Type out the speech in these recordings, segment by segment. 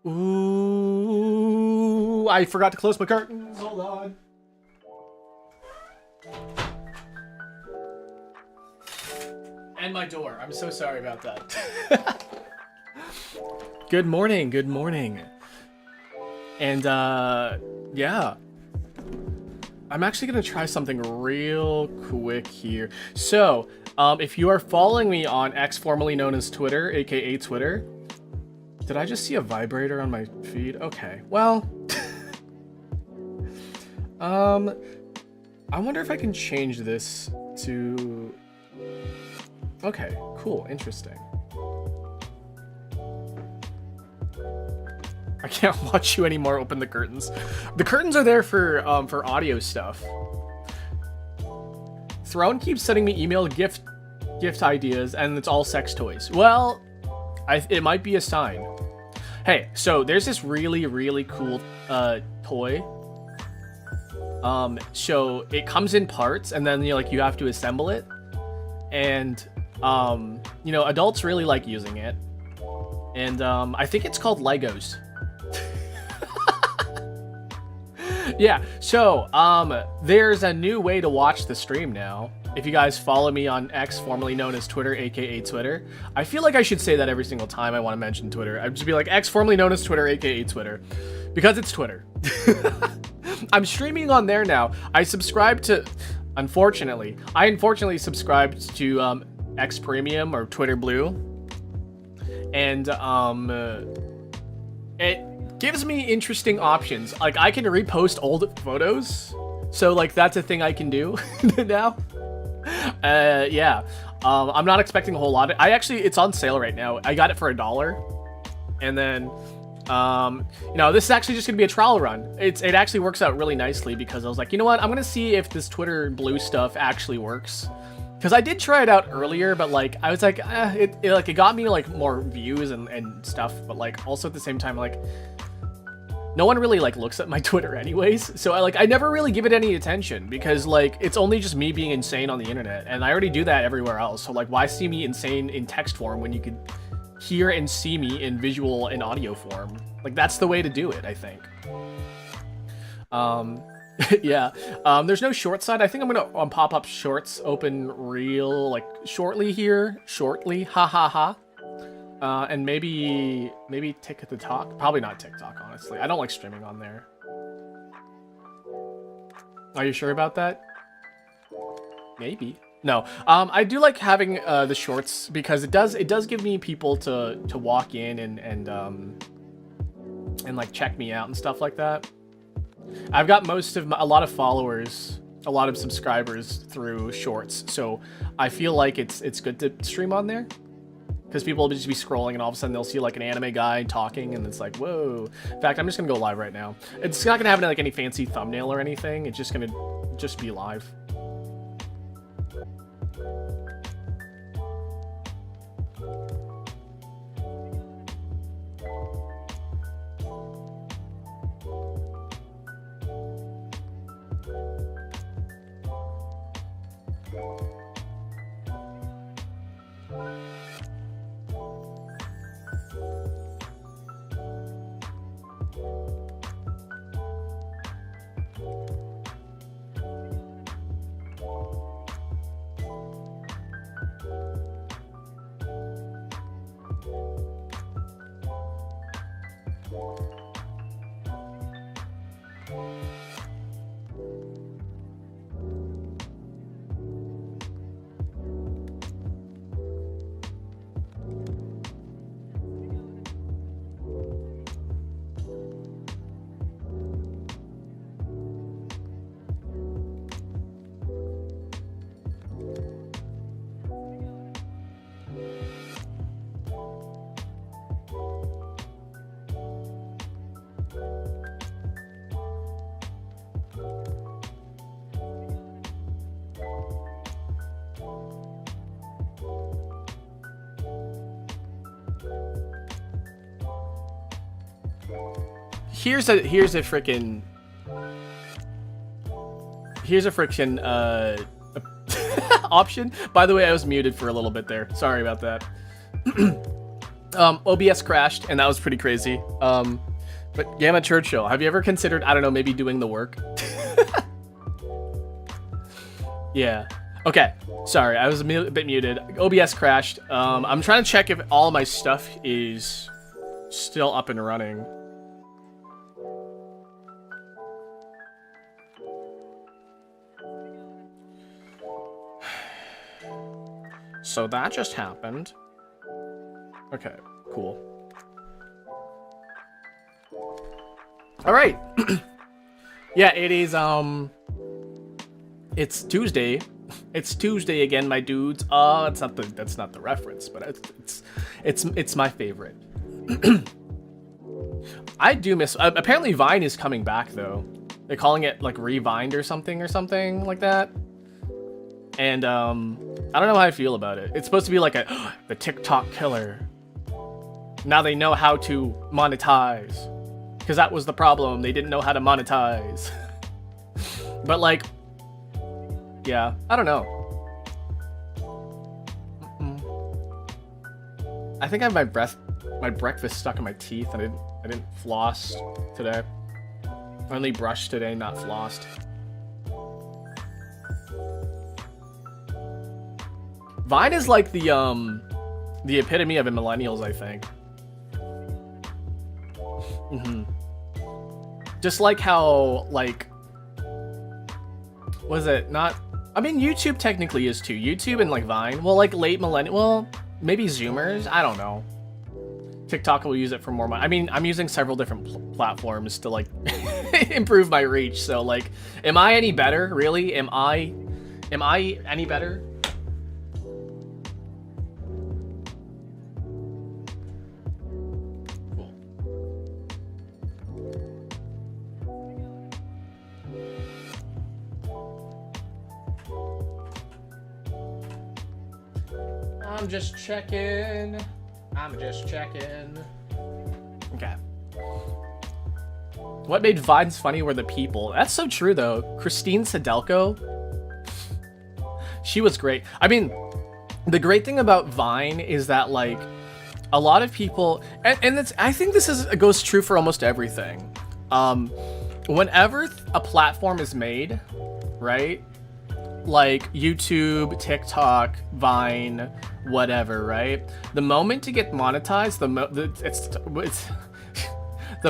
Ooh, I forgot to close my curtains. Hold on. And my door. I'm so sorry about that. Good morning. Good morning. And, yeah. I'm actually going to try something real quick here. So, if you are following me on X, formerly known as Twitter, aka Twitter. Did I just see a vibrator on my feed? Okay, well. I wonder if I can change this to... Okay, cool, interesting. I can't watch you anymore. Open the curtains. The curtains are there for audio stuff. Throne keeps sending me email gift ideas, and it's all sex toys. Well, it might be a sign. Hey, so there's this really cool toy. So it comes in parts, and then you have to assemble it, and adults really like using it, and I think it's called Legos. Yeah, so there's a new way to watch the stream now. If you guys follow me on X, formerly known as Twitter, aka Twitter. I feel like I should say that every single time I want to mention Twitter. I'd just be like, X, formerly known as Twitter, aka Twitter. Because it's Twitter. I'm streaming on there now. I subscribe to... Unfortunately. I unfortunately subscribed to X Premium or Twitter Blue. And it gives me interesting options. Like, I can repost old photos. So, like, that's a thing I can do now. Yeah. I'm not expecting a whole lot. It's on sale right now. I got it for $1. And then, this is actually just gonna be a trial run. It actually works out really nicely because I was like, you know what? I'm gonna see if this Twitter Blue stuff actually works. Because I did try it out earlier, but like I was like, it got me like more views and stuff, but like also at the same time, like no one really like looks at my Twitter anyways. So I never really give it any attention because like it's only just me being insane on the internet, and I already do that everywhere else. So like, why see me insane in text form when you could hear and see me in visual and audio form? Like that's the way to do it, I think. Yeah. There's no short side. I think I'm gonna pop up shorts open real like shortly here. Shortly. Ha ha ha. And maybe TikTok. Probably not TikTok, honestly. I don't like streaming on there. Are you sure about that? Maybe. No. I do like having the shorts because it does give me people to walk in and like check me out and stuff like that. I've got a lot of followers, a lot of subscribers through shorts, so I feel like it's good to stream on there because people will just be scrolling and all of a sudden they'll see like an anime guy talking and it's like, whoa. In fact, I'm just gonna go live right now. It's not gonna have like any fancy thumbnail or anything. It's just gonna be live. Here's a freaking option. By the way, I was muted for a little bit there. Sorry about that. OBS crashed, and that was pretty crazy. But Gamma Churchill, have you ever considered, I don't know, maybe doing the work? Yeah. Okay. Sorry, I was a bit muted. OBS crashed. I'm trying to check if all my stuff is still up and running. So that just happened. Okay, cool. All right. Yeah, it is, it's Tuesday. It's Tuesday again, my dudes. That's not the reference, but it's my favorite. I do miss, apparently Vine is coming back though. They're calling it like Revined or something like that. And I don't know how I feel about it. It's supposed to be like the TikTok killer. Now they know how to monetize. Because that was the problem. They didn't know how to monetize. But like, yeah, I don't know. I think I have my breakfast stuck in my teeth. I didn't floss today. I only brushed today, not flossed. Vine is like the epitome of millennials, I think. Just like how, like, was it not? I mean, YouTube technically is too. YouTube and like Vine. Well, like late millennial. Well, maybe Zoomers. I don't know. TikTok will use it for more money. I mean, I'm using several different platforms to like improve my reach. So like, am I any better? Really? Am I any better? I'm just checking. I'm just checking. Okay. What made Vines funny were the people. That's so true, though. Christine Sedelko. She was great. I mean, the great thing about Vine is that, like, a lot of people... And it's, I think this goes true for almost everything. Whenever a platform is made, right? Like YouTube, TikTok, Vine, whatever, right? The moment it gets monetized, the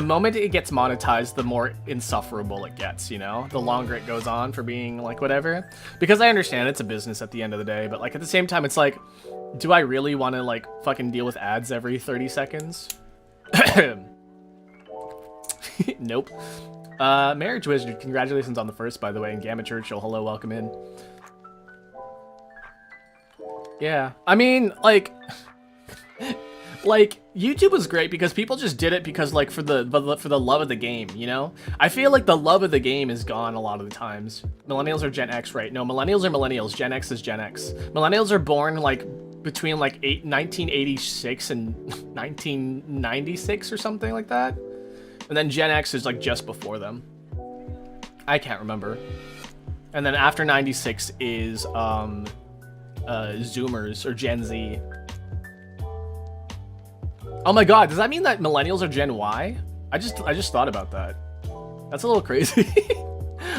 moment it gets monetized, the more insufferable it gets, you know? The longer it goes on for being, like, whatever. Because I understand it's a business at the end of the day, but, like, at the same time, it's like, do I really want to, like, fucking deal with ads every 30 seconds? Nope. Marriage Wizard, congratulations on the first, by the way, and Gamma Churchill, hello, welcome in. Yeah, I mean, like, YouTube was great because people just did it because, like, for the love of the game, you know? I feel like the love of the game is gone a lot of the times. Millennials are Gen X, right? No, millennials are millennials. Gen X is Gen X. Millennials are born, like, between, like, 1986 and 1996 or something like that. And then Gen X is, like, just before them. I can't remember. And then after 96 is, Zoomers, or Gen Z. Oh my god, does that mean that millennials are Gen Y? I just thought about that. That's a little crazy.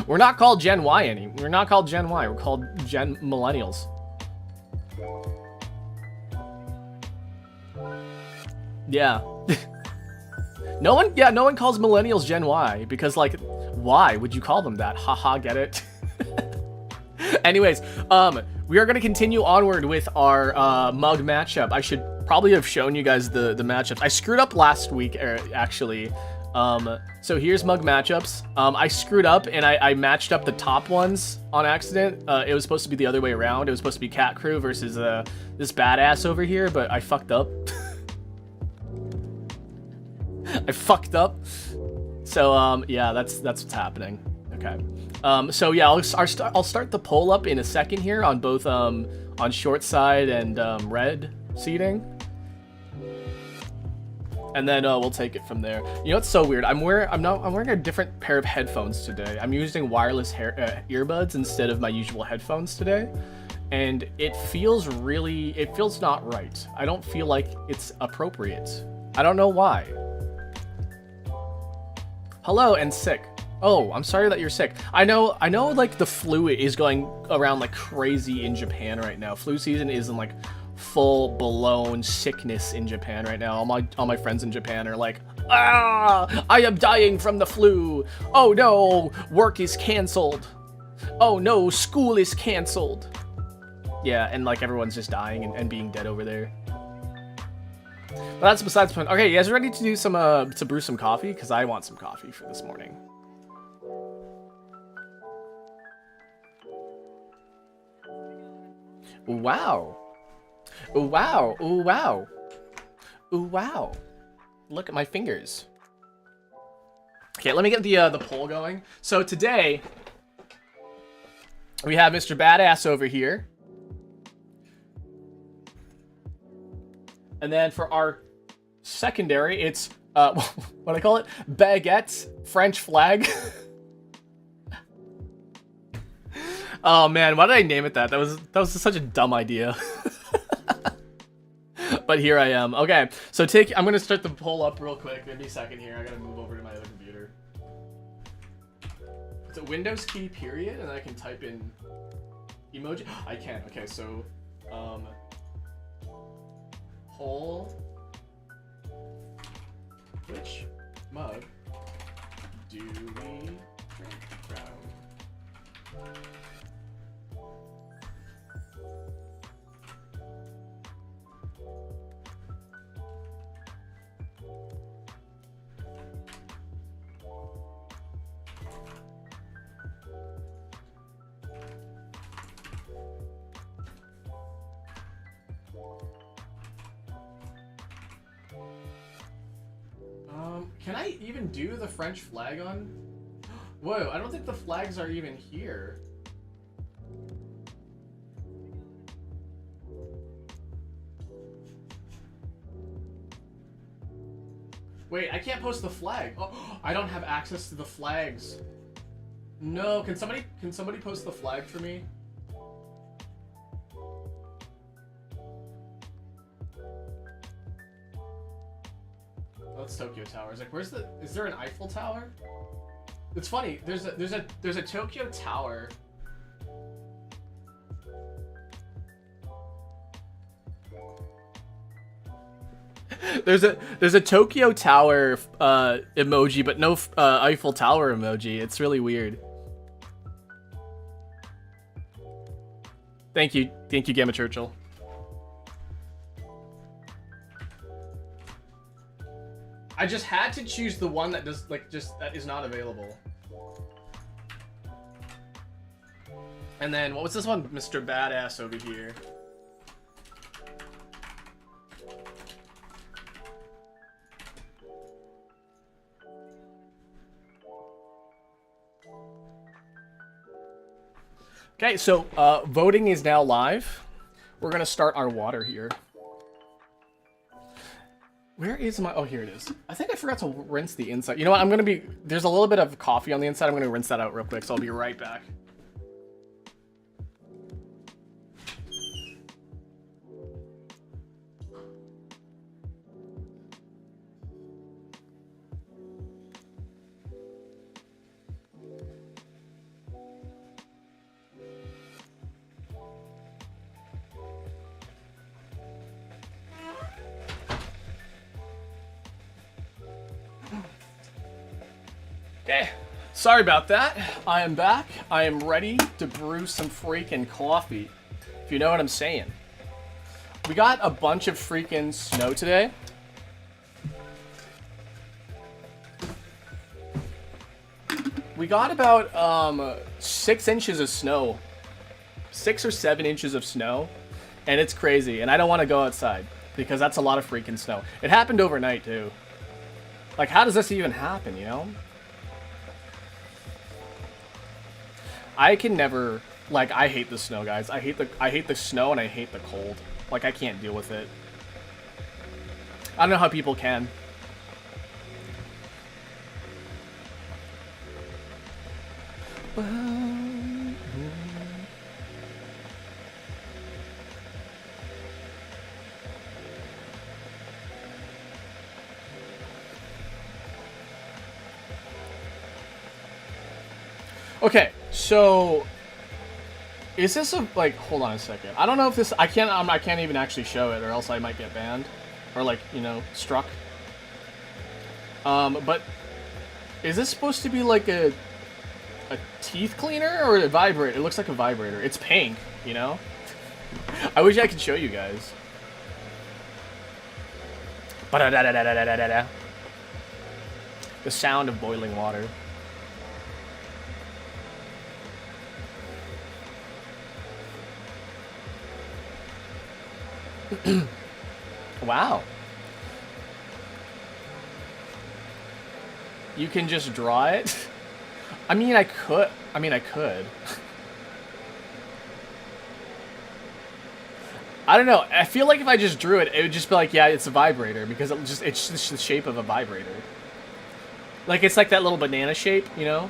We're not called Gen Y anymore. We're not called Gen Y. We're called Gen Millennials. Yeah. No one calls millennials Gen Y because, like, why would you call them that? Haha, get it? Anyways, we are going to continue onward with our mug matchup. I should probably have shown you guys the matchups. I screwed up last week, actually. So here's mug matchups. I screwed up and I matched up the top ones on accident. It was supposed to be the other way around. It was supposed to be Cat Crew versus this badass over here, but I fucked up. I fucked up. So yeah, that's what's happening. Okay. So yeah, I'll start the poll up in a second here on both on short side and red seating. And then we'll take it from there. You know what's so weird? I'm wearing a different pair of headphones today. I'm using wireless earbuds instead of my usual headphones today. And it feels not right. I don't feel like it's appropriate. I don't know why. Hello and sick. Oh, I'm sorry that you're sick. I know like the flu is going around like crazy in Japan right now. Flu season is in like full blown sickness in Japan right now. All my friends in Japan are like, ah, I am dying from the flu. Oh no, work is canceled. Oh no, school is canceled. Yeah, and like everyone's just dying and being dead over there. But that's besides the point. Okay, you guys ready to do some to brew some coffee? Because I want some coffee for this morning. Wow. Ooh, wow. Ooh, wow. Ooh, wow. Look at my fingers. Okay, let me get the poll going. So today, we have Mr. Badass over here. And then for our secondary, it's, what do I call it? Baguette French flag. Oh man, why did I name it that? That was such a dumb idea. But here I am. Okay, so I'm gonna start the poll up real quick. Give me a second here. I gotta move over to my other computer. It's a Windows key period, and I can type in emoji. I can. Okay, so poll. Which mug do we drink from? Can I even do the French flag on? Whoa, I don't think the flags are even here. Wait, I can't post the flag. Oh, I don't have access to the flags. No, can somebody post the flag for me? Oh, it's Tokyo Tower. It's like, where's the? Is there an Eiffel Tower? It's funny. There's a Tokyo Tower. There's a Tokyo Tower emoji, but no Eiffel Tower emoji. It's really weird. Thank you, Gamma Churchill. I just had to choose the one that does that is not available. And then what was this one, Mr. Badass over here? Okay, so voting is now live. We're gonna start our water here. Where is my... Oh, here it is. I think I forgot to rinse the inside. You know what? I'm gonna be... There's a little bit of coffee on the inside. I'm gonna rinse that out real quick, so I'll be right back. Okay, sorry about that. I am back. I am ready to brew some freaking coffee, if you know what I'm saying. We got a bunch of freaking snow today. We got about 6 inches of snow. 6 or 7 inches of snow. And it's crazy. And I don't want to go outside because that's a lot of freaking snow. It happened overnight too. Like, how does this even happen, you know? I can never, like, I hate the snow, guys. I hate the snow and I hate the cold. Like, I can't deal with it. I don't know how people can. Okay, so is this a, like, hold on a second. I don't know if this, I can't even actually show it or else I might get banned or, like, you know, struck. But is this supposed to be like a teeth cleaner or a vibrator? It looks like a vibrator. It's pink, you know? I wish I could show you guys. The sound of boiling water. Wow. You can just draw it? I mean, I could. I don't know. I feel like if I just drew it, it would just be like, yeah, it's a vibrator because it's just the shape of a vibrator. Like, it's like that little banana shape, you know?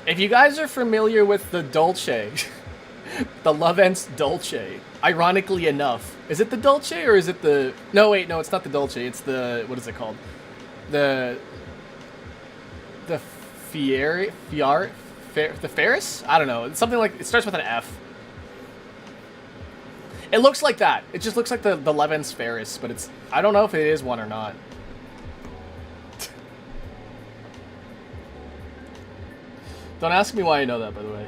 If you guys are familiar with the Dolce, the Lovense Dolce, ironically enough, is it the Dolce or is it the... No, wait, no, it's not the Dolce. It's the... What is it called? The Ferris? I don't know. It's something like... It starts with an F. It looks like that. It just looks like the Lovense Ferris, but it's... I don't know if it is one or not. Don't ask me why I know that, by the way.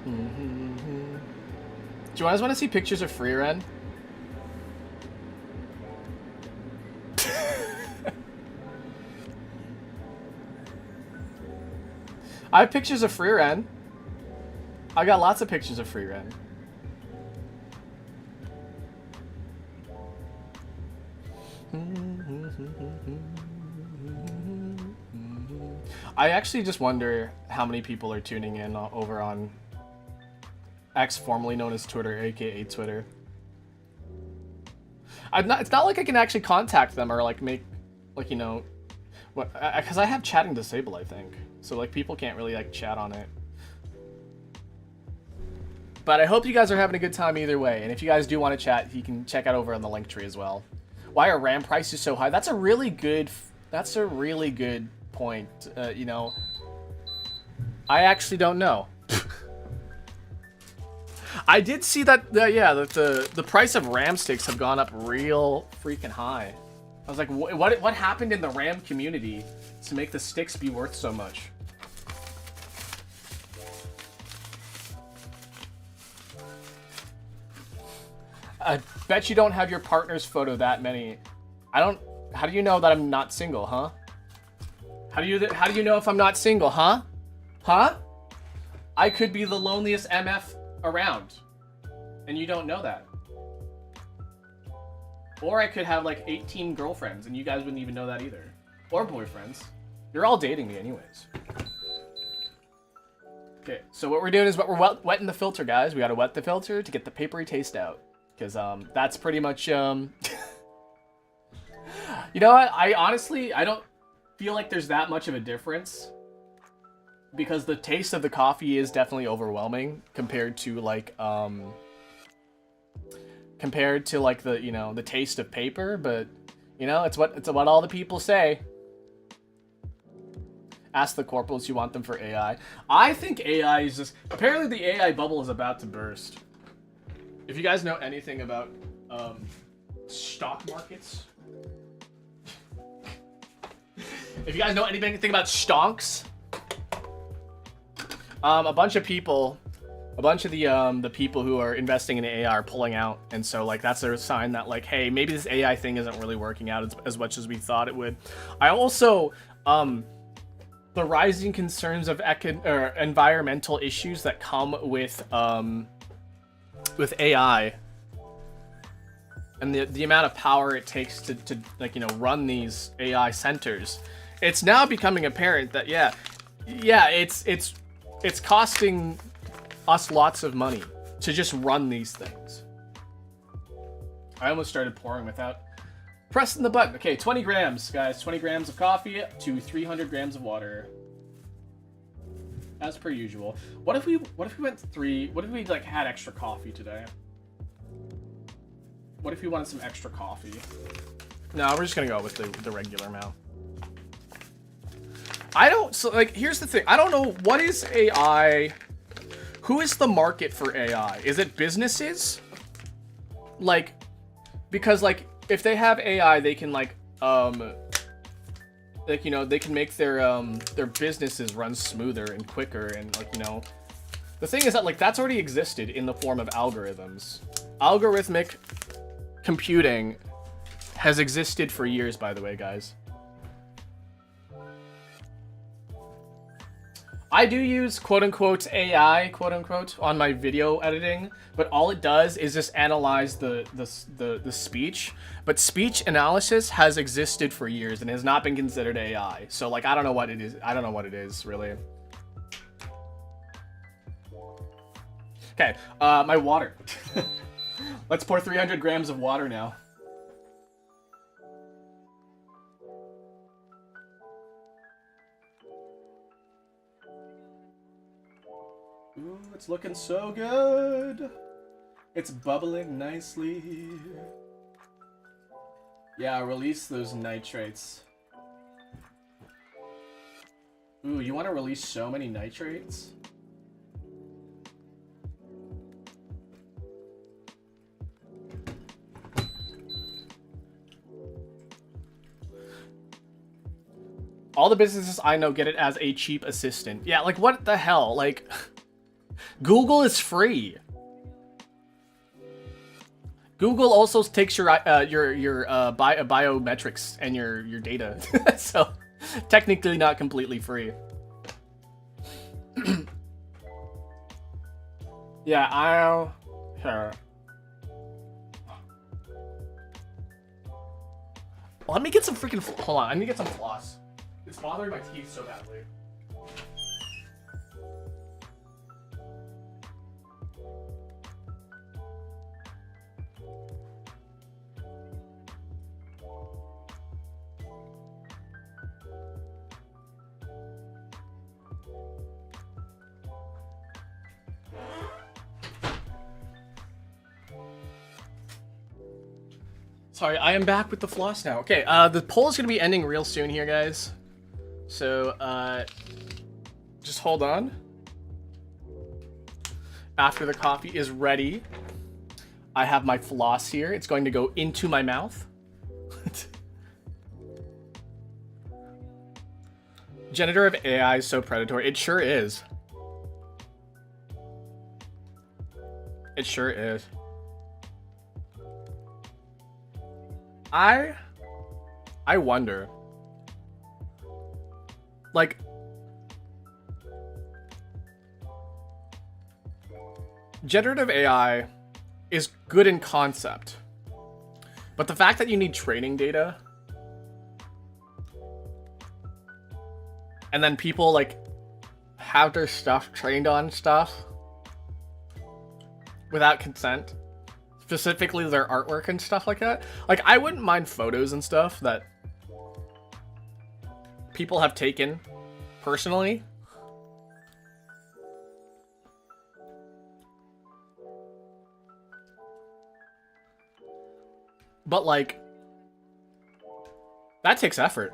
Do you guys want to see pictures of free Ren? I have pictures of free Ren. I got lots of pictures of free Ren. I actually just wonder how many people are tuning in over on X, formerly known as Twitter, aka Twitter. It's not like I can actually contact them or like make, like, you know, what, because I have chatting disabled, I think. So like people can't really like chat on it. But I hope you guys are having a good time either way. And if you guys do want to chat, you can check out over on the link tree as well. Why are RAM prices so high? That's a really good point. You know, I actually don't know. I did see that, the price of RAM sticks have gone up real freaking high. I was like, what happened in the RAM community to make the sticks be worth so much? I bet you don't have your partner's photo that many. How do you know that I'm not single, huh? How do you know if I'm not single, huh? Huh? I could be the loneliest MF around, and you don't know that. Or I could have like 18 girlfriends, and you guys wouldn't even know that either. Or boyfriends. You're all dating me anyways. Okay, so what we're doing is we're wetting the filter, guys. We gotta wet the filter to get the papery taste out. Because that's pretty much you know what, I honestly don't feel like there's that much of a difference, because the taste of the coffee is definitely overwhelming compared to like the, you know, the taste of paper. But you know, it's what all the people say. Ask the corporals you want them for AI. I think AI is just, apparently the AI bubble is about to burst. If you guys know anything about stock markets, if you guys know anything about stonks, a bunch of the people who are investing in AI are pulling out, and so like that's a sign that like, hey, maybe this AI thing isn't really working out as much as we thought it would. I also the rising concerns of environmental issues that come with AI and the amount of power it takes to like, you know, run these AI centers, it's now becoming apparent that it's costing us lots of money to just run these things. I almost started pouring without pressing the button. Okay, 20 grams, guys. 20 grams of coffee to 300 grams of water. As per usual. What if we went 3? What if we like had extra coffee today? What if we wanted some extra coffee? No, we're just gonna go with the regular amount. Here's the thing. I don't know, what is AI? Who is the market for AI? Is it businesses? Like, because like if they have AI, they can like you know, they can make their businesses run smoother and quicker, and like, you know, the thing is that like that's already existed in the form of algorithms. Algorithmic computing has existed for years, by the way, guys. I do use quote-unquote AI, quote-unquote, on my video editing, but all it does is just analyze the speech. But speech analysis has existed for years and has not been considered AI. So, like, I don't know what it is. I don't know what it is, really. Okay, my water. Let's pour 300 grams of water now. Ooh, it's looking so good. It's bubbling nicely. Yeah, release those nitrates. Ooh, you want to release so many nitrates? All the businesses I know get it as a cheap assistant. Yeah, like what the hell? Like, Google is free. Google also takes your biometrics and your data, so technically not completely free. Yeah, I'll. Sure. Let me get some freaking. Hold on, I need to get some floss. It's bothering my teeth so badly. Sorry, I am back with the floss now. Okay, the poll is gonna be ending real soon here, guys. So, just hold on. After the coffee is ready, I have my floss here. It's going to go into my mouth. Generative AI is so predatory. It sure is. It sure is. I wonder, like, generative AI is good in concept, but the fact that you need training data and then people like have their stuff trained on stuff without consent, specifically their artwork and stuff like that. Like, I wouldn't mind photos and stuff that people have taken personally. But, like, that takes effort.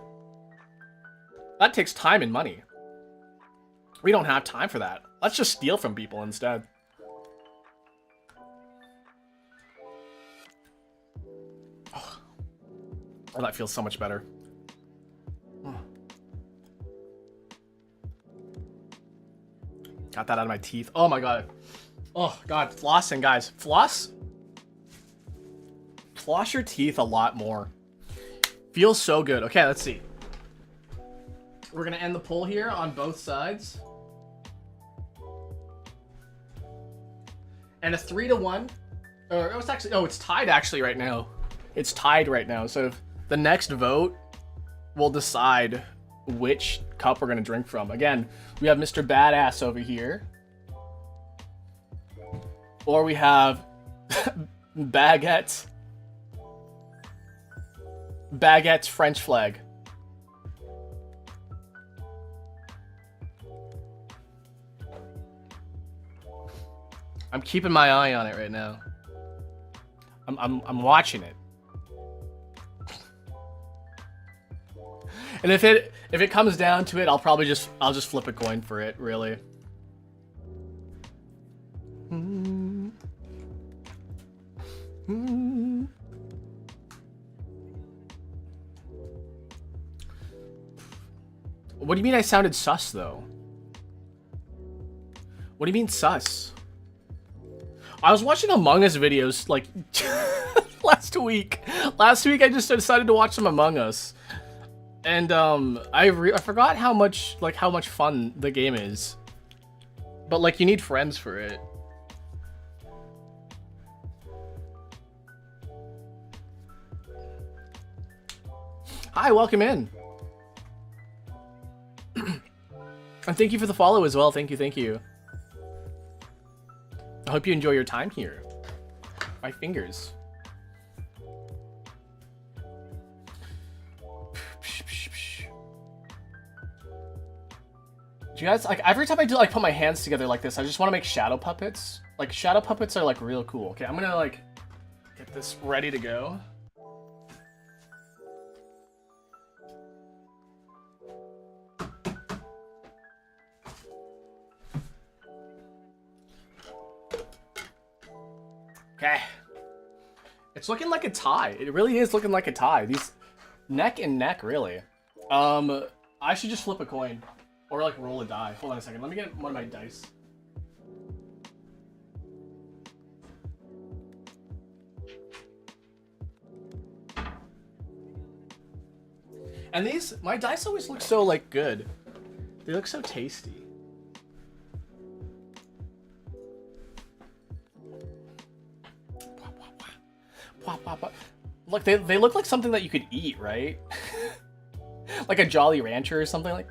That takes time and money. We don't have time for that. Let's just steal from people instead. Oh, that feels so much better. Oh. Got that out of my teeth. Oh my god. Oh god, flossing, guys. Floss your teeth a lot more. Feels so good. Okay, let's see. We're gonna end the poll here on both sides. And a 3-1. Or it's actually, oh, it's tied actually right now. It's tied right now. So if the next vote will decide which cup we're gonna drink from. Again, we have Mr. Badass over here. Or we have Baguette's French flag. I'm keeping my eye on it right now. I'm watching it. And if it comes down to it, I'll just flip a coin for it, really. What do you mean I sounded sus, though? What do you mean sus? I was watching Among Us videos, like, last week. Last week I just decided to watch some Among Us. And, I forgot how much fun the game is. But, like, you need friends for it. Hi, welcome in. And thank you for the follow as well. Thank you. I hope you enjoy your time here. My fingers. Do you guys, like, every time I do, like, put my hands together like this, I just want to make shadow puppets. Like, shadow puppets are, like, real cool. Okay, I'm gonna, like, get this ready to go. Okay. It's looking like a tie. It really is looking like a tie. These neck and neck, really. I should just flip a coin. Or, like, roll a die. Hold on a second. Let me get one of my dice. And these, my dice always look so, like, good. They look so tasty. Look, they look like something that you could eat, right? Like a Jolly Rancher or something like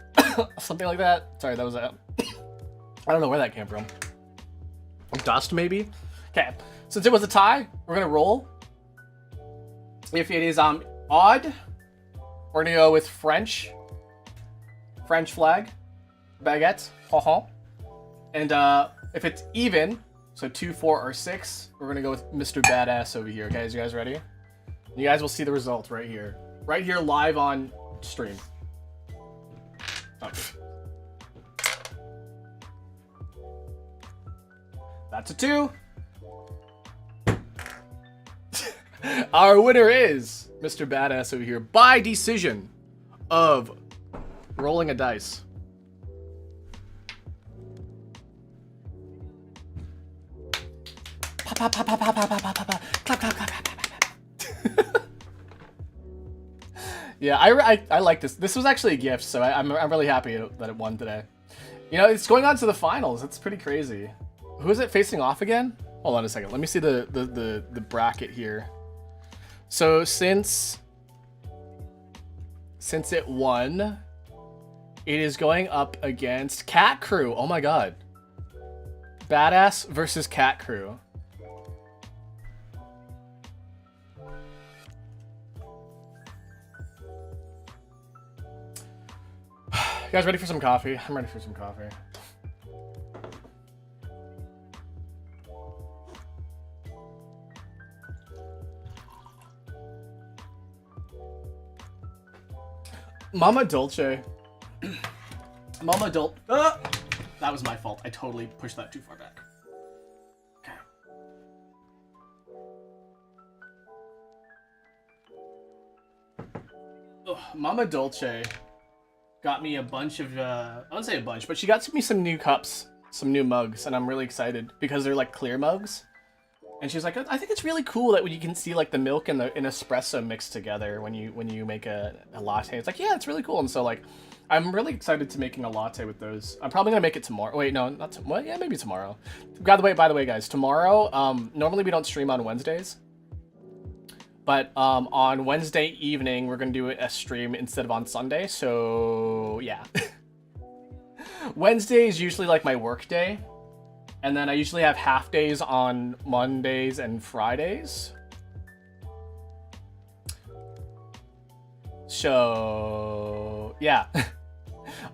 something like that. Sorry, that was a I don't know where that came from. Dust, maybe? Okay, since it was a tie, we're gonna roll. If it is odd, we're gonna go with French flag, baguette, and if it's even, so 2, 4, or 6, we're gonna go with Mr. Badass over here. Okay, you guys ready? You guys will see the result right here. Right here live on stream. Oh. That's a 2. Our winner is Mr. Badass over here by decision of rolling a dice. Yeah, I like this. This was actually a gift, so I'm really happy that it won today. You know, it's going on to the finals. It's pretty crazy. Who is it facing off again? Hold on a second. Let me see the bracket here. So since it won, it is going up against Cat Crew. Oh my god. Badass versus Cat Crew. You guys ready for some coffee? I'm ready for some coffee. Mama Dolce. Mama Dolce. That was my fault. I totally pushed that too far back. Okay. Mama Dolce got me a bunch of, I wouldn't say a bunch, but she got me some new cups, some new mugs, and I'm really excited because they're like clear mugs. And she's like, I think it's really cool that when you can see like the milk and the espresso mixed together when you make a latte. It's like, yeah, it's really cool. And so like, I'm really excited to making a latte with those. I'm probably gonna make it tomorrow. Wait, no, not tomorrow. Well, yeah, maybe tomorrow. By the way, guys, tomorrow, normally we don't stream on Wednesdays. But on Wednesday evening, we're gonna do a stream instead of on Sunday. So yeah. Wednesday is usually like my work day. And then I usually have half days on Mondays and Fridays. So, yeah.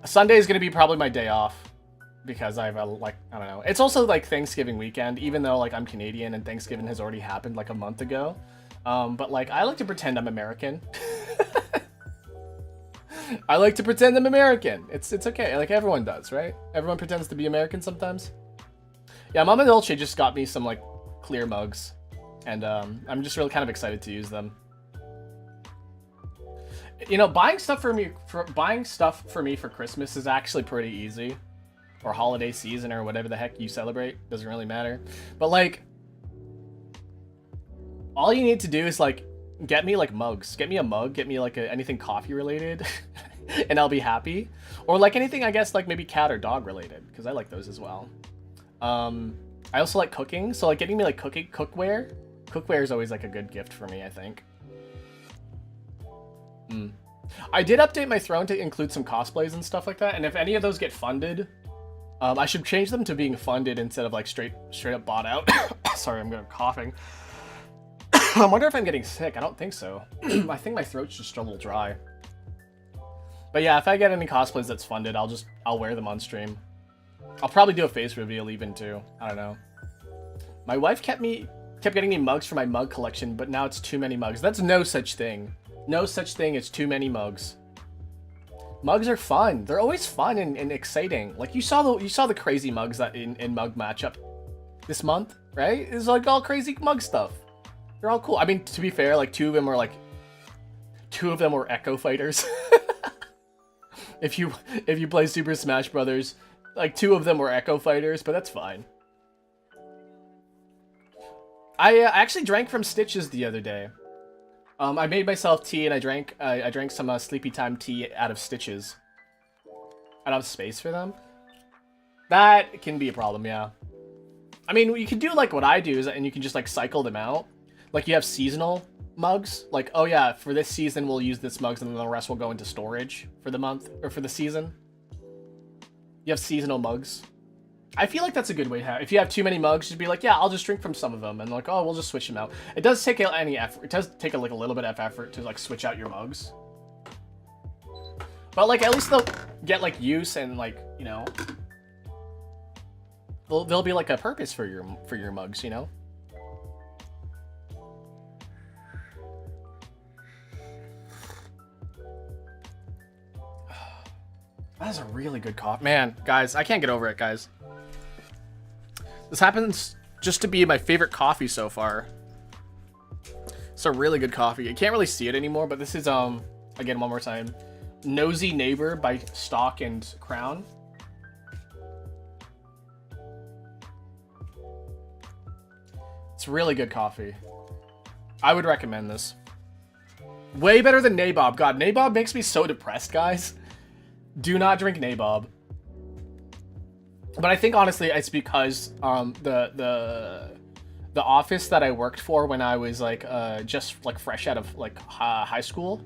Sunday is going to be probably my day off. Because I have I don't know. It's also like Thanksgiving weekend, even though like I'm Canadian and Thanksgiving has already happened like a month ago. But like, I like to pretend I'm American. I like to pretend I'm American. It's okay. Like everyone does, right? Everyone pretends to be American sometimes. Yeah, Mama Dolce just got me some like clear mugs, and I'm just really kind of excited to use them. You know, buying stuff for me for Christmas is actually pretty easy, or holiday season, or whatever the heck you celebrate. Doesn't really matter. But like, all you need to do is like get me like mugs. Get me a mug. Get me like anything coffee related, and I'll be happy. Or like anything, I guess, like maybe cat or dog related, because I like those as well. I also like cooking, so like getting me like cookware is always like a good gift for me, I think. I did update my throne to include some cosplays and stuff like that, and if any of those get funded, I should change them to being funded instead of like straight up bought out. Sorry, I'm coughing. I wonder if I'm getting sick. I don't think so. I think my throat's just a little dry. But yeah, if I get any cosplays that's funded, I'll wear them on stream. I'll probably do a face reveal even too. I don't know. My wife kept getting me mugs for my mug collection, but now it's too many mugs. That's no such thing. No such thing as too many mugs. Mugs are fun. They're always fun and exciting. Like you saw the crazy mugs that in mug matchup this month, right? It's like all crazy mug stuff. They're all cool. I mean, to be fair, like two of them were Echo Fighters. If you play Super Smash Brothers. Like, 2 of them were Echo Fighters, but that's fine. I actually drank from Stitches the other day. I made myself tea, and I drank some Sleepy Time tea out of Stitches. I don't have space for them. That can be a problem, yeah. I mean, you can do, like, what I do, and you can just, like, cycle them out. Like, you have seasonal mugs. Like, oh, yeah, for this season, we'll use this mugs, and then the rest will go into storage for the month, or for the season. You have seasonal mugs. I feel like that's a good way to have. If you have too many mugs, just be like, yeah, I'll just drink from some of them, and like, oh, we'll just switch them out. It does take any effort. It does take like a little bit of effort to like switch out your mugs. But like, at least they'll get like use and like, you know, there'll be like a purpose for your mugs, you know. That's a really good coffee. Man, guys, I can't get over it, guys. This happens just to be my favorite coffee so far. It's a really good coffee. You can't really see it anymore, but this is, again, one more time. Nosy Neighbor by Stock and Crown. It's really good coffee. I would recommend this. Way better than Nabob. God, Nabob makes me so depressed, guys. Do not drink Nabob. But I think, honestly, it's because the office that I worked for when I was, like, just, like, fresh out of, like, high school.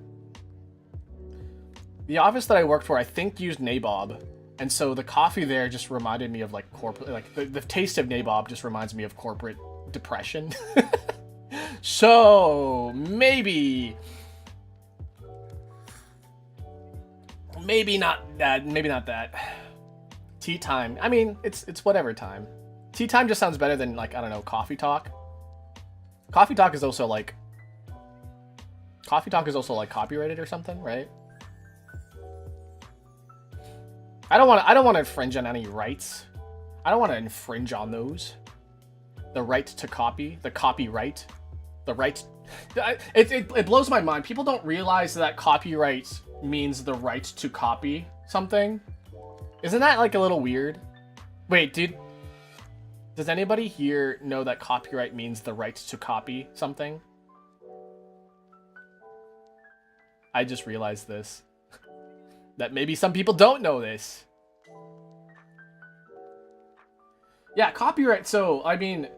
The office that I worked for, I think, used Nabob. And so the coffee there just reminded me of, like, corporate... Like, the taste of Nabob just reminds me of corporate depression. So, maybe not that. Maybe not that. Tea time. I mean, it's whatever time. Tea time just sounds better than, like, I don't know, coffee talk. Coffee talk is also like copyrighted or something, right? I don't want to infringe on any rights. I don't want to infringe on those. The right to copy, the copyright, the right. It blows my mind. People don't realize that copyright means the right to copy something. Isn't that, like, a little weird? Wait, dude. Does anybody here know that copyright means the right to copy something? I just realized this. That maybe some people don't know this. Yeah, copyright. So, I mean,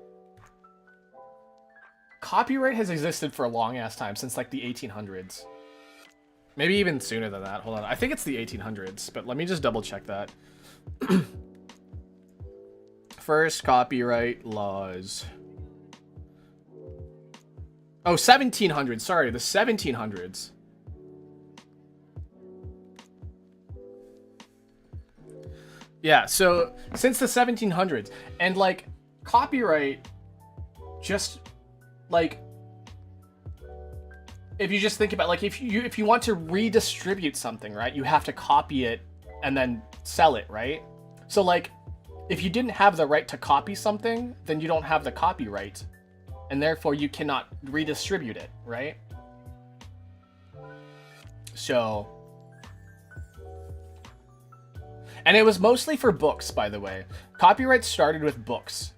copyright has existed for a long ass time, since, like, the 1800s. Maybe even sooner than that. Hold on. I think it's the 1800s, but let me just double check that. First copyright laws. Oh, 1700s. Sorry, the 1700s. Yeah, so since the 1700s, and, like, copyright just, like, if you just think about, like, if you want to redistribute something, right, you have to copy it and then sell it, right? So, like, if you didn't have the right to copy something, then you don't have the copyright, and therefore you cannot redistribute it, right? So, and it was mostly for books, by the way. Copyright started with books.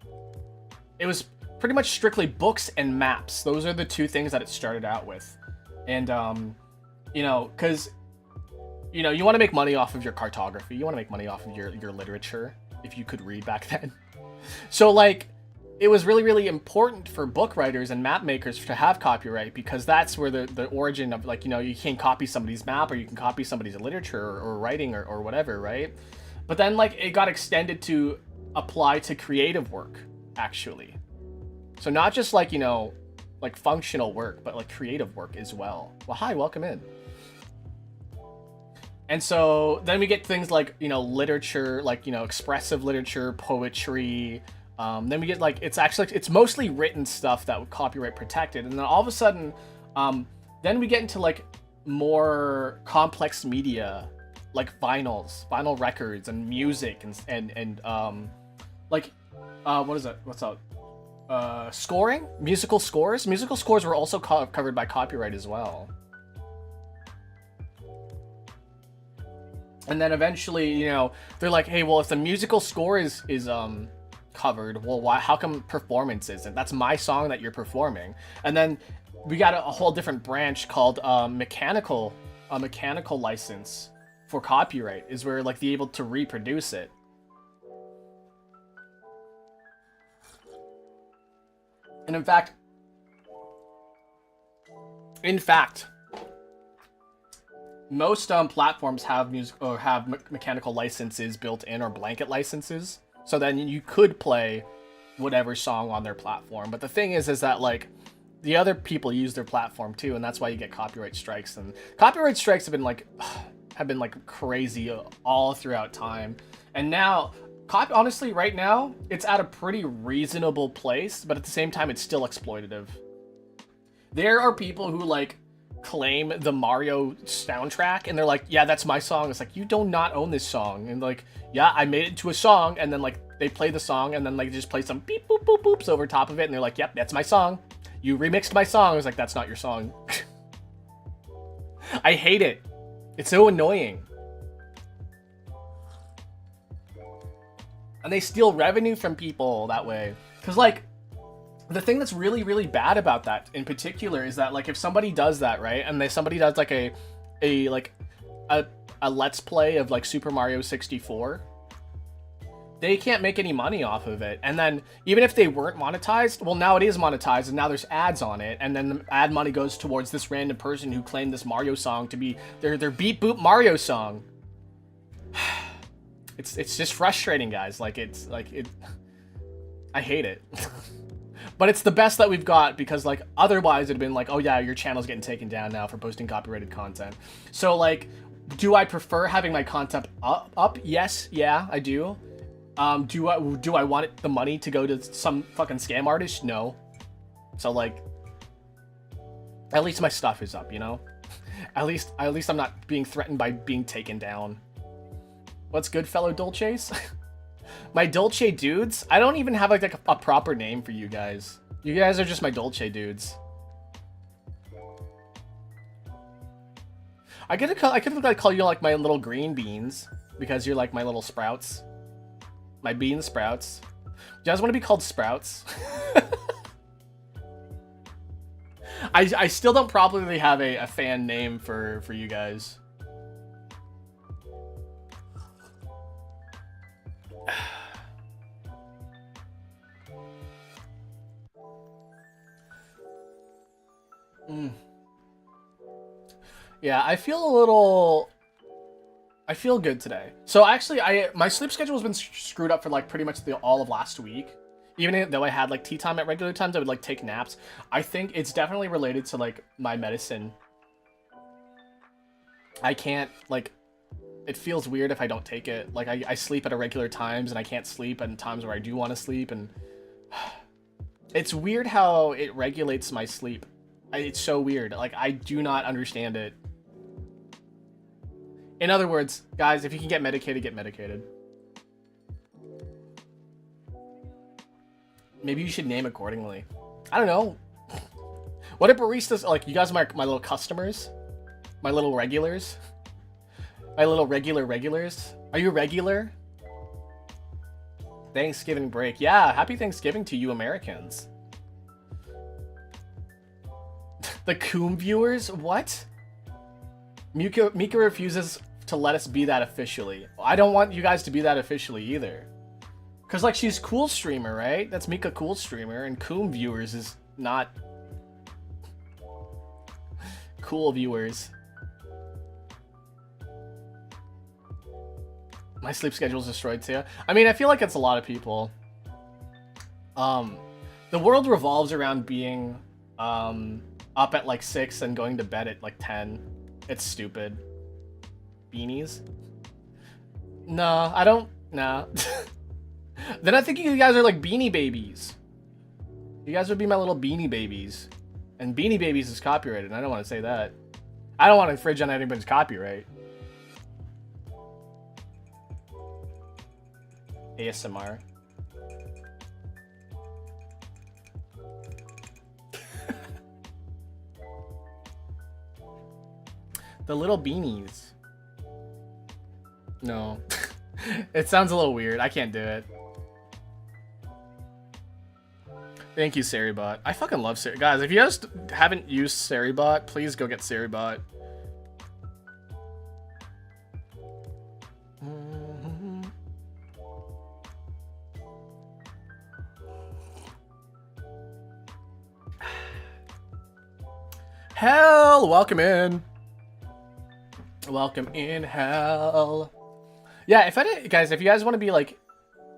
It was pretty much strictly books and maps. Those are the two things that it started out with. And, you know, because, you know, you want to make money off of your cartography. You want to make money off of your literature, if you could read back then. So, like, it was really, really important for book writers and map makers to have copyright, because that's where the origin of, like, you know, you can copy somebody's map, or you can copy somebody's literature or writing or whatever, right? But then, like, it got extended to apply to creative work, actually. So not just, like, you know, like, functional work, but, like, creative work as well. Well, hi, welcome in. And so then we get things like, you know, literature, like, you know, expressive literature, poetry. Then we get, like, it's mostly written stuff that would copyright protected. And then all of a sudden, then we get into, like, more complex media, like vinyl records and music and like, what is it? What's up? Scoring? Musical scores? Musical scores were also covered by copyright as well. And then eventually, you know, they're like, hey, well, if the musical score is covered, well, why? How come performance isn't? That's my song that you're performing. And then we got a whole different branch called mechanical license for copyright, is where, like, they're able to reproduce it. And in fact, most platforms have music or have mechanical licenses built in, or blanket licenses, so then you could play whatever song on their platform. But the thing is that, like, the other people use their platform too, and that's why you get copyright strikes. And copyright strikes have been like crazy all throughout time. And now, honestly, right now, it's at a pretty reasonable place, but at the same time, it's still exploitative. There are people who, like, claim the Mario soundtrack, and they're like, yeah, that's my song. It's like, you do not own this song. And like, yeah, I made it into a song, and then like they play the song, and then like just play some beep boop boop boops over top of it, and they're like, yep, that's my song. You remixed my song. I was like, that's not your song. I hate it. It's so annoying. And they steal revenue from people that way. Because, like, the thing that's really, really bad about that in particular is that, like, if somebody does that, right, and somebody does, like, a Let's Play of, like, Super Mario 64, they can't make any money off of it. And then, even if they weren't monetized, well, now it is monetized, and now there's ads on it, and then the ad money goes towards this random person who claimed this Mario song to be their Beep Boop Mario song. It's just frustrating, guys. Like, it's, like, I hate it. But it's the best that we've got, because, like, otherwise it'd been like, oh yeah, your channel's getting taken down now for posting copyrighted content. So, like, do I prefer having my content up? Yes, yeah, I do. Do I want the money to go to some fucking scam artist? No. So, like, at least my stuff is up, you know? At least I'm not being threatened by being taken down. What's good, fellow Dolces? My Dolce dudes? I don't even have like a proper name for you guys. You guys are just my Dolce dudes. I could like call you like my little green beans, because you're like my little sprouts. My bean sprouts. You guys want to be called sprouts? I still don't probably have a fan name for you guys. Yeah, I feel good today. So actually, my sleep schedule has been screwed up for like pretty much all of last week. Even though I had like tea time at regular times, I would like take naps. I think it's definitely related to like my medicine. I can't, like, it feels weird if I don't take it. Like, I sleep at irregular times, and I can't sleep at times where I do want to sleep, and it's weird how it regulates my sleep. It's so weird. Like, I do not understand it. In other words, guys, if you can get medicated, get medicated. Maybe you should name accordingly. I don't know. What if baristas, like, you guys are my little customers? My little regulars? My little regulars? Are you regular? Thanksgiving break. Yeah, happy Thanksgiving to you Americans. The Coom viewers? What? Mika refuses to let us be that officially. I don't want you guys to be that officially either. Because, like, she's Cool Streamer, right? That's Mika Cool Streamer, and Coom viewers is not cool viewers. My sleep schedule's destroyed too. I mean, I feel like it's a lot of people. The world revolves around being up at like 6 and going to bed at like 10. It's stupid. Beanies? No, I don't. Nah. Then I think you guys are like Beanie Babies. You guys would be my little Beanie Babies. And Beanie Babies is copyrighted, and I don't want to say that. I don't want to infringe on anybody's copyright. ASMR. The little beanies. No. It sounds a little weird. I can't do it. Thank you, Saribot. I fucking love Saribot. Guys, if you guys haven't used Saribot, please go get Saribot. Hell, welcome in. Welcome in, hell. Yeah, guys, if you guys want to be like,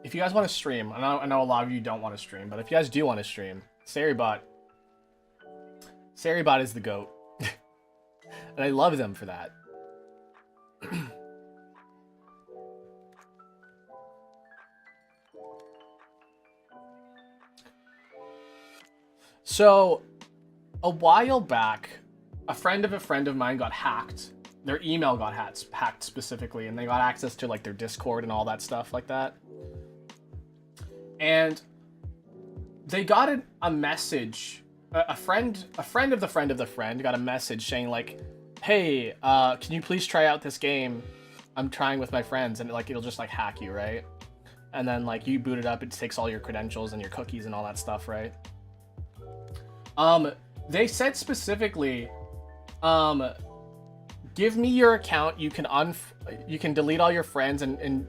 if you guys want to stream, I know a lot of you don't want to stream, but if you guys do want to stream, Saribot is the GOAT. And I love them for that. So, a while back, a friend of mine got hacked. Their email got hacked specifically, and they got access to like their Discord and all that stuff like that. And they got a message. A friend of the friend of the friend got a message saying like, "Hey, can you please try out this game? I'm trying with my friends," and like it'll just like hack you, right? And then like you boot it up, it takes all your credentials and your cookies and all that stuff, right? They said specifically, give me your account. You can delete all your friends and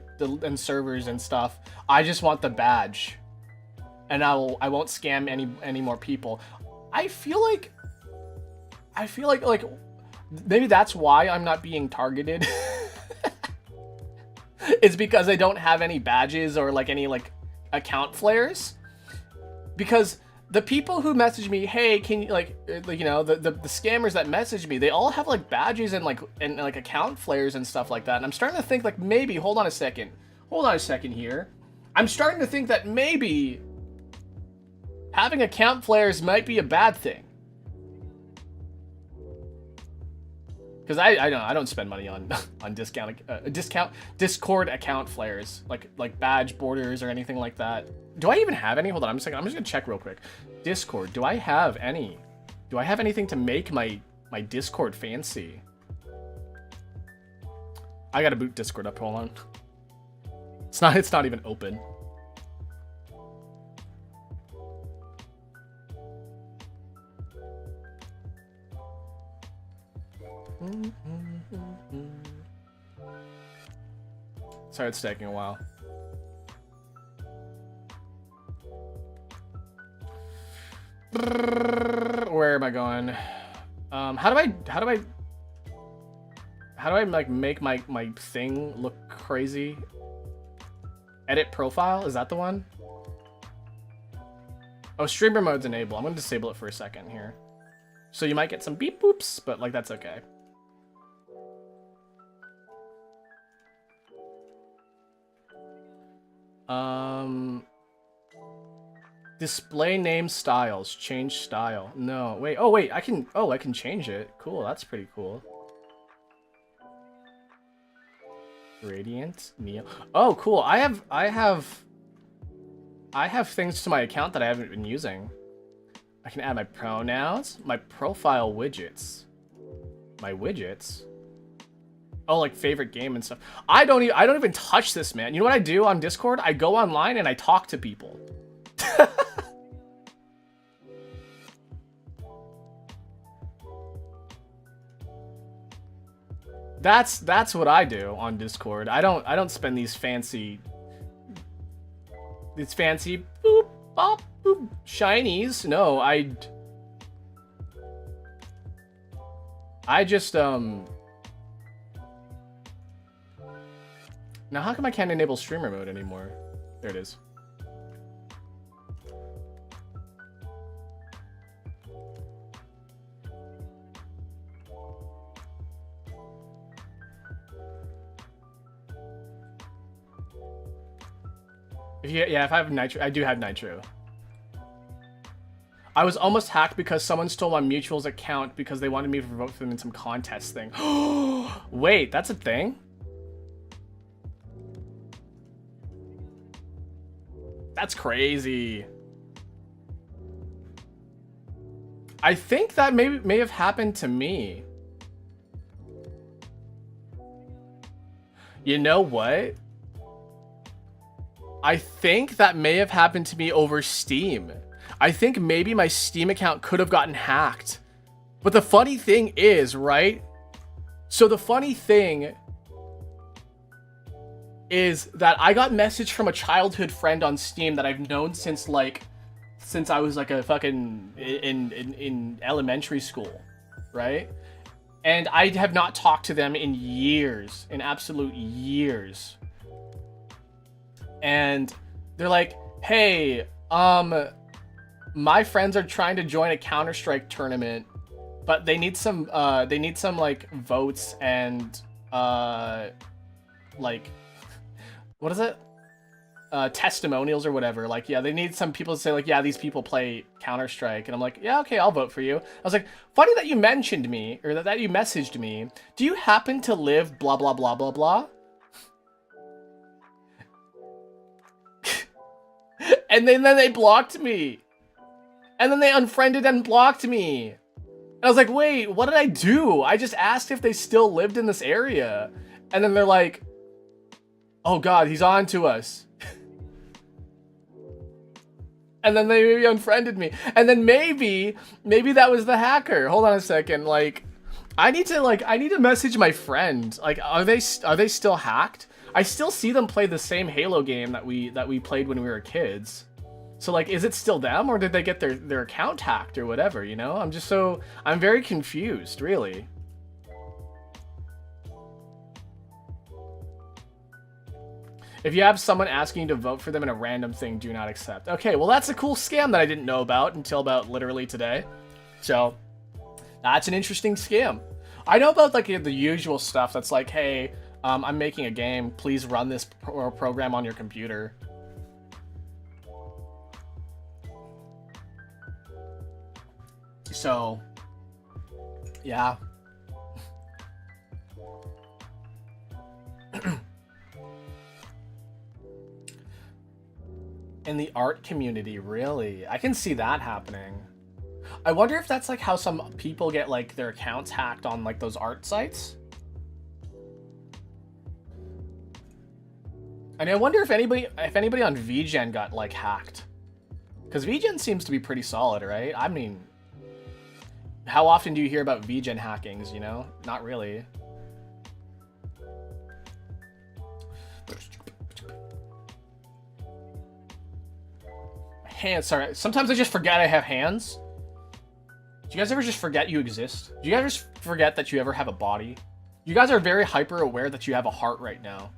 servers and stuff. I just want the badge, and I won't scam any more people. I feel like maybe that's why I'm not being targeted. It's because I don't have any badges or like any like account flares. Because the people who message me, hey, can you like you know, the scammers that message me, they all have like badges and like account flares and stuff like that. And I'm starting to think like maybe, hold on a second here. I'm starting to think that maybe having account flares might be a bad thing. Because I don't spend money on Discord account flares like badge borders or anything like that. Do I even have any? Hold on, I'm just gonna check real quick. Discord, do I have any? Do I have anything to make my Discord fancy? I gotta boot Discord up. Hold on. It's not even open. Sorry, it's taking a while. Where am I going? How do I like make my thing look crazy? Edit profile, is that the one? Oh, streamer mode's enabled. I'm gonna disable it for a second here. So you might get some beep boops, but like that's okay. Display name styles, change style. No, wait. Oh, wait. I can change it. Cool. That's pretty cool. Radiant, Neo. Oh, cool. I have things to my account that I haven't been using. I can add my pronouns, my profile widgets. My widgets? Oh, like favorite game and stuff. I don't even touch this, man. You know what I do on Discord? I go online and I talk to people. That's what I do on Discord. I don't spend these fancy boop bop boop shinies. No, I just Now how come I can't enable streamer mode anymore? There it is. If I have Nitro, I do have Nitro. I was almost hacked because someone stole my mutual's account because they wanted me to vote for them in some contest thing. Wait, that's a thing? That's crazy. I think that may have happened to me. You know what? I think that may have happened to me over Steam. I think maybe my Steam account could have gotten hacked. But the funny thing is, right? So the funny thing is that I got message from a childhood friend on Steam that I've known since I was like a fucking in elementary school, right? And I have not talked to them in years, in absolute years. And they're like, hey, my friends are trying to join a Counter-Strike tournament, but they need some like votes and like, what is it? testimonials or whatever. Like, yeah, they need some people to say like, yeah, these people play Counter-Strike. And I'm like, yeah, okay, I'll vote for you. I was like, funny that you mentioned me, or that you messaged me. Do you happen to live blah, blah, blah, blah, blah? And then they blocked me. And then they unfriended and blocked me. And I was like, wait, what did I do? I just asked if they still lived in this area. And then they're like, oh God, he's on to us. And then they maybe unfriended me. And then maybe that was the hacker. Hold on a second. Like, I need to message my friend. Like, are they still hacked? I still see them play the same Halo game that we played when we were kids. So like, is it still them, or did they get their account hacked or whatever, you know? I'm very confused, really. If you have someone asking you to vote for them in a random thing, do not accept. Okay, well that's a cool scam that I didn't know about until about literally today. So, that's an interesting scam. I know about like the usual stuff that's like, hey, I'm making a game, please run this program on your computer. So, yeah. In the art community, really? I can see that happening. I wonder if that's like how some people get like their accounts hacked on like those art sites. And I wonder if anybody on VGen got like hacked. Because VGen seems to be pretty solid, right? I mean, how often do you hear about VGen hackings, you know? Not really. Hands, sorry. Sometimes I just forget I have hands. Do you guys ever just forget you exist? Do you guys just forget that you ever have a body? You guys are very hyper aware that you have a heart right now.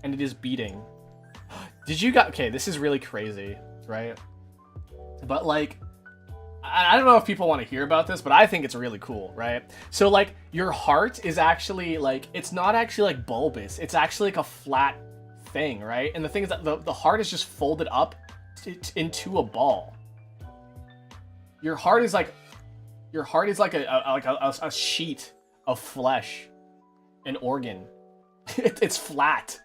And it is beating. Okay, this is really crazy, right? But like, I don't know if people want to hear about this, but I think it's really cool, right? So like, your heart is actually like, it's not actually like bulbous. It's actually like a flat thing, right? And the thing is that the heart is just folded up into a ball. Your heart is like a sheet of flesh, an organ. It's flat.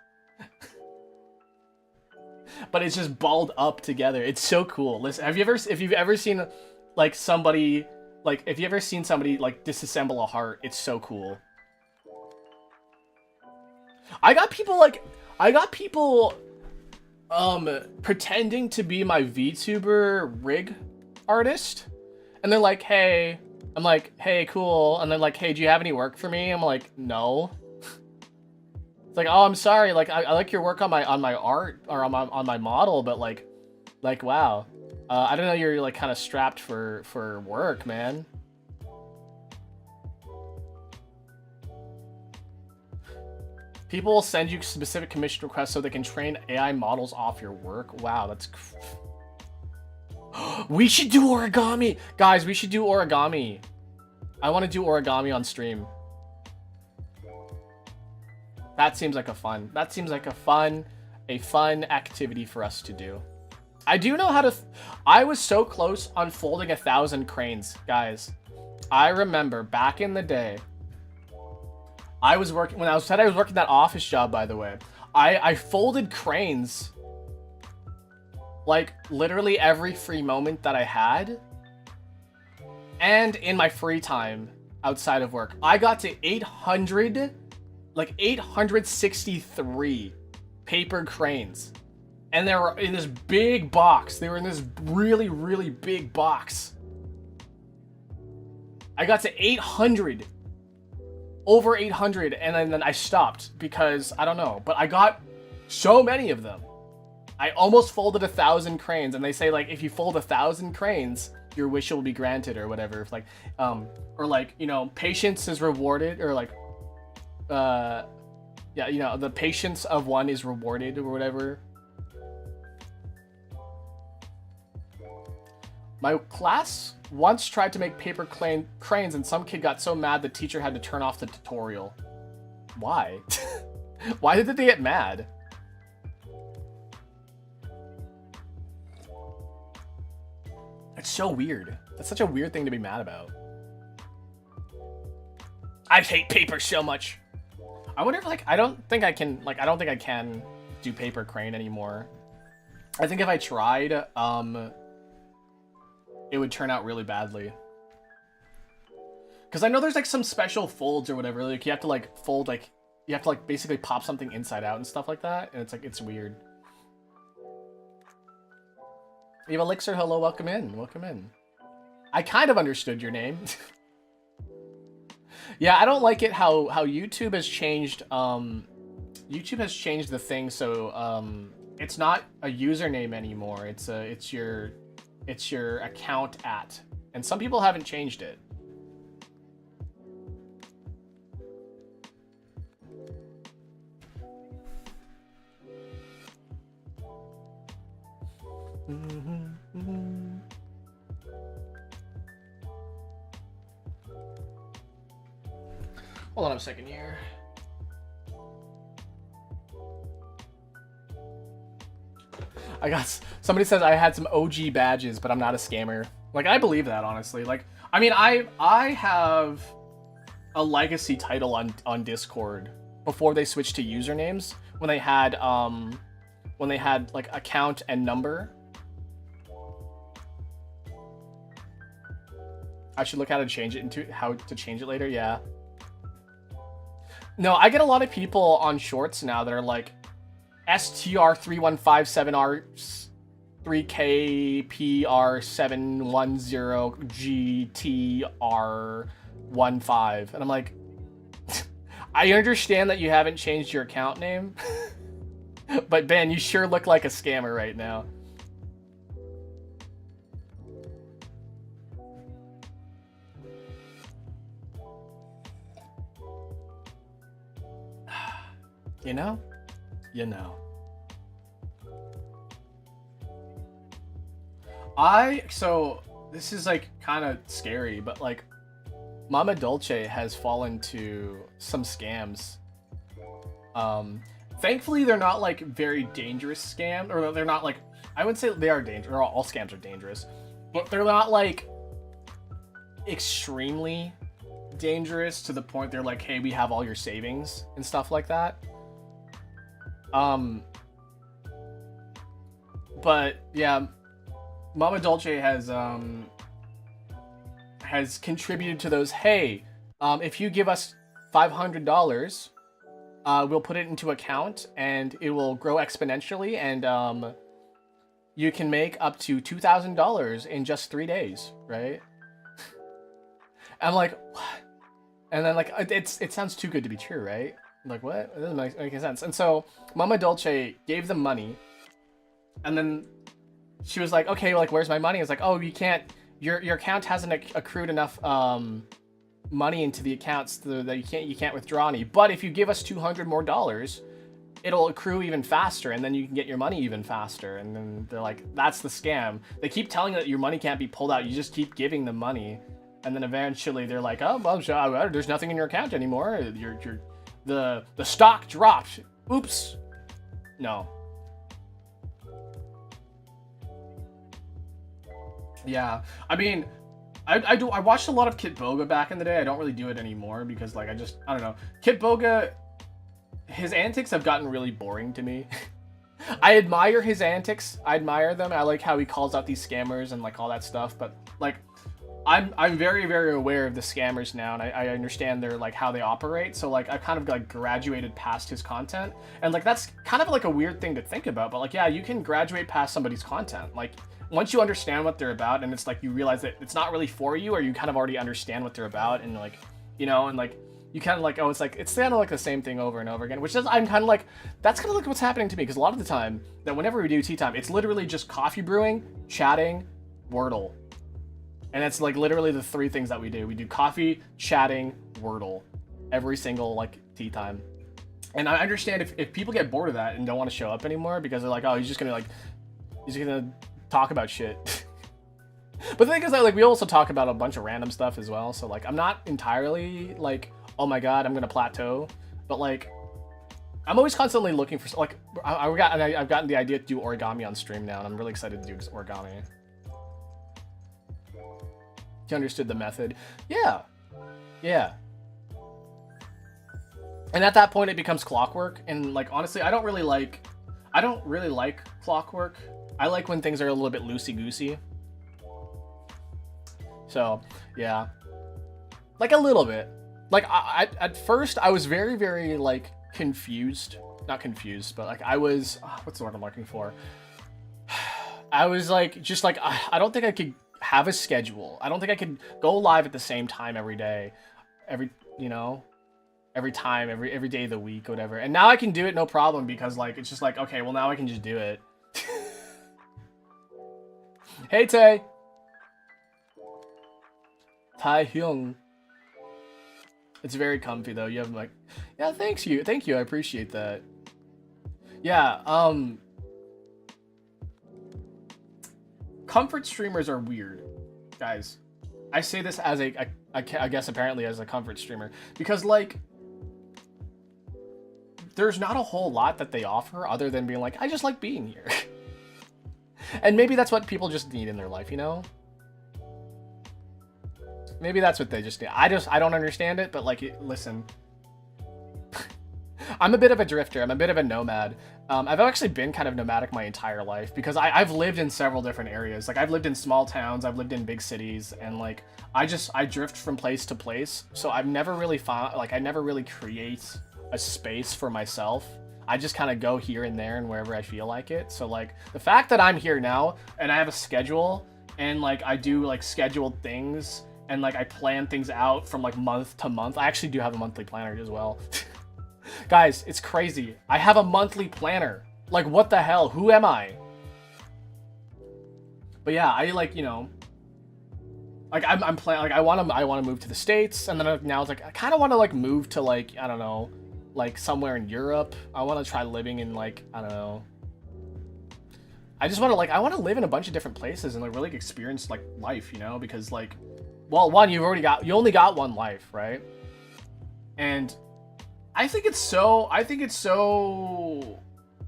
But it's just balled up together. It's so cool. Listen, if you've ever seen like somebody, like if you ever seen somebody like disassemble a heart, it's so cool. I got people pretending to be my VTuber rig artist, and they're like, hey, I'm like, hey, cool, and they're like, hey, do you have any work for me? I'm like, no. It's like, oh, I'm sorry, like I like your work on my art or on my model, but like wow, I don't know, you're like kind of strapped for work, man. People will send you specific commission requests so they can train AI models off your work. Wow, that's... We should do origami! Guys, we should do origami. I want to do origami on stream. That seems like a fun activity for us to do. I do know how to... I was so close on folding 1,000 cranes, guys. I remember back in the day... I was working that office job, by the way. I folded cranes like literally every free moment that I had, and in my free time outside of work. I got to 863 paper cranes, and they were in this big box. They were in this really, really big box. I got to 800. Over 800, and then I stopped because I don't know, but I got so many of them. I almost folded 1,000 cranes, and they say like if you fold 1,000 cranes, your wish will be granted or whatever. If like, or like, you know, patience is rewarded, or like, yeah, you know, the patience of one is rewarded or whatever. My class once tried to make paper cranes, and some kid got so mad the teacher had to turn off the tutorial. Why? Why did they get mad? That's so weird. That's such a weird thing to be mad about. I hate paper so much. I wonder if, like, I don't think I can do paper crane anymore. I think if I tried, it would turn out really badly. Because I know there's, like, some special folds or whatever. Like, you have to, like, fold, like, you have to, like, basically pop something inside out and stuff like that. And it's, like, it's weird. Eva Elixir, hello, welcome in. Welcome in. I kind of understood your name. Yeah, I don't like it how YouTube has changed, YouTube has changed the thing, so, it's not a username anymore. It's your account at. And some people haven't changed it. Hold on a second here. Somebody says I had some OG badges, but I'm not a scammer. Like, I believe that, honestly. Like, I mean, I have a legacy title on Discord before they switched to usernames, when they had like account and number. I should look how to change it later. Yeah. No, I get a lot of people on shorts now that are like STR3157RCKPR710GTR15. And I'm like, I understand that you haven't changed your account name, but Ben, you sure look like a scammer right now. You know? You know. So, this is, like, kind of scary, but, like, Mama Dolce has fallen to some scams. Thankfully, they're not, like, very dangerous scams, or they're not, like, I wouldn't say they are dangerous, or all scams are dangerous, but they're not, like, extremely dangerous to the point they're like, hey, we have all your savings and stuff like that. But yeah, Mama Dolce has contributed to those. Hey, if you give us $500, we'll put it into account and it will grow exponentially, and you can make up to $2,000 in just 3 days, right? I'm like, what? And then, like, it sounds too good to be true, right? I'm like, what? It doesn't make any sense. And so Mama Dolce gave them money, and then she was like, okay, like, where's my money? I was like, oh, you can't, your account hasn't accrued enough money into the accounts that you can't withdraw any. But if you give us $200 more, it'll accrue even faster, and then you can get your money even faster. And then they're like, that's the scam. They keep telling you that your money can't be pulled out. You just keep giving them money. And then eventually they're like, oh, well, there's nothing in your account anymore. The stock dropped. Oops. No. Yeah. I mean, I watched a lot of Kit Boga back in the day. I don't really do it anymore because, like, I don't know. Kit Boga, his antics have gotten really boring to me. I admire his antics. I admire them. I like how he calls out these scammers and, like, all that stuff. But, like, I'm very, very aware of the scammers now, and I understand their, like, how they operate. So, like, I've kind of, like, graduated past his content, and, like, that's kind of like a weird thing to think about. But, like, yeah, you can graduate past somebody's content. Like, once you understand what they're about, and it's like you realize that it's not really for you, or you kind of already understand what they're about, and, like, you know, and, like, you kind of like, oh, it's kind of like the same thing over and over again, which is, I'm kind of like, that's kind of like what's happening to me, because a lot of the time that whenever we do tea time, it's literally just coffee brewing, chatting, Wordle. And it's, like, literally the three things that we do. We do coffee, chatting, Wordle, every single, like, tea time. And I understand if people get bored of that and don't want to show up anymore because they're like, oh, he's just gonna talk about shit. But the thing is that, like, we also talk about a bunch of random stuff as well. So, like, I'm not entirely, like, oh my god, I'm gonna plateau. But, like, I'm always constantly looking for, like, I've gotten the idea to do origami on stream now, and I'm really excited to do origami. He understood the method. Yeah. Yeah. And at that point it becomes clockwork, and like honestly, I don't really like clockwork. I like when things are a little bit loosey-goosey. So, yeah. Like a little bit. Like at first I was very, very like confused. Not confused, but like I was, what's the word I'm looking for? I was like, just like, I don't think I could have a schedule. I don't think I could go live at the same time every day, every time, every day of the week, whatever. And now I can do it no problem, because like, it's just like, okay, well now I can just do it. Hey, Tay. Tai Hyung. It's very comfy though. You have like, yeah, thank you. I appreciate that. Yeah, comfort streamers are weird, guys. I say this as I guess apparently as a comfort streamer, because like, there's not a whole lot that they offer other than being like, I just like being here. And maybe that's what people just need in their life, you know? Maybe that's what they just need. I don't understand it, but like, listen. I'm a bit of a drifter. I'm a bit of a nomad. I've actually been kind of nomadic my entire life, because I've lived in several different areas. Like I've lived in small towns, I've lived in big cities, and like I drift from place to place. So I've never really found, like I never really create a space for myself. I just kind of go here and there and wherever I feel like it. So like the fact that I'm here now and I have a schedule, and like I do like scheduled things, and like I plan things out from like month to month. I actually do have a monthly planner as well. Guys, it's crazy. I have a monthly planner. Like, what the hell? Who am I? But yeah, I like, you know, like I'm planning, like I want to move to the States, and then now it's like I kind of want to like move to like, I don't know, like somewhere in Europe. I want to try living in like, I don't know. I just want to like, I want to live in a bunch of different places and like really experience like life, you know, because like, well, one, you only got one life, right? And I think it's so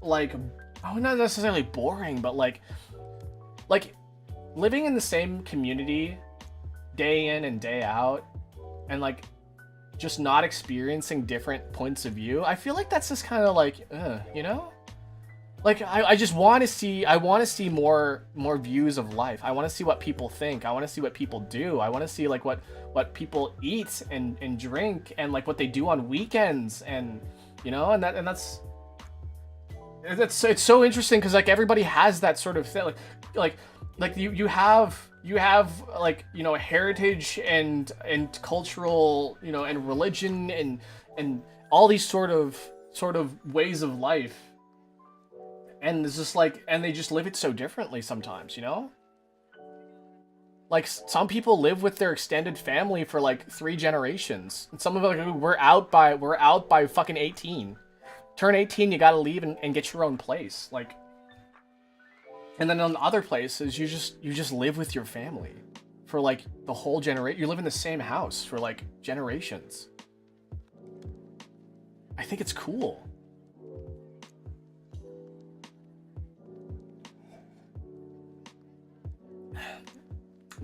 like, oh, not necessarily boring, but like living in the same community day in and day out, and like just not experiencing different points of view. I feel like that's just kind of like, you know, like I just want to see more views of life. I want to see what people think. I want to see what people do. I want to see like what people eat and drink, and like what they do on weekends, and you know, and that's it's so interesting, because like everybody has that sort of thing, like you have like, you know, heritage and cultural, you know, and religion and all these sort of ways of life, and it's just like, and they just live it so differently sometimes, you know. Like some people live with their extended family for like 3 generations, and some of them, like, we're out by fucking 18. Turn 18, you gotta leave and get your own place, like. And then on other places, you just live with your family for like the whole generation. You live in the same house for like generations. I think it's cool.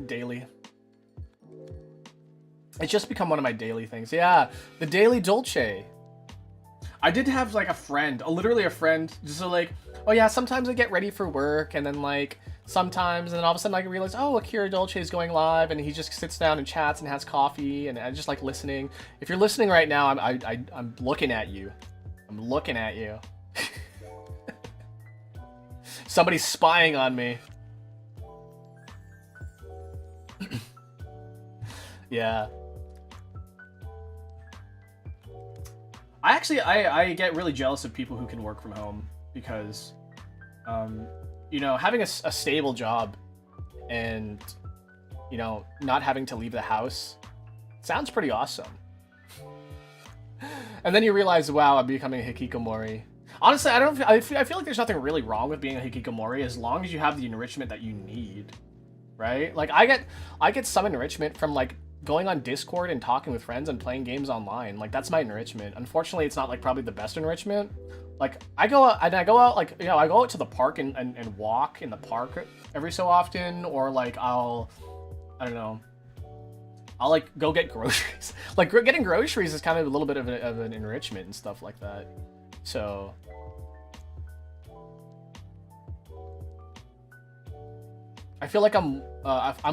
Daily. It's just become one of my daily things. Yeah, the daily dolce. I did have like a friend, literally a friend, just so like, oh yeah, sometimes I get ready for work, and then like sometimes, and then all of a sudden I realize, oh, Akira Dolce is going live, and he just sits down and chats and has coffee, and I just like listening. If you're listening right now, I'm looking at you. I'm looking at you. Somebody's spying on me. Yeah. I get really jealous of people who can work from home, because, you know, having a stable job and, you know, not having to leave the house sounds pretty awesome. And then you realize, wow, I'm becoming a hikikomori. Honestly, I feel like there's nothing really wrong with being a hikikomori as long as you have the enrichment that you need, right? Like I get some enrichment from like going on Discord and talking with friends and playing games online. Like that's my enrichment. Unfortunately, it's not like probably the best enrichment. Like I go out like, you know, I go out to the park and walk in the park every so often, or like I don't know, I'll like go get groceries. Like getting groceries is kind of a little bit of an enrichment and stuff like that. So I feel like I'm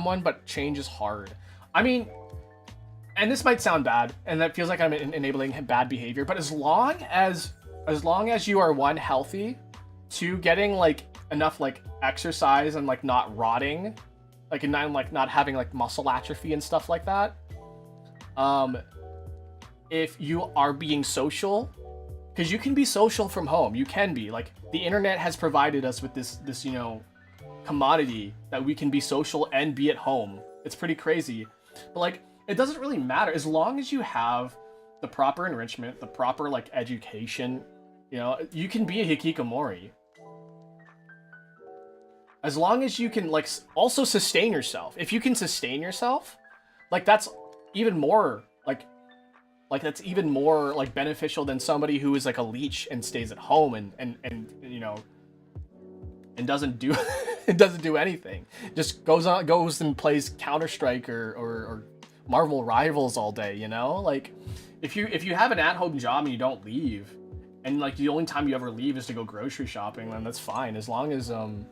one, but change is hard. I mean, and this might sound bad, and that feels like I'm enabling bad behavior. But as long as you are one, healthy, two, getting like enough like exercise and like not rotting, like and not having like muscle atrophy and stuff like that. If you are being social, because you can be social from home, you can be like the internet has provided us with this commodity that we can be social and be at home. It's pretty crazy, but like it doesn't really matter as long as you have the proper enrichment, the proper like education. You can be a hikikomori as long as you can like also sustain yourself. If you can sustain yourself, like that's even more like that's even more like beneficial than somebody who is like a leech and stays at home and and doesn't do it doesn't do anything. Just goes and plays Counter-Strike or Marvel Rivals all day, Like if you have an at-home job and you don't leave, and like the only time you ever leave is to go grocery shopping, then that's fine. As long as you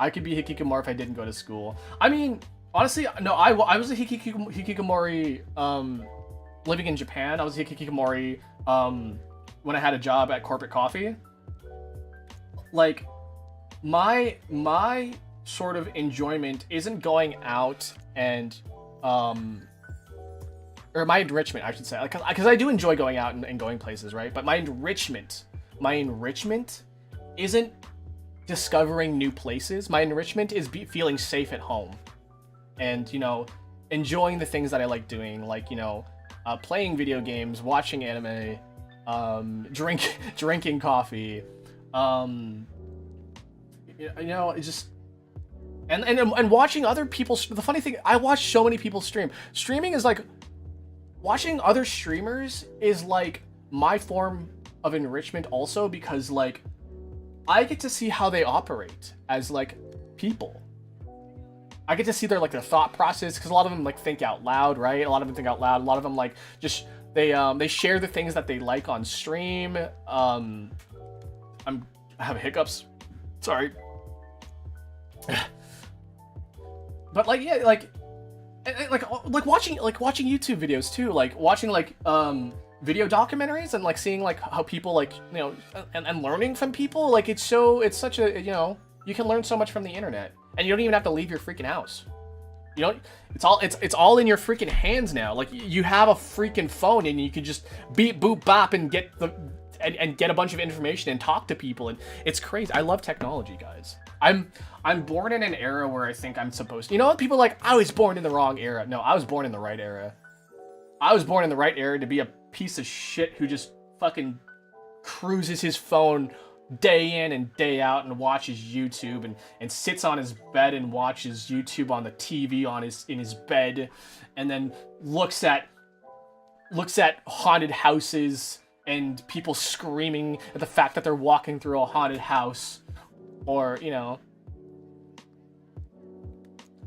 I could be hikikomori if I didn't go to school. I mean, honestly, no, I was a hikikomori living in Japan. I was a hikikomori when I had a job at Corporate Coffee. Like my sort of enjoyment isn't going out and or my enrichment, I should say, because I do enjoy going out and going places, right? But my enrichment isn't discovering new places. My enrichment is feeling safe at home, and enjoying the things that I like doing, like playing video games, watching anime, drinking coffee, it just and watching other people. The funny thing, I watch so many people stream. Streaming is like watching other streamers is like my form of enrichment also, because like I get to see how they operate as like people. I get to see their thought process, because a lot of them like think out loud, right? A lot of them think out loud. A lot of them like just they share the things that they like on stream. I have hiccups. Sorry. But like yeah, like watching YouTube videos too, like watching video documentaries and like seeing like how people and learning from people. Like it's such a you can learn so much from the internet, and you don't even have to leave your freaking house. It's all in your freaking hands now. Like you have a freaking phone and you can just beep boop bop and get get a bunch of information and talk to people, and it's crazy. I love technology, guys. I'm born in an era where I think I'm supposed to. People like, I was born in the wrong era. No, I was born in the right era. I was born in the right era to be a piece of shit who just fucking cruises his phone day in and day out and watches YouTube and sits on his bed and watches YouTube on the TV in his bed, and then looks at haunted houses and people screaming at the fact that they're walking through a haunted house, or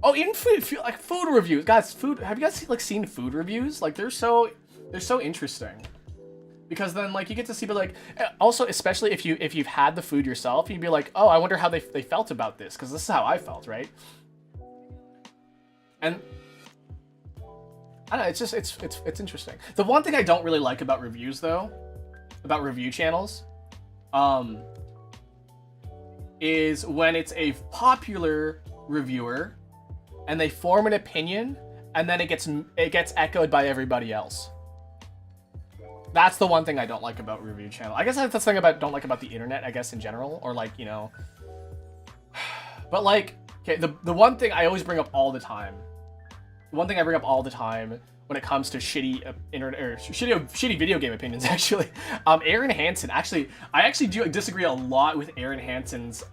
oh, even food reviews, guys. Have you guys seen food reviews? Like they're so interesting, because then like you get to see, but like also especially if you've had the food yourself, you'd be like, oh, I wonder how they felt about this, because this is how I felt, right? And I don't know, it's just it's interesting. The one thing I don't really like about reviews though, about review channels, is when it's a popular reviewer and they form an opinion and then it gets echoed by everybody else. That's the one thing I don't like about review channel. I guess that's the thing don't like about the internet, I guess, in general, or like, but like, okay, the one thing I always bring up all the time, when it comes to shitty internet or shitty video game opinions, actually, Aaron Hansen. Actually, I do disagree a lot with Aaron Hansen's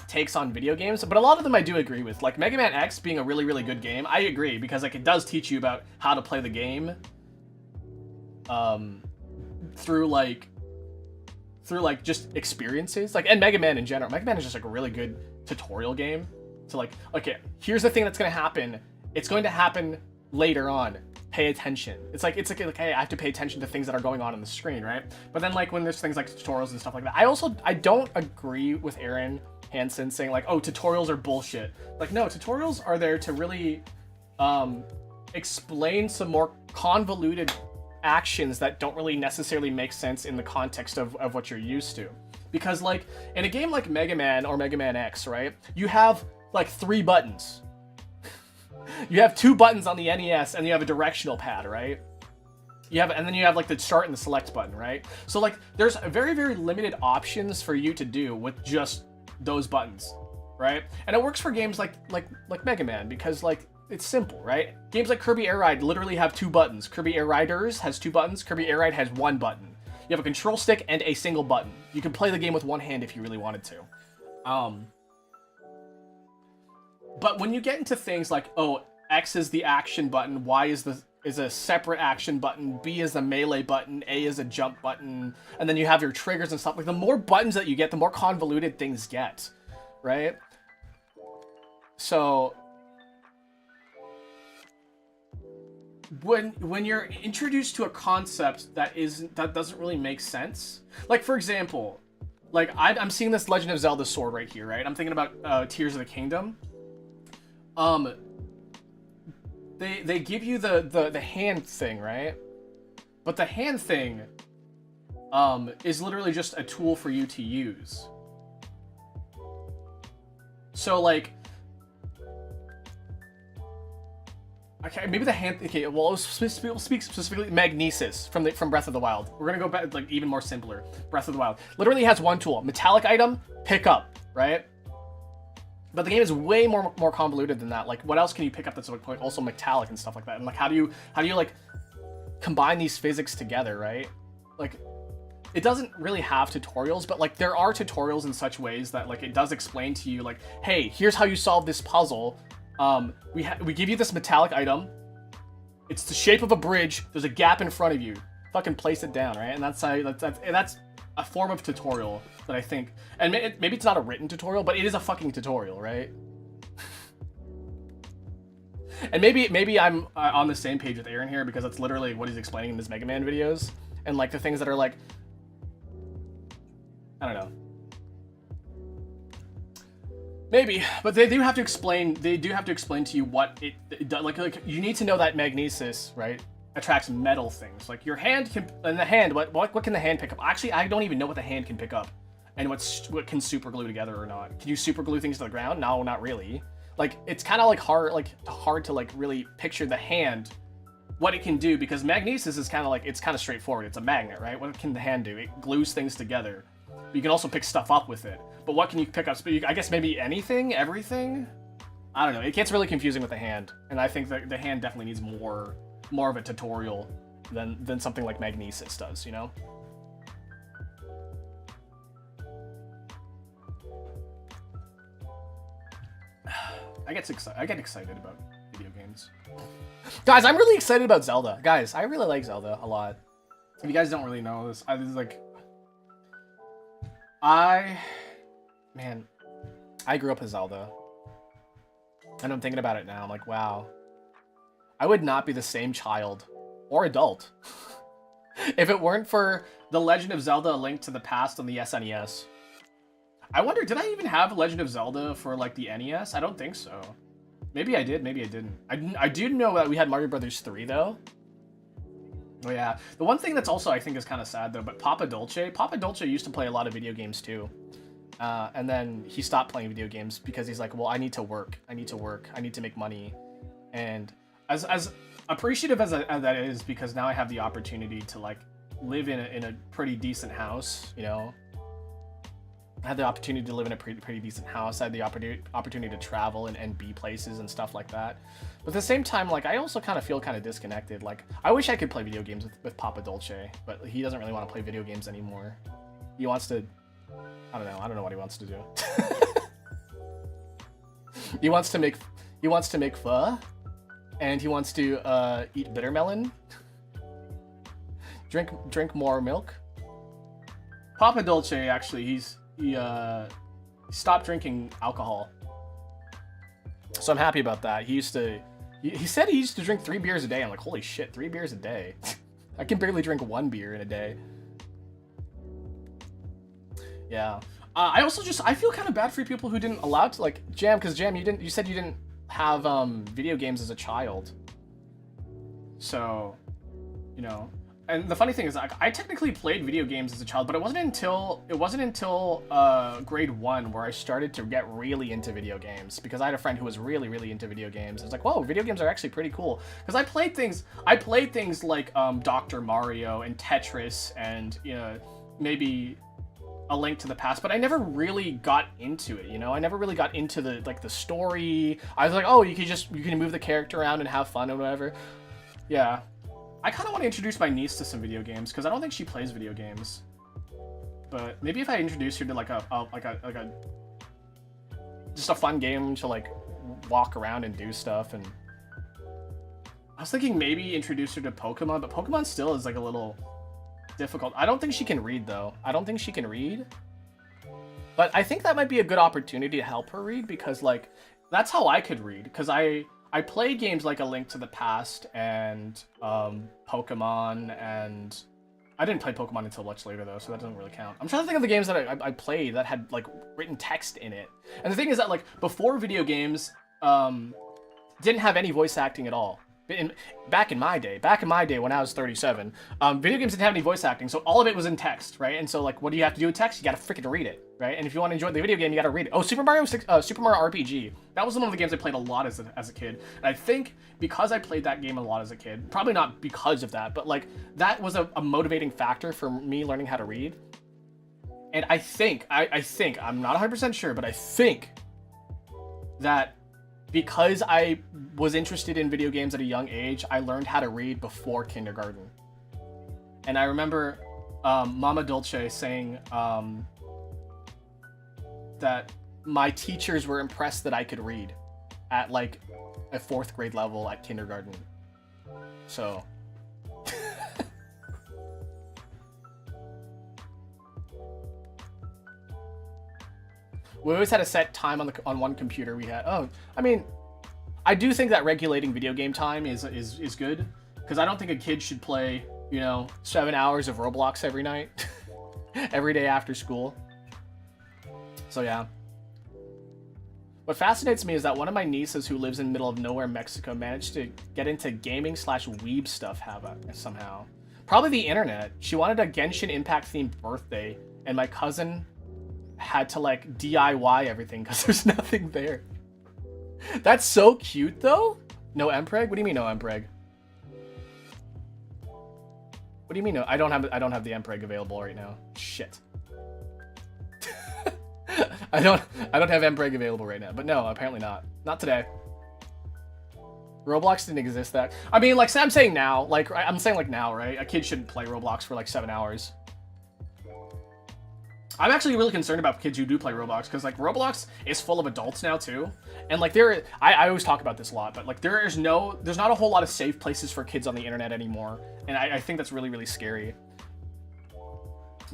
takes on video games, but a lot of them I do agree with. Like Mega Man X being a really, really good game, I agree, because like it does teach you about how to play the game, through through like just experiences, like, and Mega Man in general. Mega Man is just like a really good tutorial game to like, okay, here's the thing that's gonna happen. It's going to happen later on. Pay attention. It's like hey, I have to pay attention to things that are going on the screen, right? But then like when there's things like tutorials and stuff like that, I don't agree with Aaron Hansen saying like, oh, tutorials are bullshit. Like, no, tutorials are there to really explain some more convoluted actions that don't really necessarily make sense in the context of what you're used to. Because like in a game like Mega Man or Mega Man X, right, you have like 3 buttons. You have 2 buttons on the NES and you have a directional pad, right? And then you have like the start and the select button, right? So like there's very, very limited options for you to do with just those buttons, right? And it works for games like Mega Man because like it's simple, right? Games like Kirby Air Ride literally have 2 buttons. Kirby Air Riders has 2 buttons. Kirby Air Ride has 1 button. You have a control stick and a single button. You can play the game with 1 hand if you really wanted to. But when you get into things like, oh, X is the action button, Y is a separate action button, B is a melee button, A is a jump button, and then you have your triggers and stuff. Like the more buttons that you get, the more convoluted things get, right? So when you're introduced to a concept that doesn't really make sense, like for example, like I'm seeing this Legend of Zelda sword right here, right? I'm thinking about Tears of the Kingdom. They give you the hand thing, right? But the hand thing is literally just a tool for you to use. So like, okay, maybe the hand. Okay, well, we'll speak specifically Magnesis from Breath of the Wild. We're gonna go back like even more simpler. Breath of the Wild literally has 1 tool: metallic item, pick up, right? But the game is way more convoluted than that. Like, what else can you pick up that's like also metallic and stuff like that? And like, how do you like combine these physics together, right? Like, it doesn't really have tutorials, but like there are tutorials in such ways that like it does explain to you like, hey, here's how you solve this puzzle. We give you this metallic item. It's the shape of a bridge. There's a gap in front of you. Fucking place it down, right? And that's a form of tutorial that I think, and maybe it's not a written tutorial, but it is a fucking tutorial, right? And maybe I'm on the same page with Aaron here because that's literally what he's explaining in his Mega Man videos, and like the things that are like, I don't know. Maybe, but they do have to explain. They do have to explain to you what it does. Like you need to know that magnesis, right, attracts metal things. Like your hand can, and the hand. What can the hand pick up? Actually, I don't even know what the hand can pick up, and what can super glue together or not. Can you super glue things to the ground? No, not really. Like it's kind of like hard to like really picture the hand, what it can do, because magnesis is kind of like, it's kind of straightforward. It's a magnet, right? What can the hand do? It glues things together. But you can also pick stuff up with it. But what can you pick up? I guess maybe anything, everything? I don't know. It gets really confusing with the hand. And I think that the hand definitely needs more of a tutorial than something like magnesis does, you know? I get excited about video games. Guys, I'm really excited about Zelda. Guys, I really like Zelda a lot. If you guys don't really know this, I grew up with Zelda. And I'm thinking about it now. I'm like, wow. I would not be the same child or adult if it weren't for The Legend of Zelda: A Link to the Past on the SNES. I wonder, did I even have Legend of Zelda for like the NES? I don't think so. Maybe I did, maybe I didn't. I do know that we had Mario Brothers 3 though. Oh yeah. The one thing that's also I think is kind of sad though, but Papa Dolce used to play a lot of video games too. And then he stopped playing video games because he's like, well, I need to work. I need to make money. And as appreciative as that is, because now I have the opportunity to like live in a pretty decent house, you know. I had the opportunity to live in a pretty decent house. I had the opportunity to travel and be places and stuff like that. But at the same time, like, I also kind of feel kind of disconnected. Like, I wish I could play video games with Papa Dolce, but he doesn't really want to play video games anymore. He wants to, I don't know what he wants to do. He wants to make pho, and he wants to eat bitter melon, drink more milk. Papa Dolce, actually, he stopped drinking alcohol. So I'm happy about that. He said he used to drink 3 beers a day. I'm like, holy shit, 3 beers a day. I can barely drink 1 beer in a day. Yeah. I feel kind of bad for people who didn't allow to, like, Jam, because Jam, you said you didn't have video games as a child. So, you know, and the funny thing is, like, I technically played video games as a child, but it wasn't until grade 1 where I started to get really into video games, because I had a friend who was really, really into video games. I was like, whoa, video games are actually pretty cool. Because I played things like Dr. Mario and Tetris and, you know, maybe A Link to the Past, but I never really got into it, you know? I never really got into the story. I was like, oh, you can move the character around and have fun and whatever. Yeah. I kind of want to introduce my niece to some video games, because I don't think she plays video games. But maybe if I introduce her to like a just a fun game to like walk around and do stuff. And I was thinking maybe introduce her to Pokemon, but Pokemon still is like a little difficult. I don't think she can read, though. I don't think she can read. But I think that might be a good opportunity to help her read, because like that's how I could read, because I play games like A Link to the Past and Pokemon, and I didn't play Pokemon until much later, though, so that doesn't really count. I'm trying to think of the games that I played that had like written text in it. And the thing is that like before video games didn't have any voice acting at all. Back in my day when I was 37, video games didn't have any voice acting, so all of it was in text, right? And so like, what do you have to do with text? You gotta freaking read it, right? And if you want to enjoy the video game, you gotta read it. Oh, Super Mario RPG. That was one of the games I played a lot as a kid. And I think because I played that game a lot as a kid, probably not because of that, but like that was a motivating factor for me learning how to read. And I think, I'm not 100% sure, but I think that because I was interested in video games at a young age, I learned how to read before kindergarten. And I remember Mama Dolce saying that my teachers were impressed that I could read at like a 4th grade level at kindergarten. So we always had a set time on one computer we had. Oh, I mean, I do think that regulating video game time is good, because I don't think a kid should play, you know, 7 hours of Roblox every night, every day after school. So yeah. What fascinates me is that one of my nieces who lives in the middle of nowhere, Mexico, managed to get into gaming/weeb stuff somehow. Probably the internet. She wanted a Genshin Impact themed birthday, and my cousin had to like DIY everything because there's nothing there. That's so cute though. No Mpreg? What do you mean no Mpreg? What do you mean no? I don't have the Mpreg available right now. Shit. I don't have Mpreg available right now. But no, apparently not. Not today. Roblox didn't exist that. I mean, like I'm saying now, like I'm saying like now, right? A kid shouldn't play Roblox for like 7 hours. I'm actually really concerned about kids who do play Roblox, because like Roblox is full of adults now too, and like I always talk about this a lot, but like there's not a whole lot of safe places for kids on the internet anymore, and I think that's really, really scary.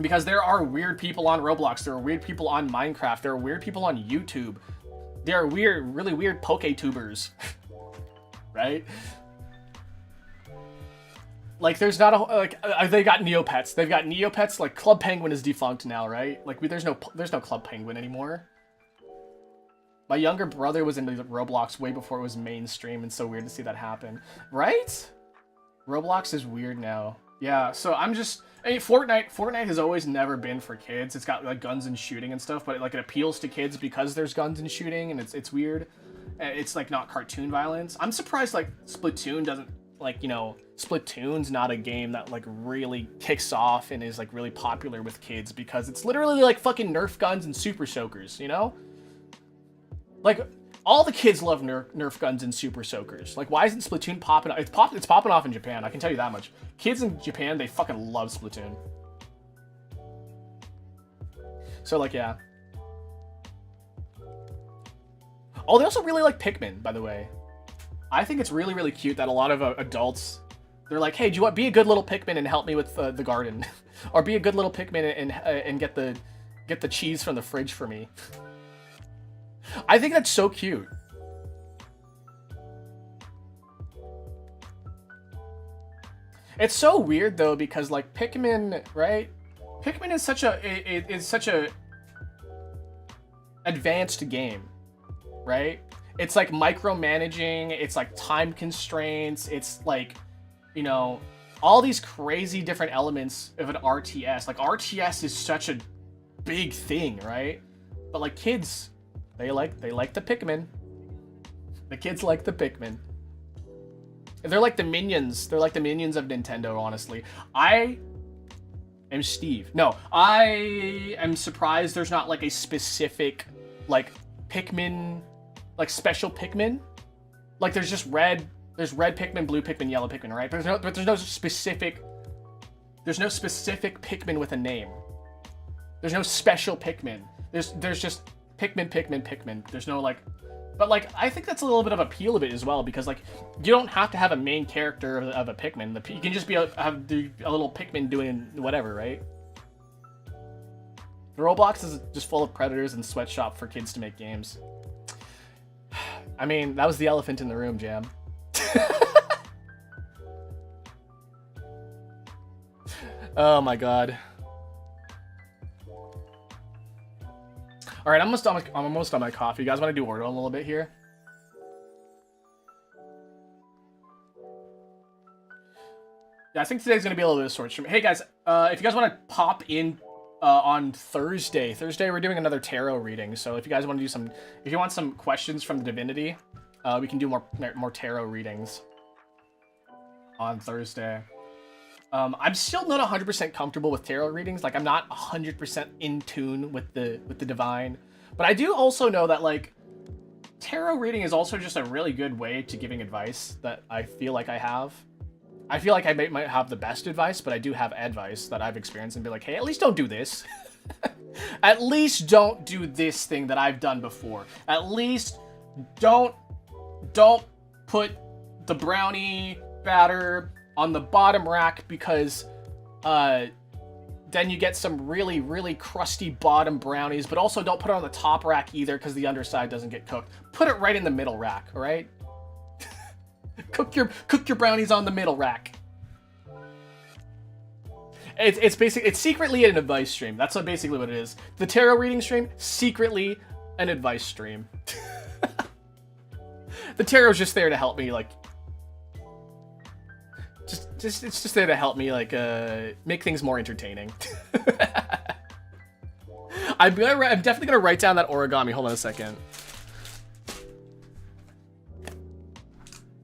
Because there are weird people on Roblox, there are weird people on Minecraft, there are weird people on YouTube, there are really weird Poke-tubers, right? Like, there's not they got Neopets. They've got Neopets. Like, Club Penguin is defunct now, right? Like, there's no Club Penguin anymore. My younger brother was into Roblox way before it was mainstream, and so weird to see that happen, right? Roblox is weird now. Yeah, so I mean, Fortnite has always never been for kids. It's got like guns and shooting and stuff, but it appeals to kids because there's guns and shooting, and it's weird. It's like not cartoon violence. I'm surprised like Splatoon doesn't. Like, you know, Splatoon's not a game that like really kicks off and is like really popular with kids, because it's literally like fucking Nerf guns and Super Soakers, you know? Like, all the kids love Nerf guns and Super Soakers. Like, why isn't Splatoon popping off? It's popping off in Japan, I can tell you that much. Kids in Japan, they fucking love Splatoon. So like, yeah. Oh, they also really like Pikmin, by the way. I think it's really, really cute that a lot of adults They're like, hey, do you want be a good little Pikmin and help me with the garden, or be a good little Pikmin and get the cheese from the fridge for me. I think that's so cute. It's so weird though because like Pikmin, right? Pikmin is such a advanced game, right? It's like micromanaging, it's like time constraints, it's like, you know, all these crazy different elements of an RTS. Like RTS is such a big thing, right? But like kids, they like the Pikmin. The kids like the Pikmin. They're like the minions. They're like the minions of Nintendo, honestly. I am Steve. No, I am surprised there's not like a specific like Pikmin, like special Pikmin. Like there's just red Pikmin, blue Pikmin, yellow Pikmin, right? There's no specific Pikmin with a name. There's no special Pikmin. There's just Pikmin. There's no like, but like I think that's a little bit of appeal of it as well because like you don't have to have a main character of a Pikmin. You can just be a little Pikmin doing whatever, right? Roblox is just full of predators and sweatshop for kids to make games. I mean, that was the elephant in the room, Jam. Oh my god. All right, I'm almost done my coffee. You guys want to do order a little bit here? Yeah, I think today's gonna be a little bit of a short stream. Hey guys, if you guys want to pop in on Thursday we're doing another tarot reading. So if you guys want to do if you want some questions from the divinity, we can do more tarot readings on Thursday. I'm still not 100% comfortable with tarot readings. Like I'm not 100% in tune with the divine, but I do also know that like tarot reading is also just a really good way to giving advice that I feel like I have. I feel like I might have the best advice, but I do have advice that I've experienced and be like, hey, at least don't do this. At least don't do this thing that I've done before. At least don't put the brownie batter on the bottom rack because then you get some really, really crusty bottom brownies, but also don't put it on the top rack either because the underside doesn't get cooked. Put it right in the middle rack, all right? Cook your brownies on the middle rack. It's secretly an advice stream. That's basically what it is. The tarot reading stream, secretly an advice stream. The tarot's just there to help me, like, it's just there to help me, like, make things more entertaining. I'm definitely gonna write down that origami. Hold on a second.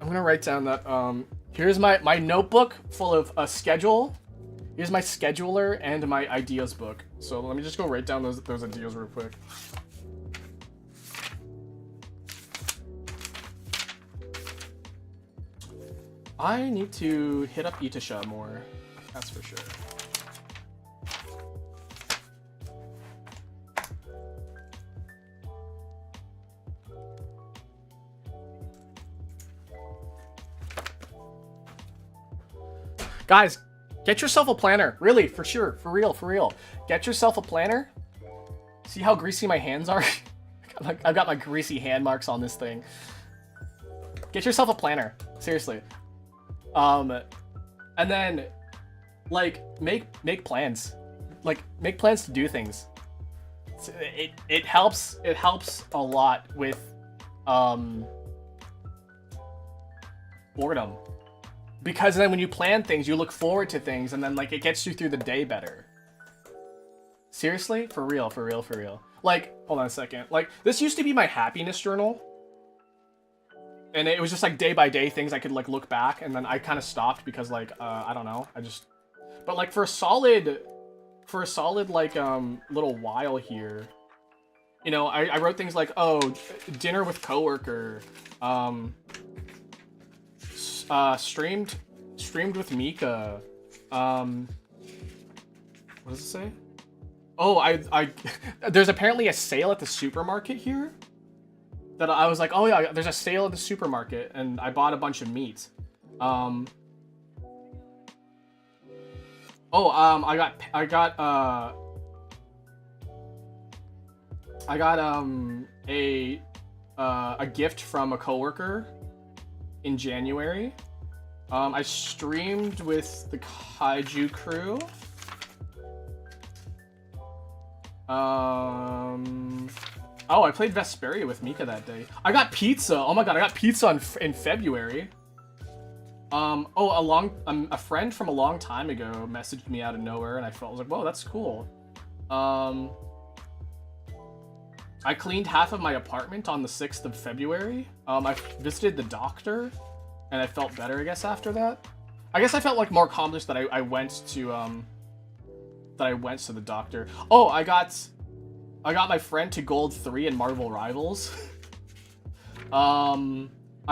I'm gonna write down that. Here's my notebook full of a schedule. Here's my scheduler and my ideas book. So let me just go write down those ideas real quick. I need to hit up Itasha more. That's for sure. Guys, get yourself a planner. Really, for sure. For real. Get yourself a planner. See how greasy my hands are? I've got my greasy hand marks on this thing. Get yourself a planner. Seriously. And then, like, make plans. Like, make plans to do things. It helps a lot with, boredom. Because then when you plan things, you look forward to things, and then, like, it gets you through the day better. Seriously? For real. Like, hold on a second. Like, this used to be my happiness journal. And it was just, like, day by day things I could, like, look back, and then I kind of stopped because, like, I don't know. But, like, for a solid, like, little while here, you know, I wrote things like, oh, dinner with coworker, streamed with Mika. What does it say? Oh, I there's apparently a sale at the supermarket here. That I was like, oh yeah, there's a sale at the supermarket, and I bought a bunch of meat. Oh, I got a gift from a coworker in January. I streamed with the Kaiju crew. Oh, I played Vesperia with Mika that day. I got pizza. Oh my god, I got pizza in February. A friend from a long time ago messaged me out of nowhere, and I was like, whoa, that's cool. I cleaned half of my apartment on the 6th of February. I visited the doctor, and I felt better, I guess, after that. I guess I felt like more accomplished that I went to the doctor. Oh, I got my friend to Gold 3 in Marvel Rivals. I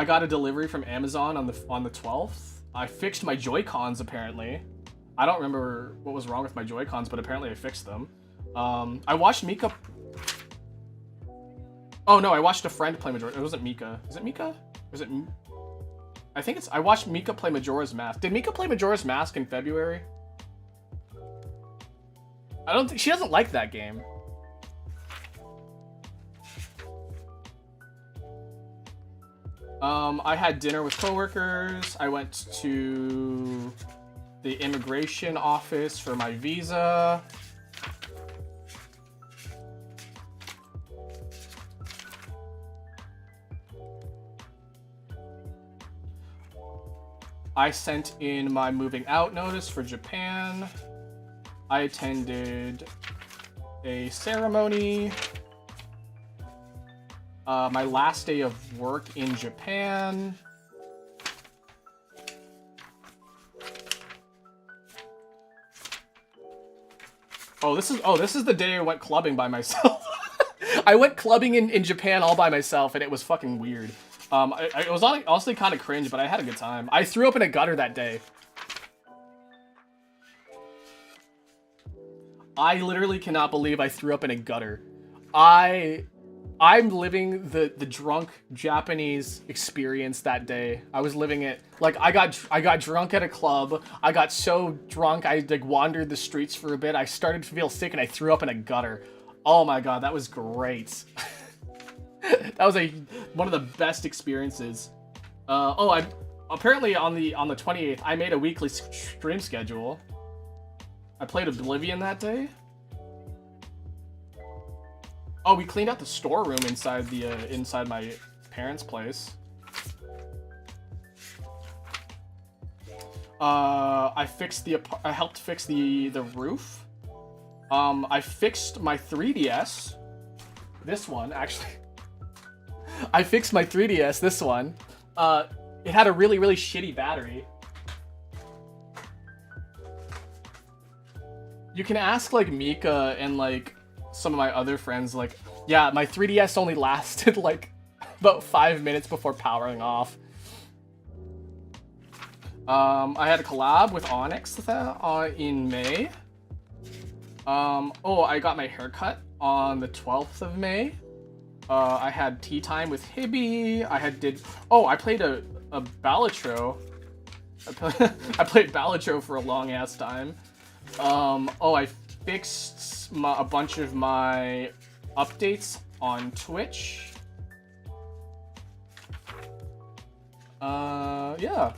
got a delivery from Amazon on the 12th. I fixed my Joy-Cons, apparently. I don't remember what was wrong with my Joy-Cons, but apparently I fixed them. I watched Mika... Oh no, I watched a friend play Majora. It wasn't Mika. Is it Mika? Was it... I think it's... I watched Mika play Majora's Mask. Did Mika play Majora's Mask in February? I don't think... She doesn't like that game. I had dinner with coworkers. I went to the immigration office for my visa. I sent in my moving out notice for Japan. I attended a ceremony. My last day of work in Japan. Oh, this is the day I went clubbing by myself. I went clubbing in Japan all by myself, and it was fucking weird. It was honestly kind of cringe, but I had a good time. I threw up in a gutter that day. I literally cannot believe I threw up in a gutter. I'm living the drunk Japanese experience that day. I was living it. Like, I got drunk at a club. I got so drunk I like wandered the streets for a bit. I started to feel sick and I threw up in a gutter. Oh my god, that was great. That was one of the best experiences. Apparently on the 28th I made a weekly stream schedule. I played Oblivion that day. Oh, we cleaned out the storeroom inside my parents' place. I helped fix the roof. I fixed my 3DS. This one, actually. I fixed my 3DS, this one. It had a really, really shitty battery. You can ask, like, Mika and, like, some of my other friends, like, yeah, my 3DS only lasted, like, about 5 minutes before powering off. I had a collab with Onyx in May. I got my haircut on the 12th of May. I had tea time with Hibby. I played a Balatro. I played Balatro for a long ass time. I fixed a bunch of my updates on Twitch. Yeah.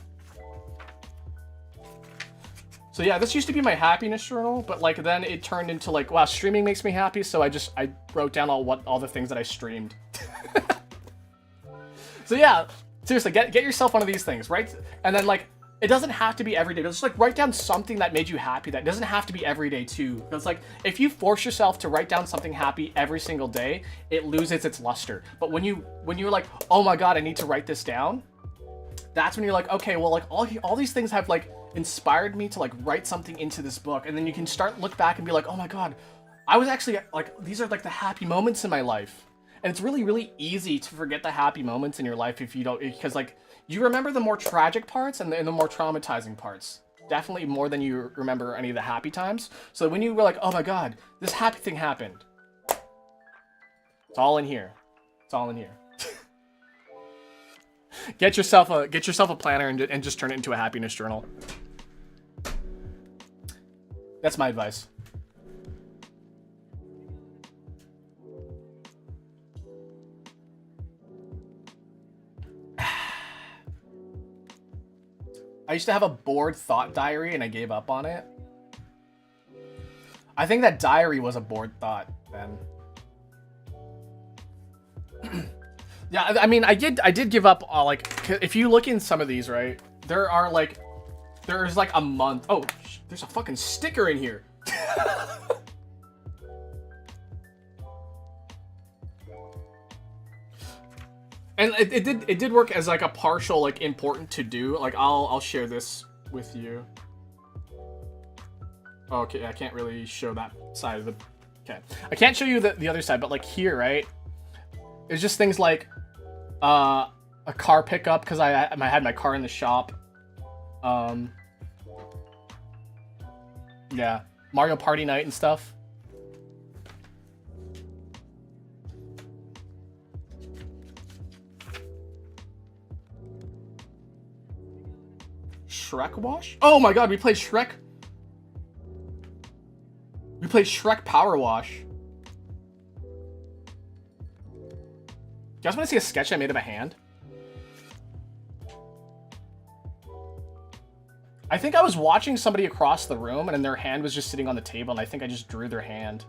So yeah, this used to be my happiness journal, but like then it turned into like, wow, streaming makes me happy, so I wrote down all the things that I streamed. So yeah, seriously, get yourself one of these things, right? And then like, it doesn't have to be every day. Just like write down something that made you happy. That doesn't have to be every day too. Because like if you force yourself to write down something happy every single day, it loses its luster. But when you're like, oh my god, I need to write this down, that's when you're like, okay, well, like all these things have like inspired me to like write something into this book, and then you can look back and be like, oh my god, I was actually like, these are like the happy moments in my life. And it's really, really easy to forget the happy moments in your life if you don't, because like you remember the more tragic parts and the more traumatizing parts. Definitely more than you remember any of the happy times. So when you were like, oh my god, this happy thing happened. It's all in here. It's all in here. Get yourself a planner and just turn it into a happiness journal. That's my advice. I used to have a bored thought diary and I gave up on it. I think that diary was a bored thought then. Yeah, I mean, I did give up, like, if you look in some of these, right, there's like a month. Oh, there's a fucking sticker in here. And it did work as like a partial, like, important to do. Like, I'll share this with you. Okay, I can't really show that side of the, okay. I can't show you the other side, but like here, right? It's just things like a car pickup, because I had my car in the shop. Yeah, Mario Party night and stuff. Shrek Wash? Oh my god, we played Shrek. We played Shrek Power Wash. You guys want to see a sketch I made of a hand? I think I was watching somebody across the room and then their hand was just sitting on the table and I think I just drew their hand.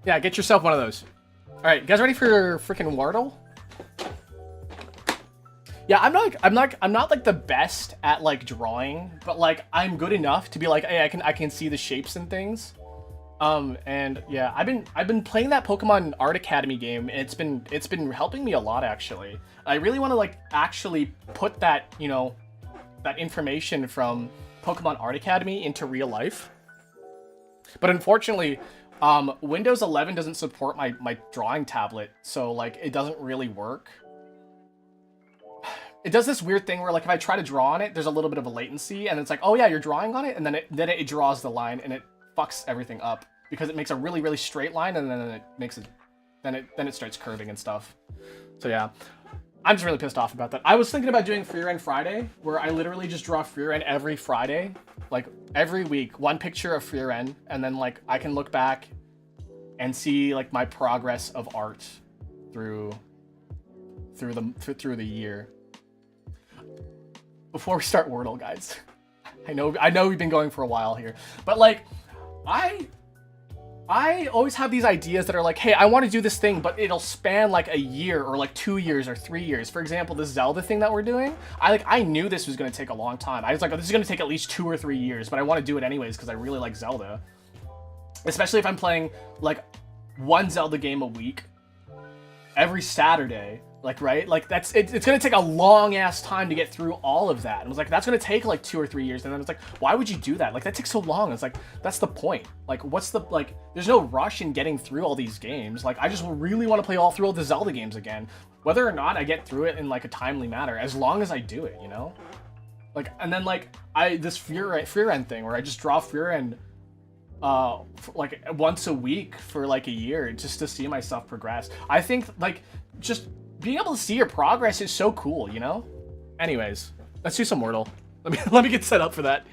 Yeah, get yourself one of those. All right, you guys ready for freaking Wordle? Yeah, I'm not like the best at like drawing, but like I'm good enough to be like, hey, I can see the shapes and things. And yeah, I've been playing that Pokemon Art Academy game, and it's been helping me a lot actually. I really want to like actually put that, you know, that information from Pokemon Art Academy into real life. But unfortunately, Windows 11 doesn't support my drawing tablet, so like it doesn't really work. It does this weird thing where like if I try to draw on it, there's a little bit of a latency, and it's like, oh yeah, you're drawing on it, and then it draws the line, and it fucks everything up because it makes a really straight line, and then it makes it then it starts curving and stuff. So yeah, I'm just really pissed off about that. I was thinking about doing Free Run Friday, where I literally just draw Free Run every Friday, like every week, one picture of Free Run, and then like I can look back and see like my progress of art through the year. Before we start Wordle, guys, I know we've been going for a while here, but like I always have these ideas that are like, hey, I want to do this thing, but it'll span like a year or like 2 years or 3 years. For example, this Zelda thing that we're doing, I knew this was going to take a long time. I was like, oh, this is going to take at least 2 or 3 years, but I want to do it anyways because I really like Zelda. Especially if I'm playing like one Zelda game a week every Saturday. Like, right? Like, it's going to take a long-ass time to get through all of that. And I was like, that's going to take, like, 2 or 3 years. And then it's like, why would you do that? Like, that takes so long. It's like, that's the point. Like, what's the, like, there's no rush in getting through all these games. Like, I just really want to play all the Zelda games again. Whether or not I get through it in, like, a timely manner. As long as I do it, you know? Like, and then, like, this Free Run thing where I just draw Free Run, like, once a week for, like, a year just to see myself progress. I think, like, just being able to see your progress is so cool, you know? Anyways, let's do some Wordle. Let me get set up for that.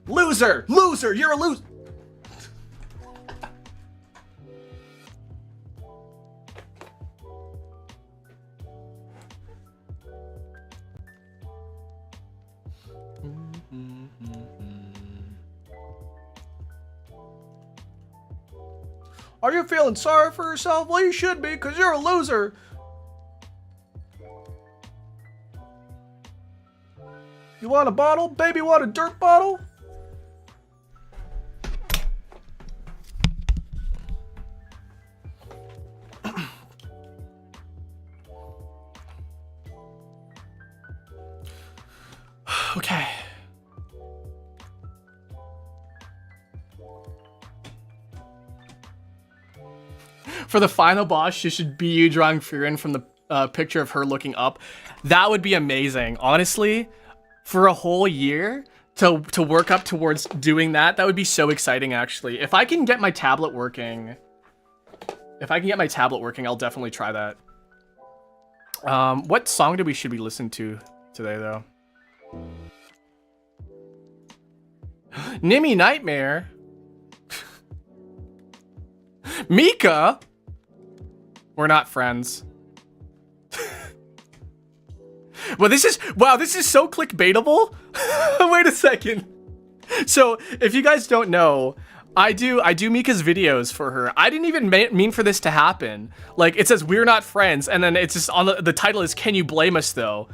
Loser! Loser! You're a loser! Are you feeling sorry for yourself? Well, you should be, because you're a loser. You want a bottle? Baby, want a dirt bottle? Okay. For the final boss, it should be you drawing Furin from the picture of her looking up. That would be amazing. Honestly, for a whole year, to work up towards doing that. That would be so exciting, actually. If I can get my tablet working, I'll definitely try that. What song should we listen to today, though? Nimmy Nightmare. Mika. We're not friends. Well, this is so clickbaitable. Wait a second. So, if you guys don't know, I do Mika's videos for her. I didn't even mean for this to happen. Like, it says we're not friends, and then it's just on the title is "Can you blame us though?"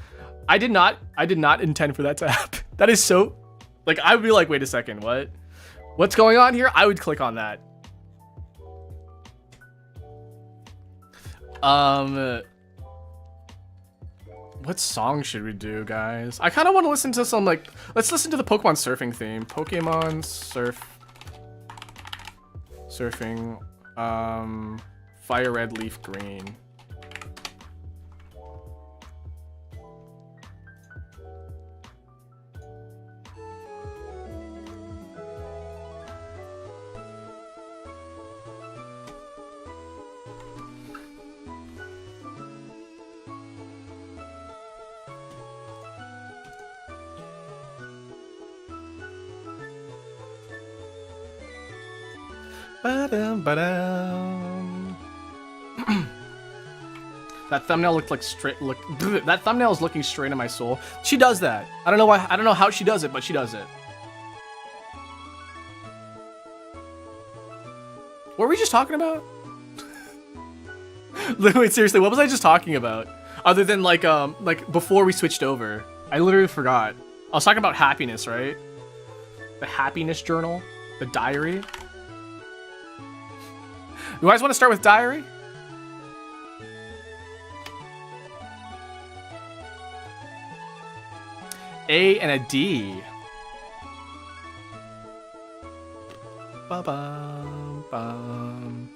I did not intend for that to happen. That is so, like, I would be like, wait a second, what's going on here? I would click on that. What song should we do, guys? I kind of want to listen to some, like, let's listen to the Pokemon surfing theme. Pokemon surfing, Fire Red, Leaf Green. That thumbnail looked like that thumbnail is looking straight in my soul. She does that. I don't know why. I don't know how she does it, but she does it. What were we just talking about? Wait, seriously, what was I just talking about? Other than like before we switched over, I literally forgot. I was talking about happiness, right? The happiness journal, the diary. You guys want to start with diary? A and a D. Ba-bum, bum.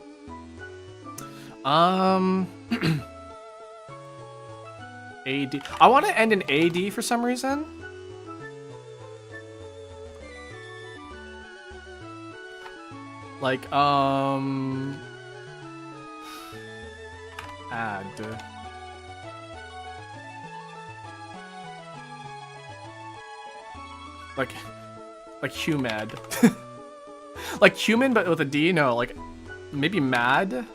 AD. I want to end in AD for some reason. Like, add. Like humad. Like human, but with a D? No, like, maybe mad?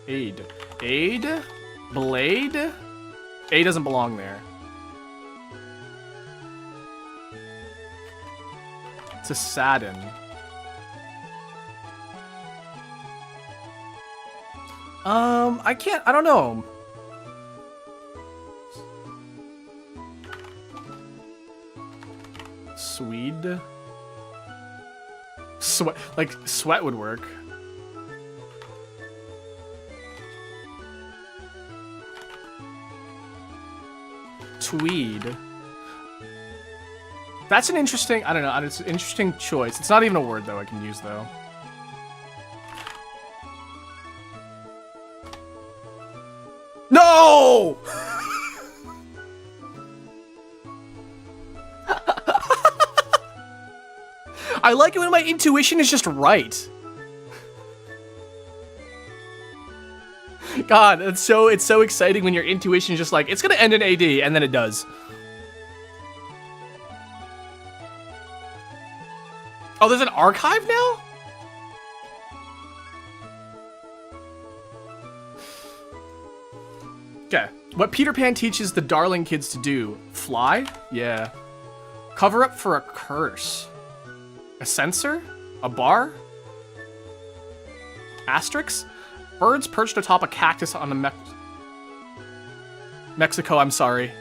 Aid. Aid? Blade? A doesn't belong there. It's a sadden. I don't know. Swede? Sweat, like, sweat would work. Tweed. That's an interesting, I don't know, it's an interesting choice. It's not even a word, though, I can use, though. No! I like it when my intuition is just right. God, it's so exciting when your intuition is just like, it's gonna end in AD, and then it does. Oh, there's an archive now? Okay. What Peter Pan teaches the darling kids to do. Fly? Yeah. Cover up for a curse. A sensor? A bar? Asterix? Birds perched atop a cactus on the Mexico, I'm sorry.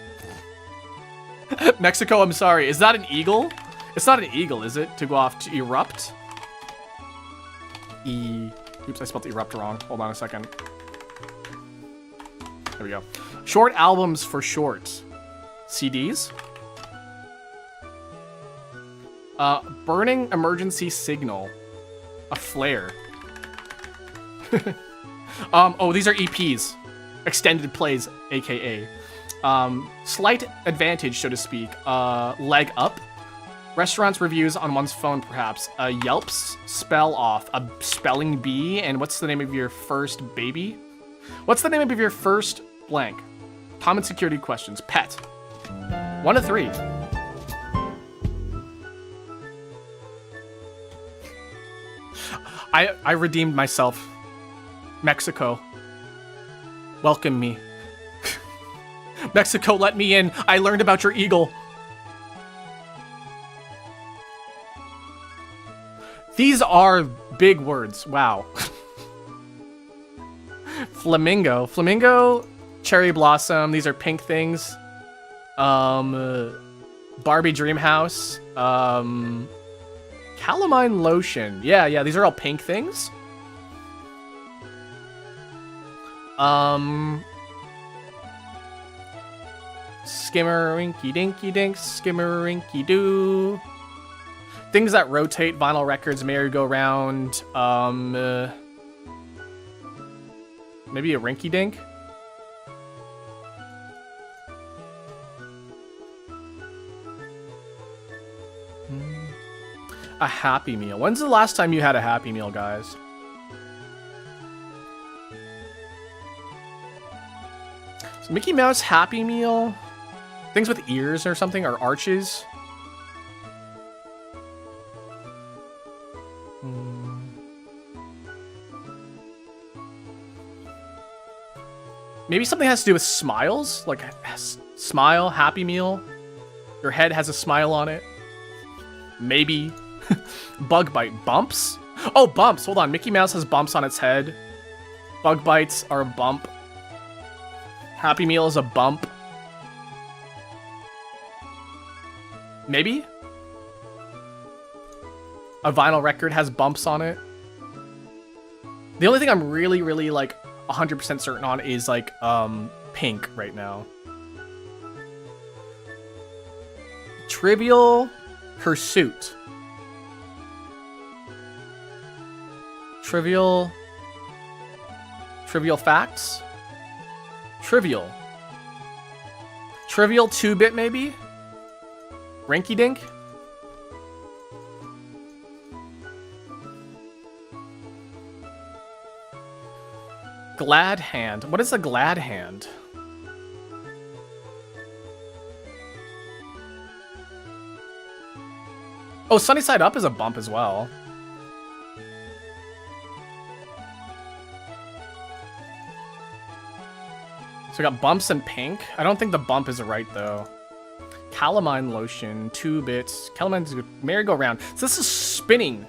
Mexico, I'm sorry. Is that an eagle? It's not an eagle, is it? To go off to erupt? Oops, I spelled erupt wrong. Hold on a second. There we go. Short albums for short. CDs? Burning emergency signal. A flare. Oh, these are EPs. extended plays, aka. Slight advantage, so to speak. Leg up. Restaurants reviews on one's phone, perhaps. Yelps, spell off. A spelling bee. And what's the name of your first baby? What's the name of your first blank? Common security questions. Pet. 1 of 3. I redeemed myself. Mexico. Welcome me. Mexico, let me in. I learned about your eagle. These are big words. Wow. Flamingo. Flamingo, cherry blossom. These are pink things. Barbie dream house. Calamine lotion. Yeah, these are all pink things. Skimmer-rinky dinky dink, skimmer-rinky doo. Things that rotate, vinyl records, merry-go-round, maybe a rinky dink. A Happy Meal. When's the last time you had a Happy Meal, guys? So Mickey Mouse Happy Meal. Things with ears or something, or arches. Maybe something has to do with smiles? Like, smile, Happy Meal. Your head has a smile on it. Maybe. Bug bite. Bumps? Oh, bumps. Hold on. Mickey Mouse has bumps on its head. Bug bites are a bump. Happy Meal is a bump. Maybe? A vinyl record has bumps on it. The only thing I'm really, like, 100% certain on is, like, pink right now. Trivial Pursuit. Trivial facts? Trivial 2-bit, maybe? Rinky Dink? Glad Hand. What is a glad hand? Oh, Sunny Side Up is a bump as well. So we got bumps and pink. I don't think the bump is right, though. Calamine lotion, 2 bits. Calamine's merry-go-round. So this is spinning.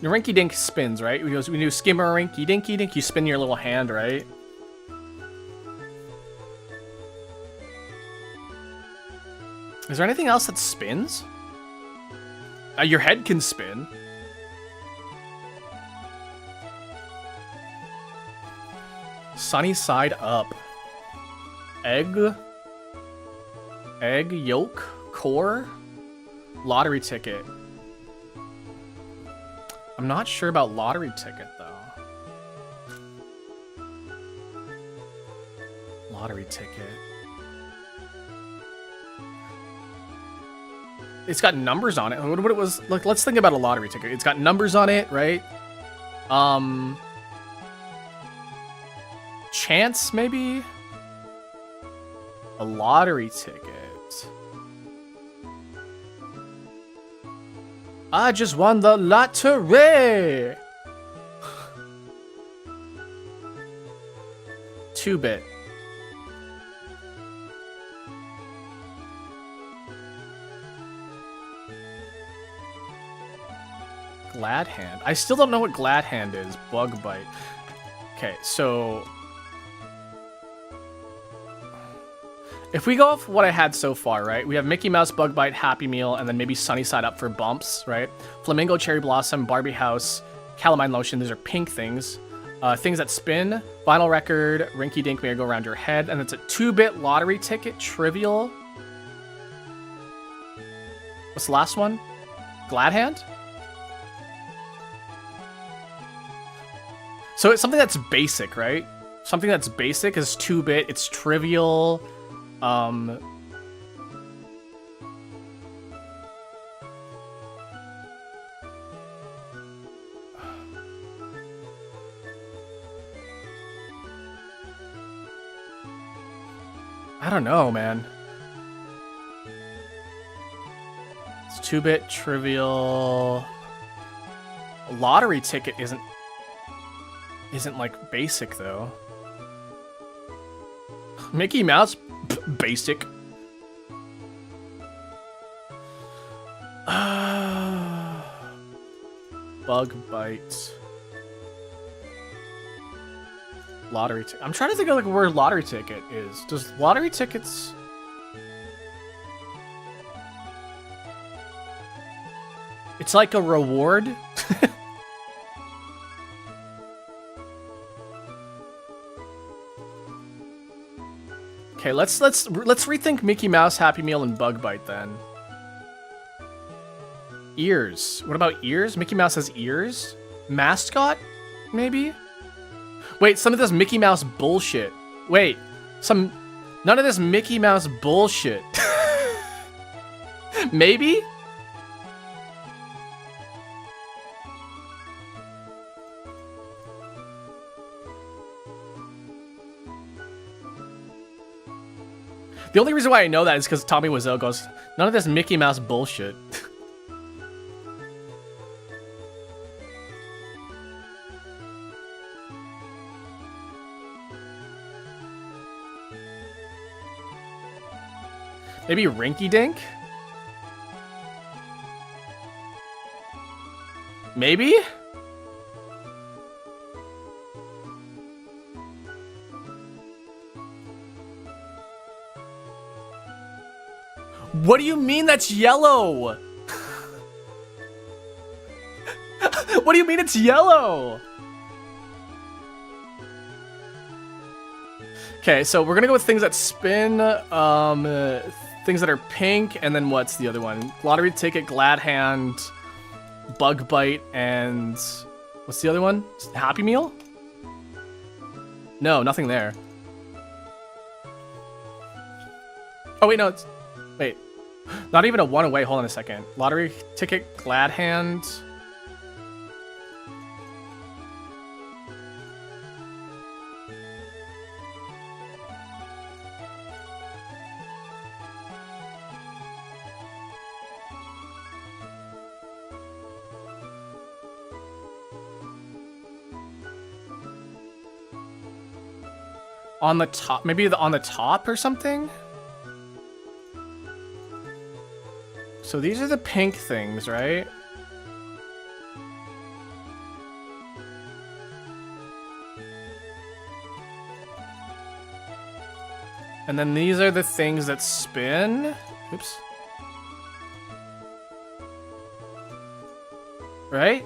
The Rinky Dink spins, right? We do skimmer Rinky Dinky Dink. You spin your little hand, right? Is there anything else that spins? Your head can spin. Sunny Side Up. Egg yolk core. Lottery ticket. I'm not sure about lottery ticket though. Lottery ticket. It's got numbers on it. What it was like? Let's think about a lottery ticket. It's got numbers on it, right? Chance, maybe? A lottery ticket. I just won the lottery! 2-bit. Glad Hand. I still don't know what Glad Hand is. Bug bite. Okay, so if we go off what I had so far, right? We have Mickey Mouse, Bug Bite, Happy Meal, and then maybe Sunny Side Up for bumps, right? Flamingo, Cherry Blossom, Barbie House, Calamine Lotion. These are pink things. Things that spin. Vinyl record, Rinky Dink, Merry Go Round Your Head. And it's a 2-bit lottery ticket. Trivial. What's the last one? Glad Hand? So it's something that's basic, right? Something that's basic is 2-bit. It's trivial. I don't know, man. It's 2-bit, trivial. A lottery ticket isn't like basic though. Mickey Mouse, basic. Bug bite. Lottery ticket. I'm trying to think of like where lottery ticket is. Does lottery tickets? It's like a reward. Okay, let's rethink Mickey Mouse, Happy Meal, and Bug Bite then. Ears. What about ears? Mickey Mouse has ears? Mascot? Maybe? Wait, some of this Mickey Mouse bullshit. Wait, none of this Mickey Mouse bullshit. Maybe? The only reason why I know that is because Tommy Wiseau goes, none of this Mickey Mouse bullshit. Maybe Rinky Dink? Maybe? What do you mean that's yellow? What do you mean it's yellow? Okay, so we're gonna go with things that spin, things that are pink, and then what's the other one? Lottery ticket, glad hand, bug bite, and what's the other one? Happy Meal? No, nothing there. Oh wait, no, wait. Not even a one away. Hold on a second. Lottery ticket, glad hand. On the top, maybe on the top or something? So these are the pink things, right? And then these are the things that spin. Oops. Right?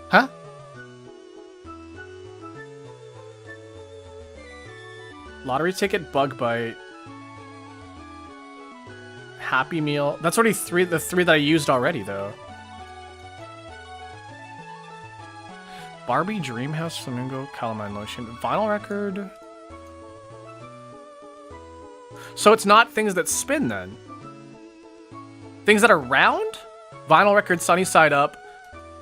Huh? Lottery ticket, bug bite, Happy Meal. That's already the three that I used already, though. Barbie, Dreamhouse, Flamingo, Calamine Lotion, vinyl record. So it's not things that spin then. Things that are round? Vinyl record, sunny side up,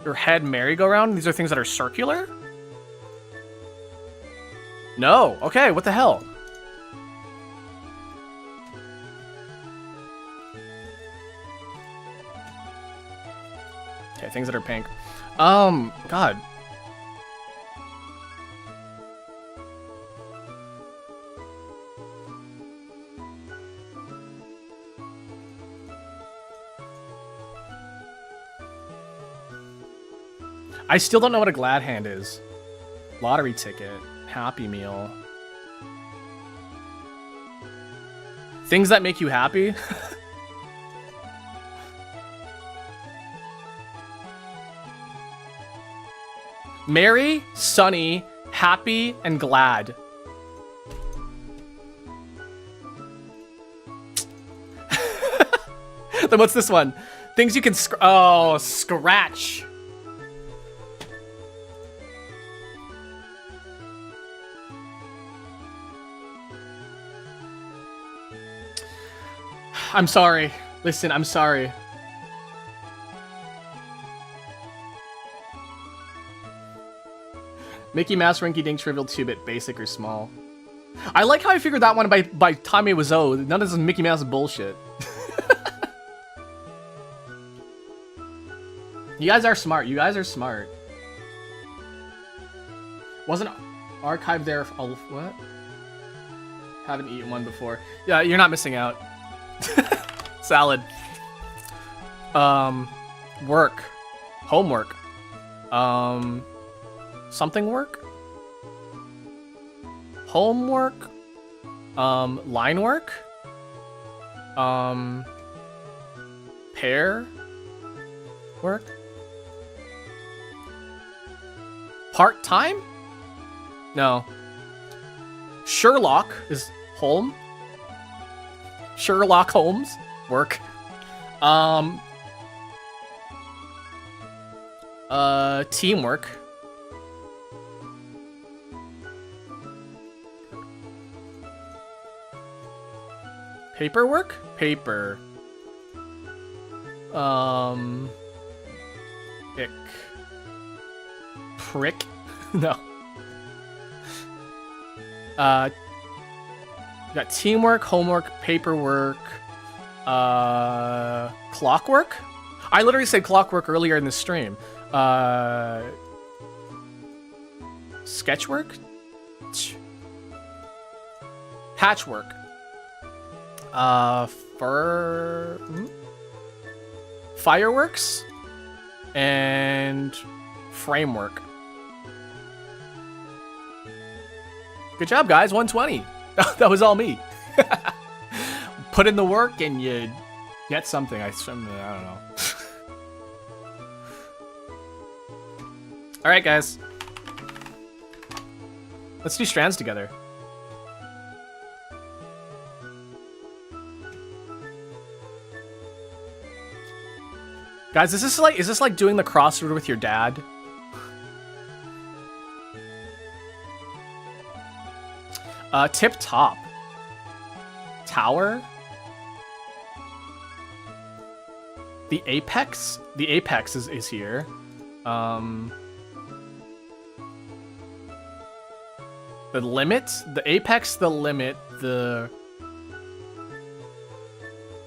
your head merry-go-round. These are things that are circular? No. Okay, what the hell? Okay, things that are pink. God. I still don't know what a glad hand is. Lottery ticket, Happy Meal. Things that make you happy? Merry, sunny, happy, and glad. Then what's this one? Things you can scratch. I'm sorry. Listen, I'm sorry. Mickey Mouse, Rinky Dink, Trivial, 2-bit, basic or small. I like how I figured that one by time it was none of this Mickey Mouse bullshit. You guys are smart. You guys are smart. Wasn't archived there. What? Haven't eaten one before. Yeah, you're not missing out. Salad. Work. Homework. Something work? Homework? Line work? Pair work? Part-time? No. Sherlock is home. Sherlock Holmes? Work. Teamwork. Paperwork? Paper. Ick. Prick? No. Got teamwork, homework, paperwork, clockwork? I literally said clockwork earlier in the stream. Sketchwork? Patchwork. Fireworks? And framework. Good job, guys. 120. That was all me. Put in the work and you get something. I don't know. All right, guys. Let's do strands together. Guys, is this like doing the crossword with your dad? Tip top. Tower. The apex? The apex is here. The limit? The apex, the limit, the...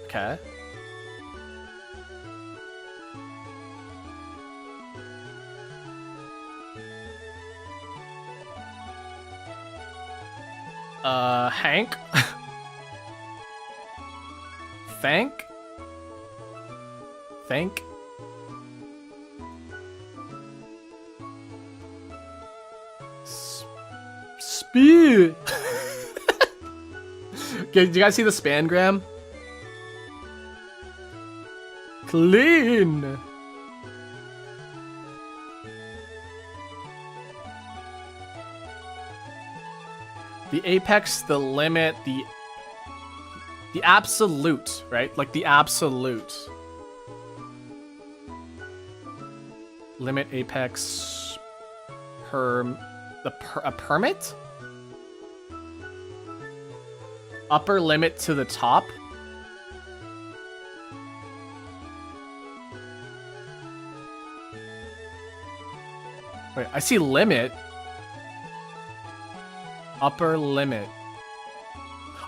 Okay. Hank? Thank? Thank? Speed! Okay, do you guys see the spangram? Clean! The apex, the limit, the absolute, right? Like the absolute. Limit, apex, a permit? Upper limit to the top? Wait, I see limit. Upper limit.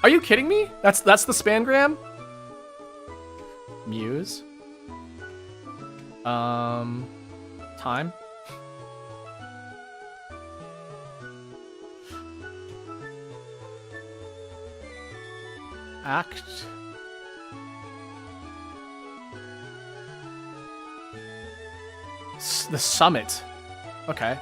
Are you kidding me? That's the spangram? Muse. Time. Act. The summit. Okay.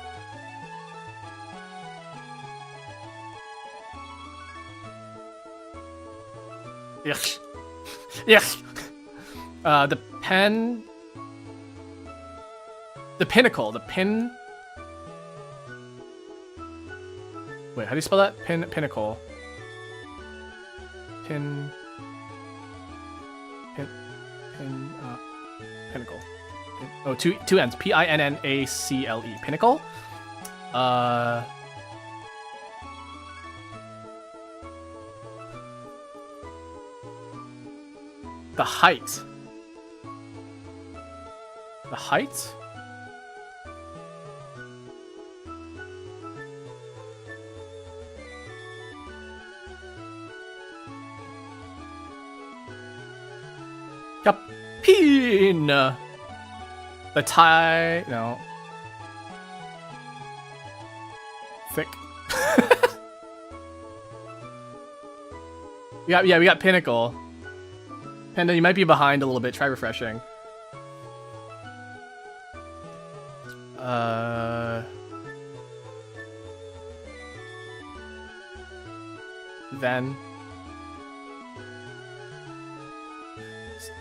Yes. Yes. The pen. The pinnacle. The pin. Wait, how do you spell that? Pinnacle. Pinnacle. Oh, two N's. Pinnacle. Pinnacle. The height. The height? Capine. The tie. No. Thick. we got Pinnacle. Panda, you might be behind a little bit. Try refreshing. Then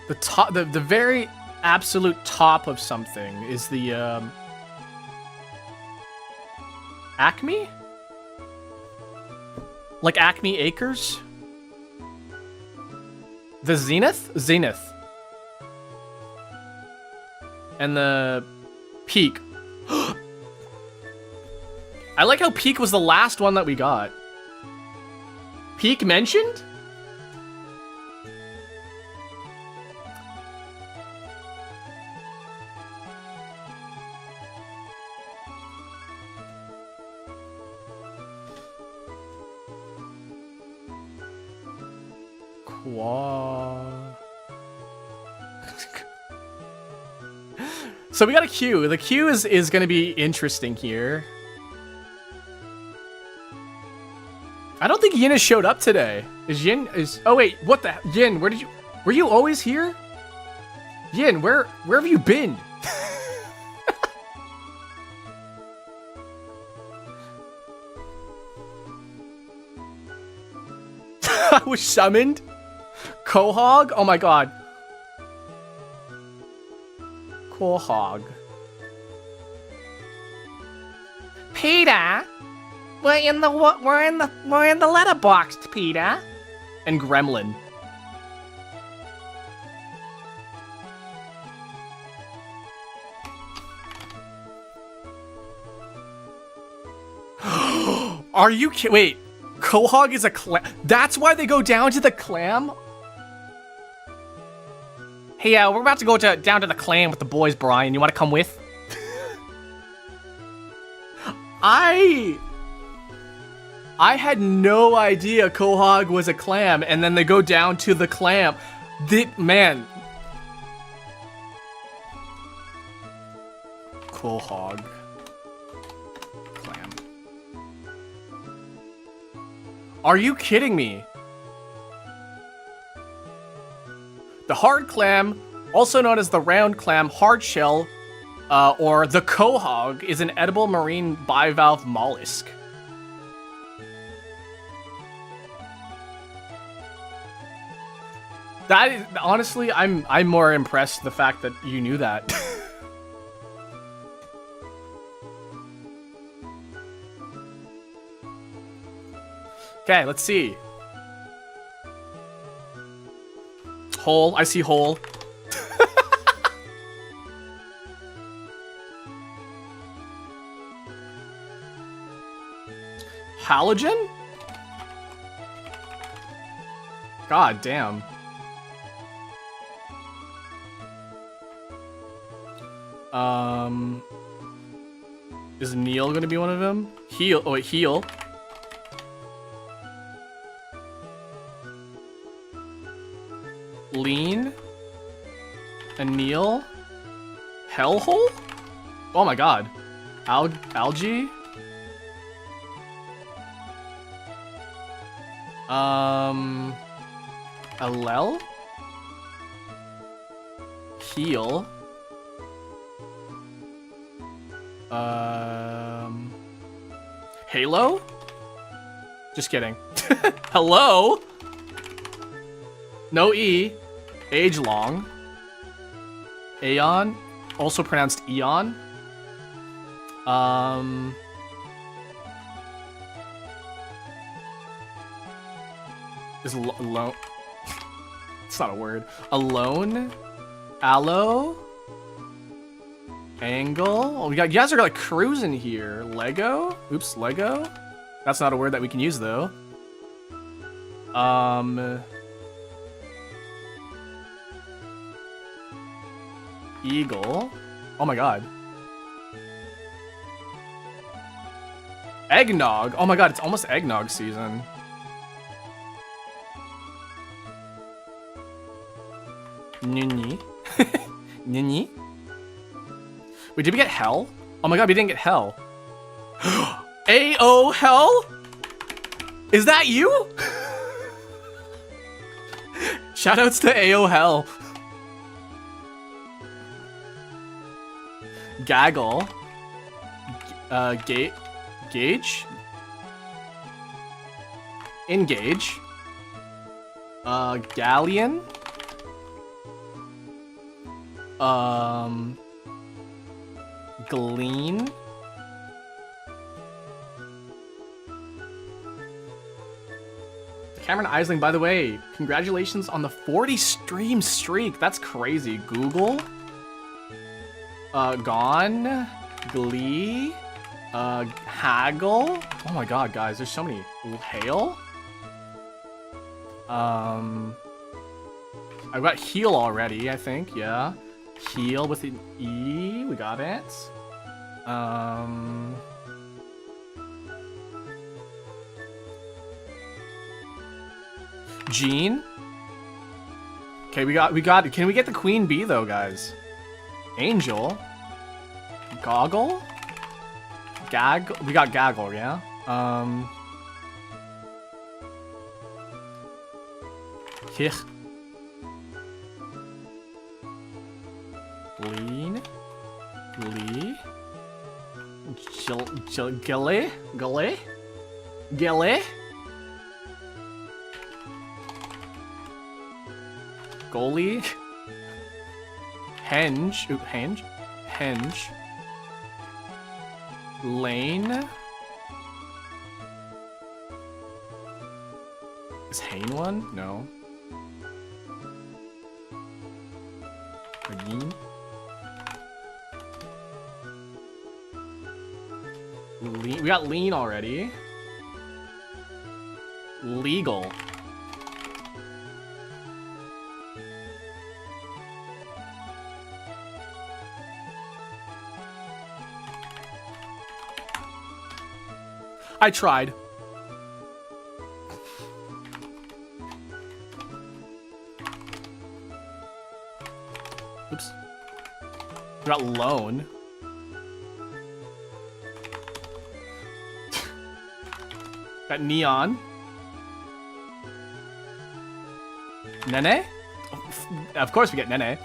the top, the very absolute top of something is the Acme? Like Acme Acres? The Zenith? Zenith. And the Peak. I like how Peak was the last one that we got. Peak mentioned? So we got a queue. The queue is going to be interesting here. I don't think Yin has showed up today. Oh wait, what the Yin? Were you always here? Yin, where have you been? I was summoned. Quahog? Oh my god. Quahog. Peter, we're in the letterbox, Peter. And Gremlin. Are you wait, Quahog is a clam? That's why they go down to the clam? Hey, we're about to go down to the clam with the boys, Brian. You want to come with? I had no idea Quahog was a clam, and then they go down to the clam. Man. Quahog. Clam. Are you kidding me? The hard clam, also known as the round clam, hard shell, or the quahog, is an edible marine bivalve mollusk. That is, honestly, I'm more impressed the fact that you knew that. Okay, let's see. Hole. I see hole. Halogen? God damn. Is Neil gonna be one of them? Heal. Oh wait, heal. Lean. Anil. Hellhole? Oh my god. Algae? Allel? Heal. Halo? Just kidding. Hello? No E. Age long. Aeon. Also pronounced Eon. Is alone. It's not a word. Alone. Aloe. Angle. Oh, you guys are like cruising here. Lego. Oops, Lego. That's not a word that we can use though. Eagle. Oh my god. Eggnog. Oh my god, it's almost eggnog season. Nini. Nini. Wait, did we get hell? Oh my god, we didn't get hell. AO hell? Is that you? Shoutouts to AO hell. Gaggle. Gauge. Engage. Galleon. Glean. Cameron Isling, by the way, congratulations on the 40 stream streak. That's crazy. Google. Gone. Glee. Haggle. Oh my god, guys, there's so many. Hail. I got heal already, I think, yeah. Heal with an E, we got it. Jean. Okay, we got it. Can we get the queen bee though, guys? Angel. Goggle. Gag. We got gaggle, yeah. Hich. Lean. Lee. Gilly. Gilly. Gilly. Goalie. Henge. Ooh, Henge. Henge. Lane. Is Hane one? No. Green. Lean. We got lean already. Legal. I tried. Oops. We got loan. Got neon. Nene? Of course we get Nene.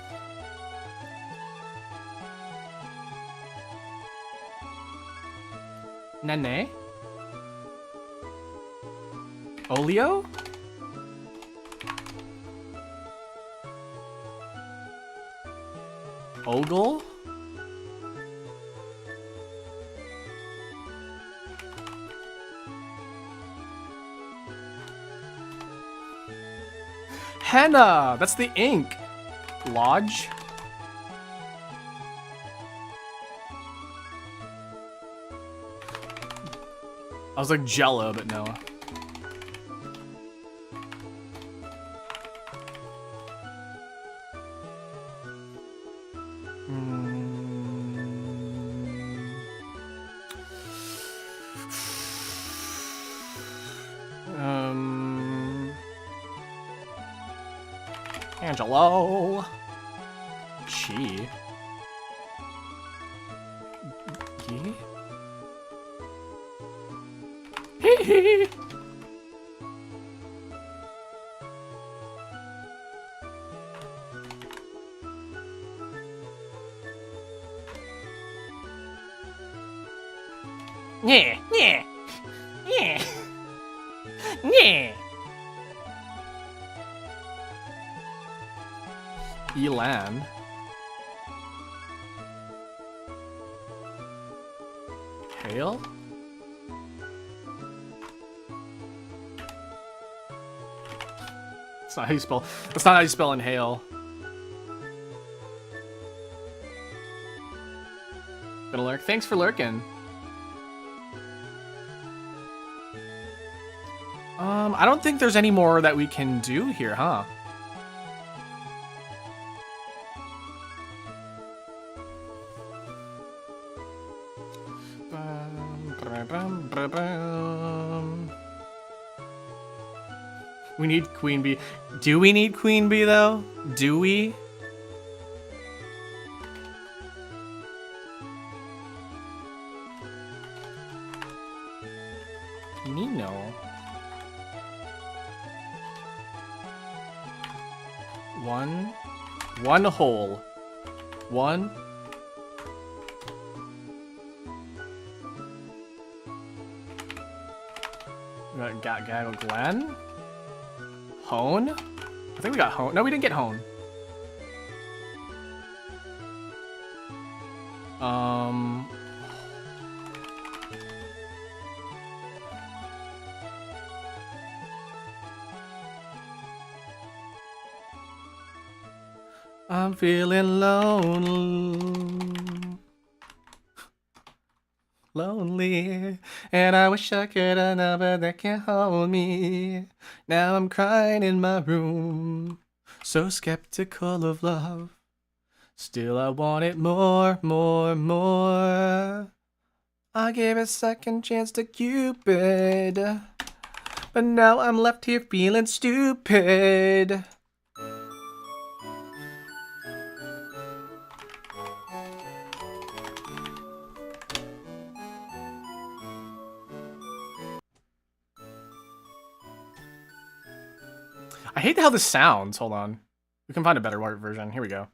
Nene? Olio? Ogle? Henna! That's the ink. Lodge? I was like Jello, but no. Angelo. Chi. He. Hee. Yeah, yeah, yeah, yeah. Elan. Hail? That's not how you spell. That's not how you spell inhale. Gonna lurk. Thanks for lurking. I don't think there's any more that we can do here, huh? We need Queen Bee. Do we need Queen Bee though? Do we? Nino. One hole. One. We got Glenn. Hone? I think we got Hone. No, we didn't get Hone. I'm feeling lonely, and I wish I could have number that can hold me. Now I'm crying in my room, so skeptical of love. Still I want it more. I gave a second chance to Cupid, but now I'm left here feeling stupid. I hate how this sounds. Hold on. We can find a better version. Here we go.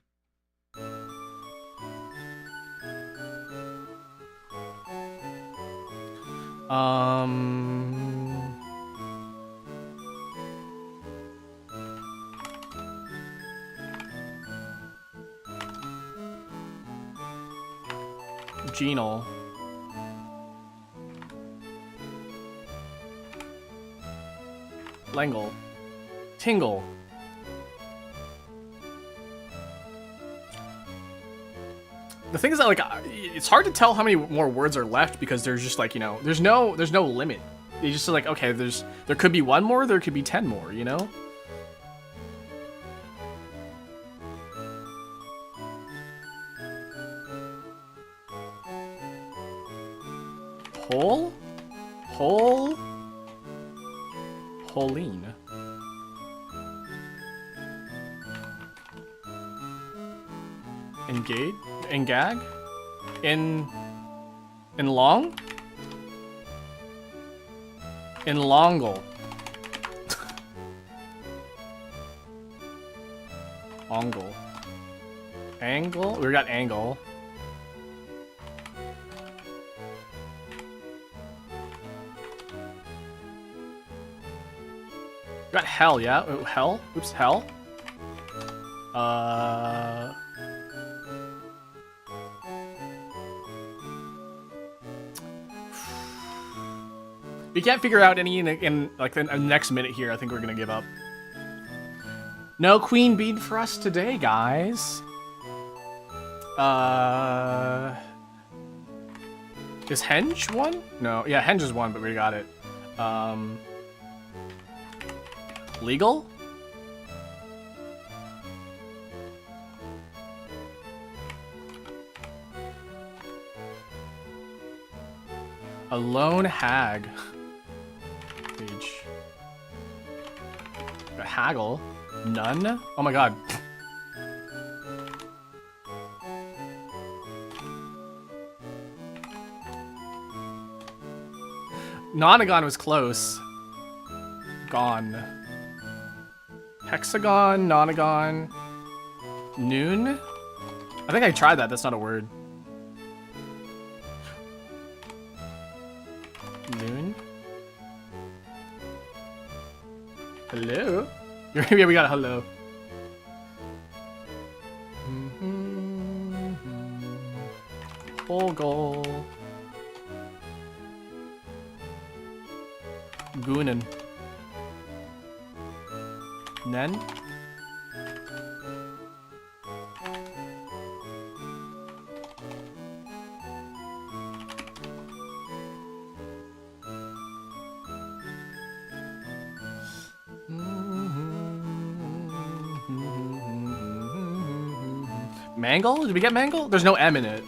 Genal. Langle. Tingle. The thing is that, like, it's hard to tell how many more words are left because there's just, like, you know, there's no limit. You just like, okay, there could be one more, there could be 10 more, you know? Holine. Engage? Engag? Long? Longle. Ongle. Angle? We got angle. Got hell, yeah? Oh, hell? Oops, hell. We can't figure out any in like the next minute here. I think we're gonna give up. No queen bee for us today, guys. Is Henge one? No, yeah, Henge is one, but we got it. Legal? A lone hag. Page. A haggle. None? Oh my god. Nonagon was close. Gone. Hexagon, nonagon. Noon? I think I tried that. That's not a word. Noon? Hello? Yeah, we got a hello. Hoggle. Goonin. Nen? Mangle? Did we get mangle? There's no M in it.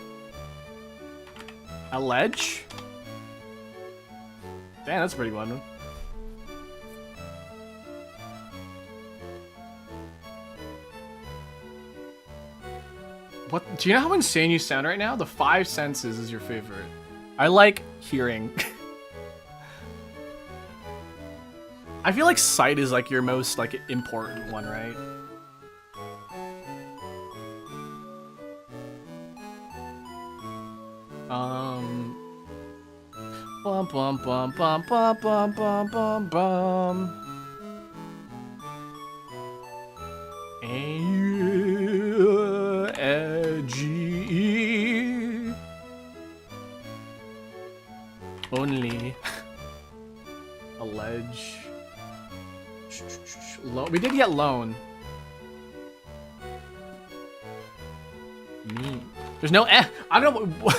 A ledge? Damn, that's a pretty one. What? Do you know how insane you sound right now? The 5 senses is your favorite. I like hearing. I feel like sight is like your most like important one, right? Bum bum bum bum bum bum bum bum bum. G. Only. A ledge. We did get loan. Me. There's no I don't know.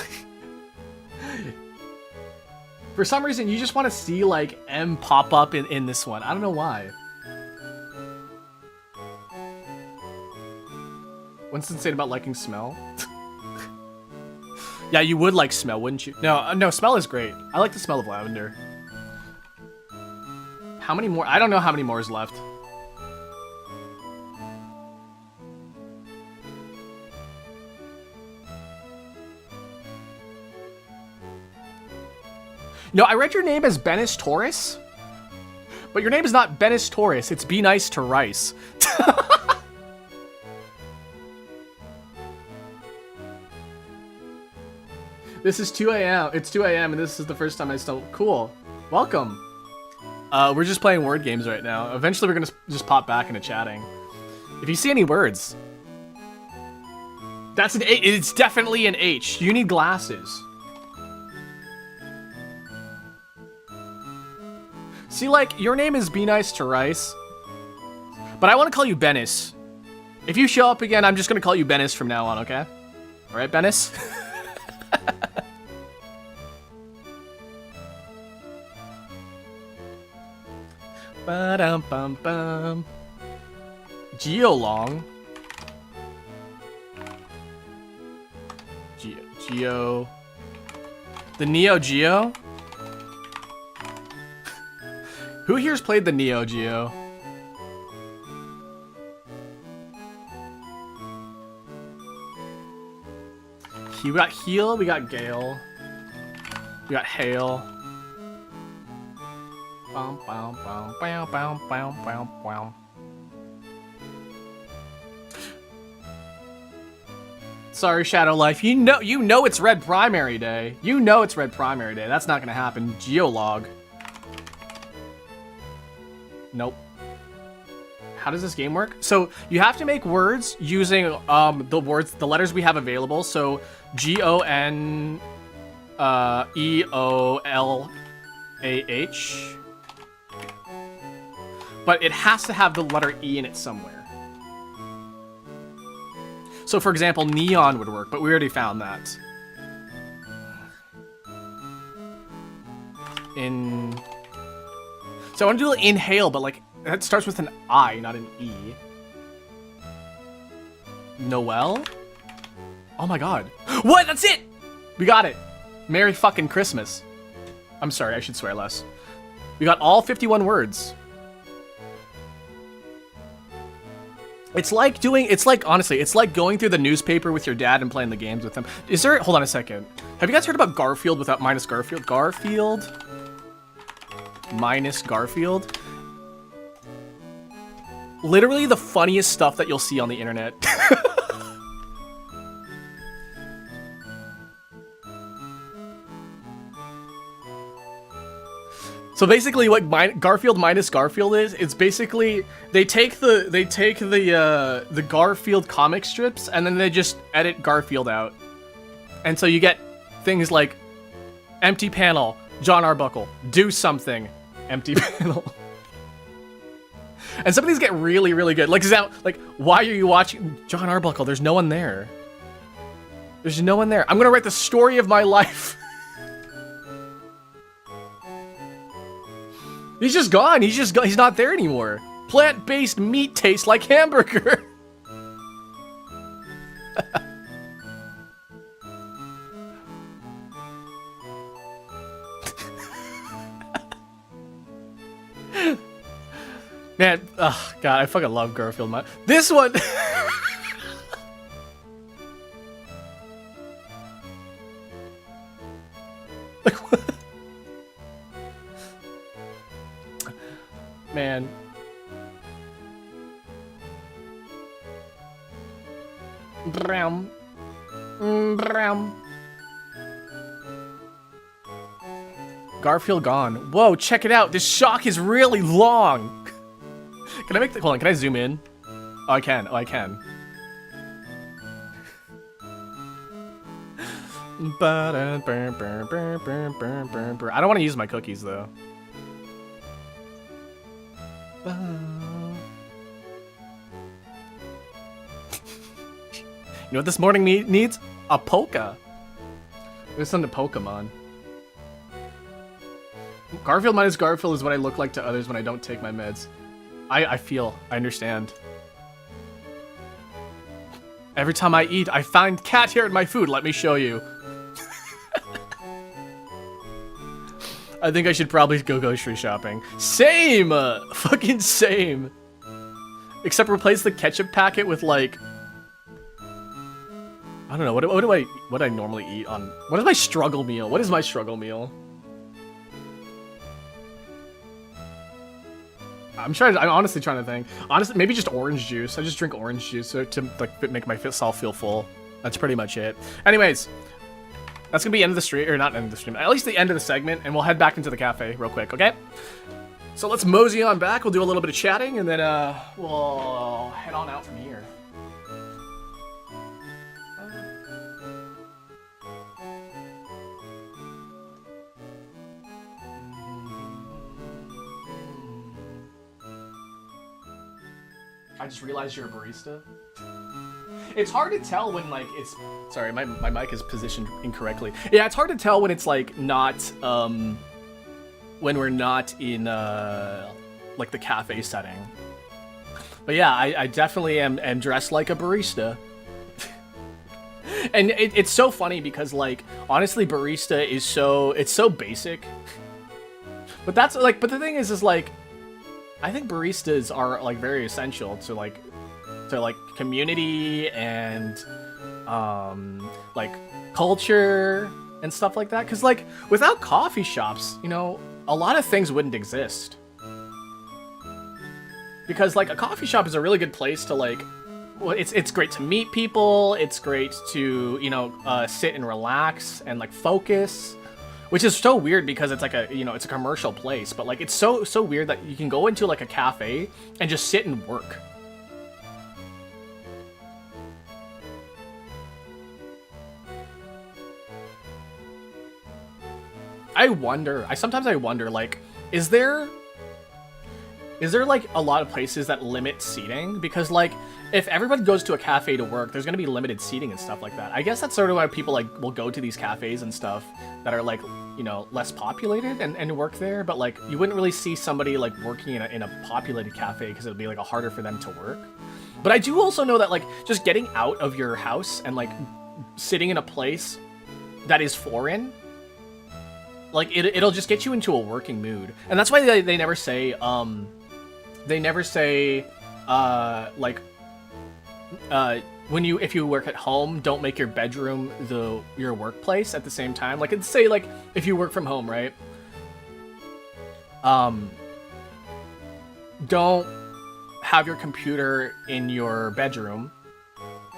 For some reason, you just want to see like M pop up in this one. I don't know why. What's insane about liking smell? Yeah, you would like smell, wouldn't you? No, no, smell is great. I like the smell of lavender. How many more? I don't know how many more is left. No, I read your name as Benis Taurus, but your name is not Benis Taurus. It's Be Nice to Rice. This is 2 a.m. It's 2 a.m. and this is the first time I still... Cool. Welcome. We're just playing word games right now. Eventually we're gonna just pop back into chatting. If you see any words... That's an H. It's definitely an H. You need glasses. See, like, your name is Be Nice to Rice, but I want to call you Benis. If you show up again, I'm just going to call you Benis from now on, okay? All right, Benis? Ba-dum-bum-bum. Geolong. Geo. The Neo Geo? Who here's played the Neo Geo? We got Heal, we got Gale. We got Hail. Bum, bum, bum, bum, bum, bum, bum, bum. Sorry, Shadow Life. You know it's Red Primary Day. You know it's Red Primary Day. That's not gonna happen. Geolog. Nope. How does this game work? So you have to make words using the letters we have available. So G-O-N-E-O-L-A-H. But it has to have the letter E in it somewhere. So for example, neon would work, but we already found that. So I want to do inhale, but like that starts with an I, not an E. Noel? Oh my god. What? That's it! We got it. Merry fucking Christmas. I'm sorry, I should swear less. We got all 51 words. Honestly, it's like going through the newspaper with your dad and playing the games with him. Hold on a second. Have you guys heard about Garfield without minus Garfield? Garfield minus Garfield. Literally the funniest stuff that you'll see on the internet. So basically what Garfield minus Garfield is, it's basically they take the Garfield comic strips and then they just edit Garfield out. And so you get things like empty panel, John Arbuckle, do something, empty panel. And some of these get really, really good. Like, why are you watching John Arbuckle? There's no one there. There's no one there. I'm gonna write the story of my life. He's just gone. He's not there anymore. Plant-based meat tastes like hamburger. Man, oh god, I fucking love Garfield. This one. Like what? Man. Bram. Bram. Garfield gone. Whoa, check it out. This shock is really long. Can I make the... Hold on, can I zoom in? Oh, I can. Oh, I can. I don't want to use my cookies, though. You know what this morning needs? A polka. Listen to Pokemon. Garfield minus Garfield is what I look like to others when I don't take my meds. I understand. Every time I eat, I find cat hair in my food. Let me show you. I think I should probably go grocery shopping. Same! Fucking same. Except replace the ketchup packet with like... I don't know, what do I normally eat on... What is my struggle meal? What is my struggle meal? I'm honestly trying to think. Honestly, maybe just orange juice. I just drink orange juice to like make myself feel full. That's pretty much it. Anyways, that's gonna be end of the stream, or not end of the stream, at least the end of the segment, and we'll head back into the cafe real quick, okay? So let's mosey on back. We'll do a little bit of chatting, and then we'll head on out from here. I just realized you're a barista. It's hard to tell when like it's... Sorry, my mic is positioned incorrectly. Yeah, it's hard to tell when it's like not, when we're not in like the cafe setting. But yeah, I definitely am dressed like a barista. And it's so funny because like, honestly, barista is it's so basic. But that's like, but the thing is like, I think baristas are like very essential to like community and like culture and stuff like that. Cause like without coffee shops, you know, a lot of things wouldn't exist. Because like a coffee shop is a really good place to like, well, it's great to meet people. It's great to, you know, sit and relax and like focus. Which is so weird because it's like it's a commercial place, but like it's so weird that you can go into like a cafe and just sit and work. Sometimes I wonder, like, is there like a lot of places that limit seating? Because like, if everybody goes to a cafe to work, there's gonna be limited seating and stuff like that. I guess that's sort of why people like will go to these cafes and stuff that are like, you know, less populated and work there. But like, you wouldn't really see somebody like working in a populated cafe because it'd be like harder for them to work. But I do also know that like just getting out of your house and like sitting in a place that is foreign, like it'll just get you into a working mood. And that's why they never say like if you work at home, don't make your bedroom your workplace at the same time. Like, it'd say like if you work from home, right? Don't have your computer in your bedroom,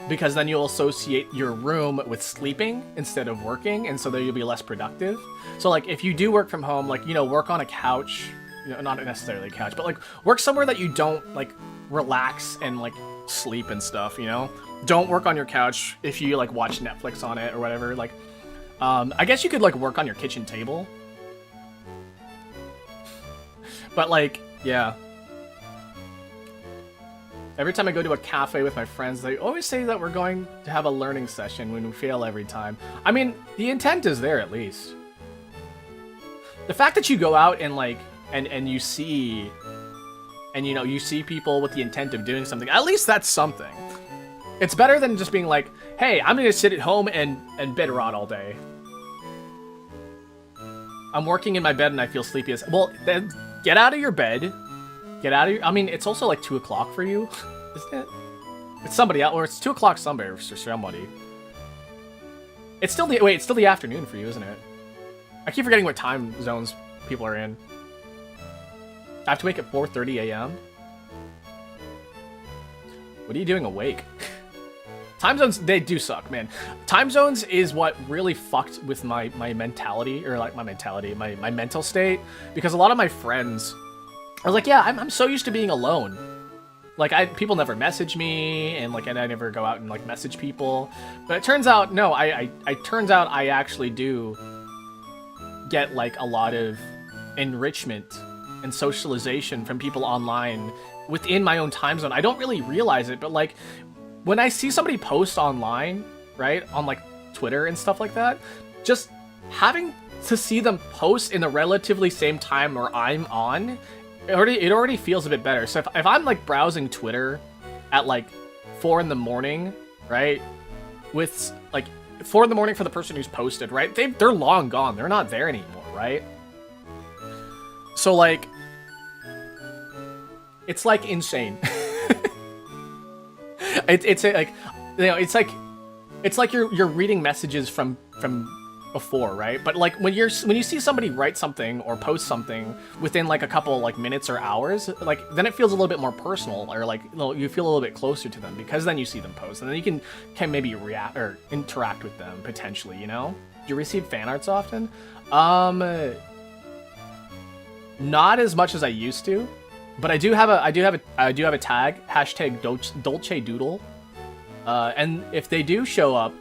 because then you'll associate your room with sleeping instead of working, and so then you'll be less productive. So like if you do work from home, like, you know, work on a couch, you know, not necessarily a couch, but like work somewhere that you don't like relax and like sleep and stuff, you know? Don't work on your couch if you like watch Netflix on it or whatever. Like, I guess you could like work on your kitchen table. But like, yeah. Every time I go to a cafe with my friends, they always say that we're going to have a learning session when we fail every time. I mean, the intent is there at least. The fact that you go out and like, and you see, and you know, you see people with the intent of doing something, at least that's something. It's better than just being like, hey, I'm gonna sit at home and bed rot all day. I'm working in my bed and I feel sleepy as... Well, then get out of your bed, Get out of here. I mean, it's also like 2 o'clock for you, isn't it? It's somebody else, or it's 2 o'clock somewhere for somebody. It's still the afternoon for you, isn't it? I keep forgetting what time zones people are in. I have to wake at 4:30 a.m. What are you doing awake? Time zones, they do suck, man. Time zones is what really fucked with my mentality, or like my mental state, because a lot of my friends, I was like, yeah, I'm so used to being alone. Like, people never message me, and like, and I never go out and like message people. But it turns out, no, turns out I actually do get like a lot of enrichment and socialization from people online within my own time zone. I don't really realize it, but like, when I see somebody post online, right, on like Twitter and stuff like that, just having to see them post in the relatively same time where I'm on, it already feels a bit better. So if I'm like browsing Twitter at like 4 in the morning, right, with like 4 in the morning for the person who's posted, right, they're long gone. They're not there anymore, right? So like, it's like insane. It's like, you know, it's like you're reading messages from before, right? But like when you see somebody write something or post something within like a couple like minutes or hours, like then it feels a little bit more personal, or like you feel a little bit closer to them because then you see them post and then you can maybe react or interact with them potentially, you know? Do you receive fan arts often? Not as much as I used to. But I do have a tag, Dolce Doodle, and if they do show up,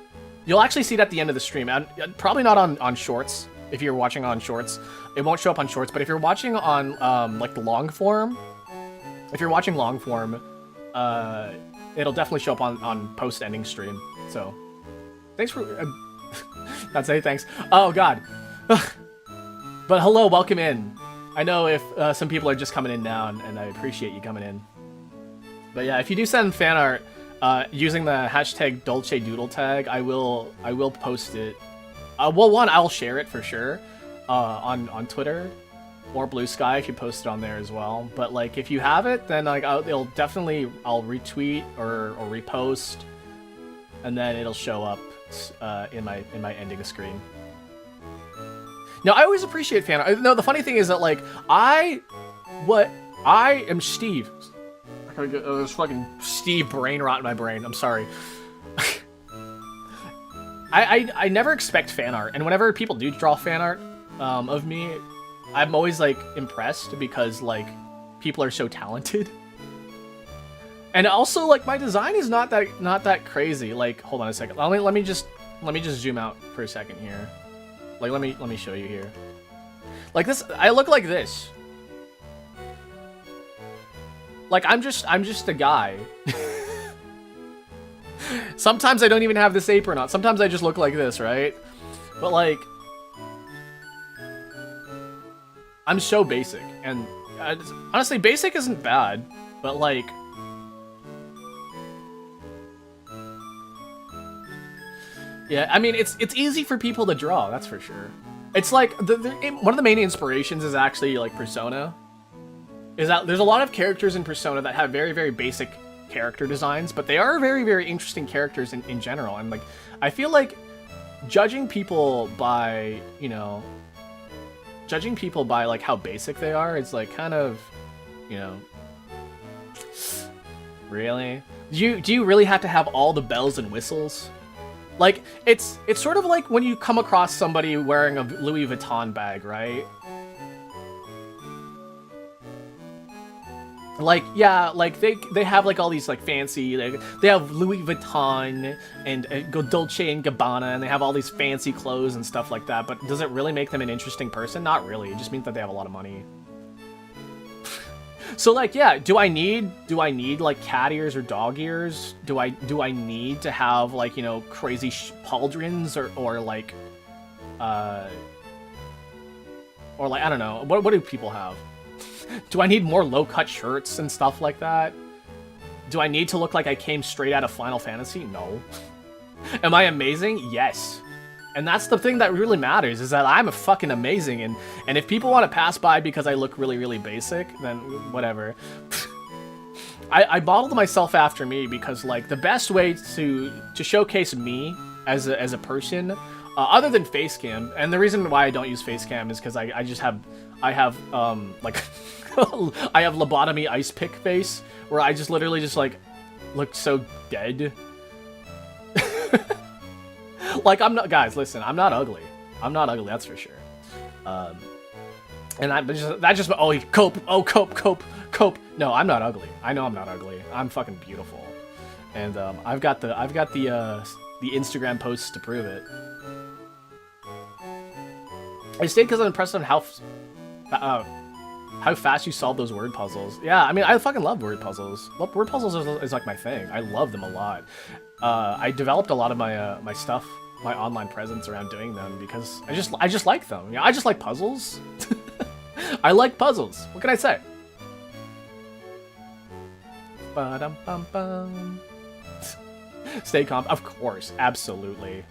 you'll actually see it at the end of the stream. And probably not on Shorts. If you're watching on Shorts, it won't show up on Shorts. But if you're watching on like the long form, it'll definitely show up on post ending stream. So, thanks for not say thanks. Oh God, but hello, welcome in. I know if some people are just coming in now, and I appreciate you coming in. But yeah, if you do send fan art using the hashtag Dolce Doodle tag, I will post it. Well, I'll share it for sure on Twitter or Blue Sky if you post it on there as well. But like, if you have it, then like I'll retweet or repost, and then it'll show up in my ending screen. No, I always appreciate fan art. No, the funny thing is that, like, I am Steve. There's fucking Steve brain rot in my brain. I'm sorry. I never expect fan art. And whenever people do draw fan art of me, I'm always, like, impressed because, like, people are so talented. And also, like, my design is not that crazy. Like, hold on a second. Let me just zoom out for a second here. Like, let me show you here. Like this, I look like this. Like, I'm just a guy. Sometimes I don't even have this apron on. Sometimes I just look like this, right? But like, I'm so basic, and honestly, basic isn't bad, but like, yeah, I mean, it's easy for people to draw, that's for sure. It's like, one of the main inspirations is actually, like, Persona. Is that there's a lot of characters in Persona that have very, very basic character designs, but they are very, very interesting characters in general. And, like, I feel like judging people by, you know, like, how basic they are is, like, kind of, you know, really? Do you really have to have all the bells and whistles? Like, it's sort of like when you come across somebody wearing a Louis Vuitton bag, right? Like, yeah, like, they have, like, all these, like, fancy, like, they have Louis Vuitton and Dolce & Gabbana, and they have all these fancy clothes and stuff like that, but does it really make them an interesting person? Not really. It just means that they have a lot of money. So, like, yeah, do I need like cat ears or dog ears? Do I need to have, like, you know, crazy pauldrons or like I don't know, what do people have? Do I need more low-cut shirts and stuff like that? Do I need to look like I came straight out of Final Fantasy? No. Am I amazing? Yes. And that's the thing that really matters, is that I'm fucking amazing. And if people want to pass by because I look really, really basic, then whatever. I modeled myself after me because, like, the best way to showcase me as a person, other than face cam, and the reason why I don't use face cam is because I have like I have lobotomy ice pick face, where I just literally just like look so dead. Like, I'm not, guys, listen, I'm not ugly. I'm not ugly, that's for sure. And that just oh, cope. No, I'm not ugly. I know I'm not ugly. I'm fucking beautiful. And I've got the Instagram posts to prove it. I stayed because I'm impressed on how fast you solve those word puzzles. Yeah, I mean, I fucking love word puzzles. Word puzzles is like my thing. I love them a lot. I developed a lot of my my stuff, my online presence around doing them because I just like them. Yeah, I just like puzzles. I like puzzles. What can I say? Ba-dum-bum-bum. Stay calm. Of course, absolutely.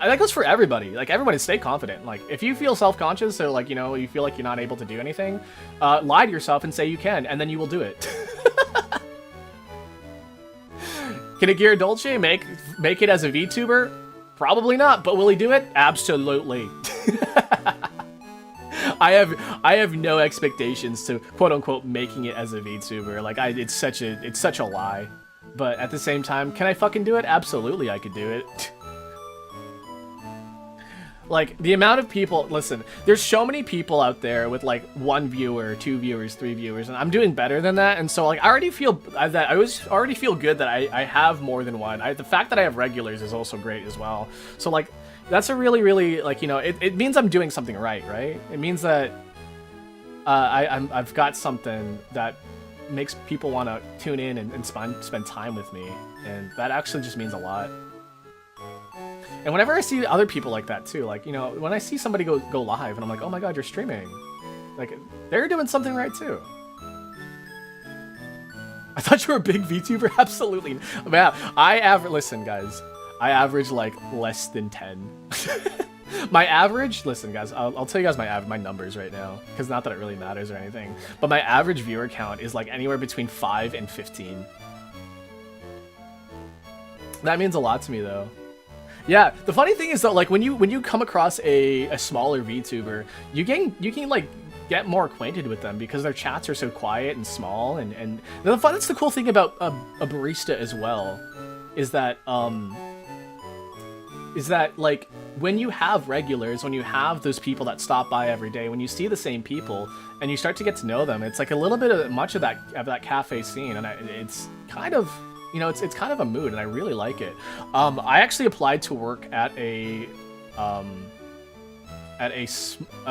That goes for everybody. Like, everybody stay confident. Like, if you feel self-conscious or, like, you know, you feel like you're not able to do anything, lie to yourself and say you can, and then you will do it. Can a Gear Dolce make it as a VTuber? Probably not, but will he do it? Absolutely. I have no expectations to quote unquote making it as a VTuber. Like, it's such a lie. But at the same time, can I fucking do it? Absolutely, I could do it. Like, the amount of people, listen, there's so many people out there with like 1 viewer, 2 viewers, 3 viewers, and I'm doing better than that. And so, like, I already feel good that I have more than one. The fact that I have regulars is also great as well. So, like, that's a really, really, like, you know, it means I'm doing something right? It means that I've got something that makes people want to tune in and spend time with me, and that actually just means a lot. And whenever I see other people like that too, like, you know, when I see somebody go live and I'm like, oh my god, you're streaming, like, they're doing something right too. I thought you were a big VTuber. Absolutely, man. Listen, guys, I average like less than 10. My average, listen, guys, I'll tell you guys my numbers right now, because not that it really matters or anything, but my average viewer count is like anywhere between 5 and 15. That means a lot to me, though. Yeah, the funny thing is that, like, when you come across a smaller VTuber, you can like get more acquainted with them because their chats are so quiet and small, and that's the cool thing about a barista as well, is that like, when you have regulars, when you have those people that stop by every day, when you see the same people and you start to get to know them, it's like a little bit of much of that cafe scene, and it's kind of, you know, it's kind of a mood, and I really like it. I actually applied to work at a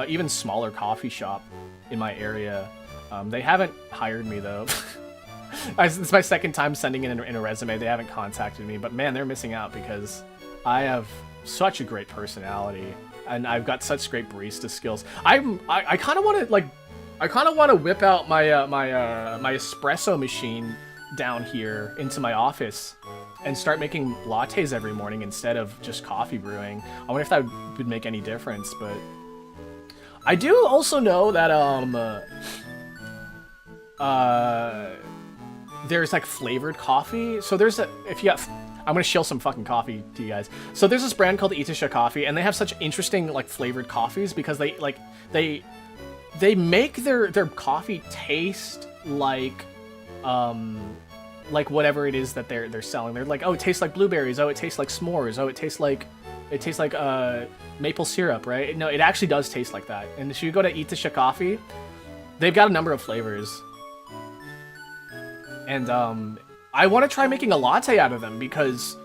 even smaller coffee shop in my area. They haven't hired me though. It's my second time sending in a resume. They haven't contacted me, but man, they're missing out because I have such a great personality and I've got such great barista skills. I kind of want to whip out my my espresso machine down here into my office and start making lattes every morning instead of just coffee brewing. I wonder if that would make any difference, but I do also know that there's like flavored coffee. So there's I'm gonna shill some fucking coffee to you guys. So there's this brand called Itasha Coffee, and they have such interesting like flavored coffees because they make their coffee taste like whatever it is that they're selling. They're like, oh, it tastes like blueberries. Oh, it tastes like s'mores. Oh, it tastes like maple syrup, right? No, it actually does taste like that. And if you go to Itasha Coffee, they've got a number of flavors. And I want to try making a latte out of them because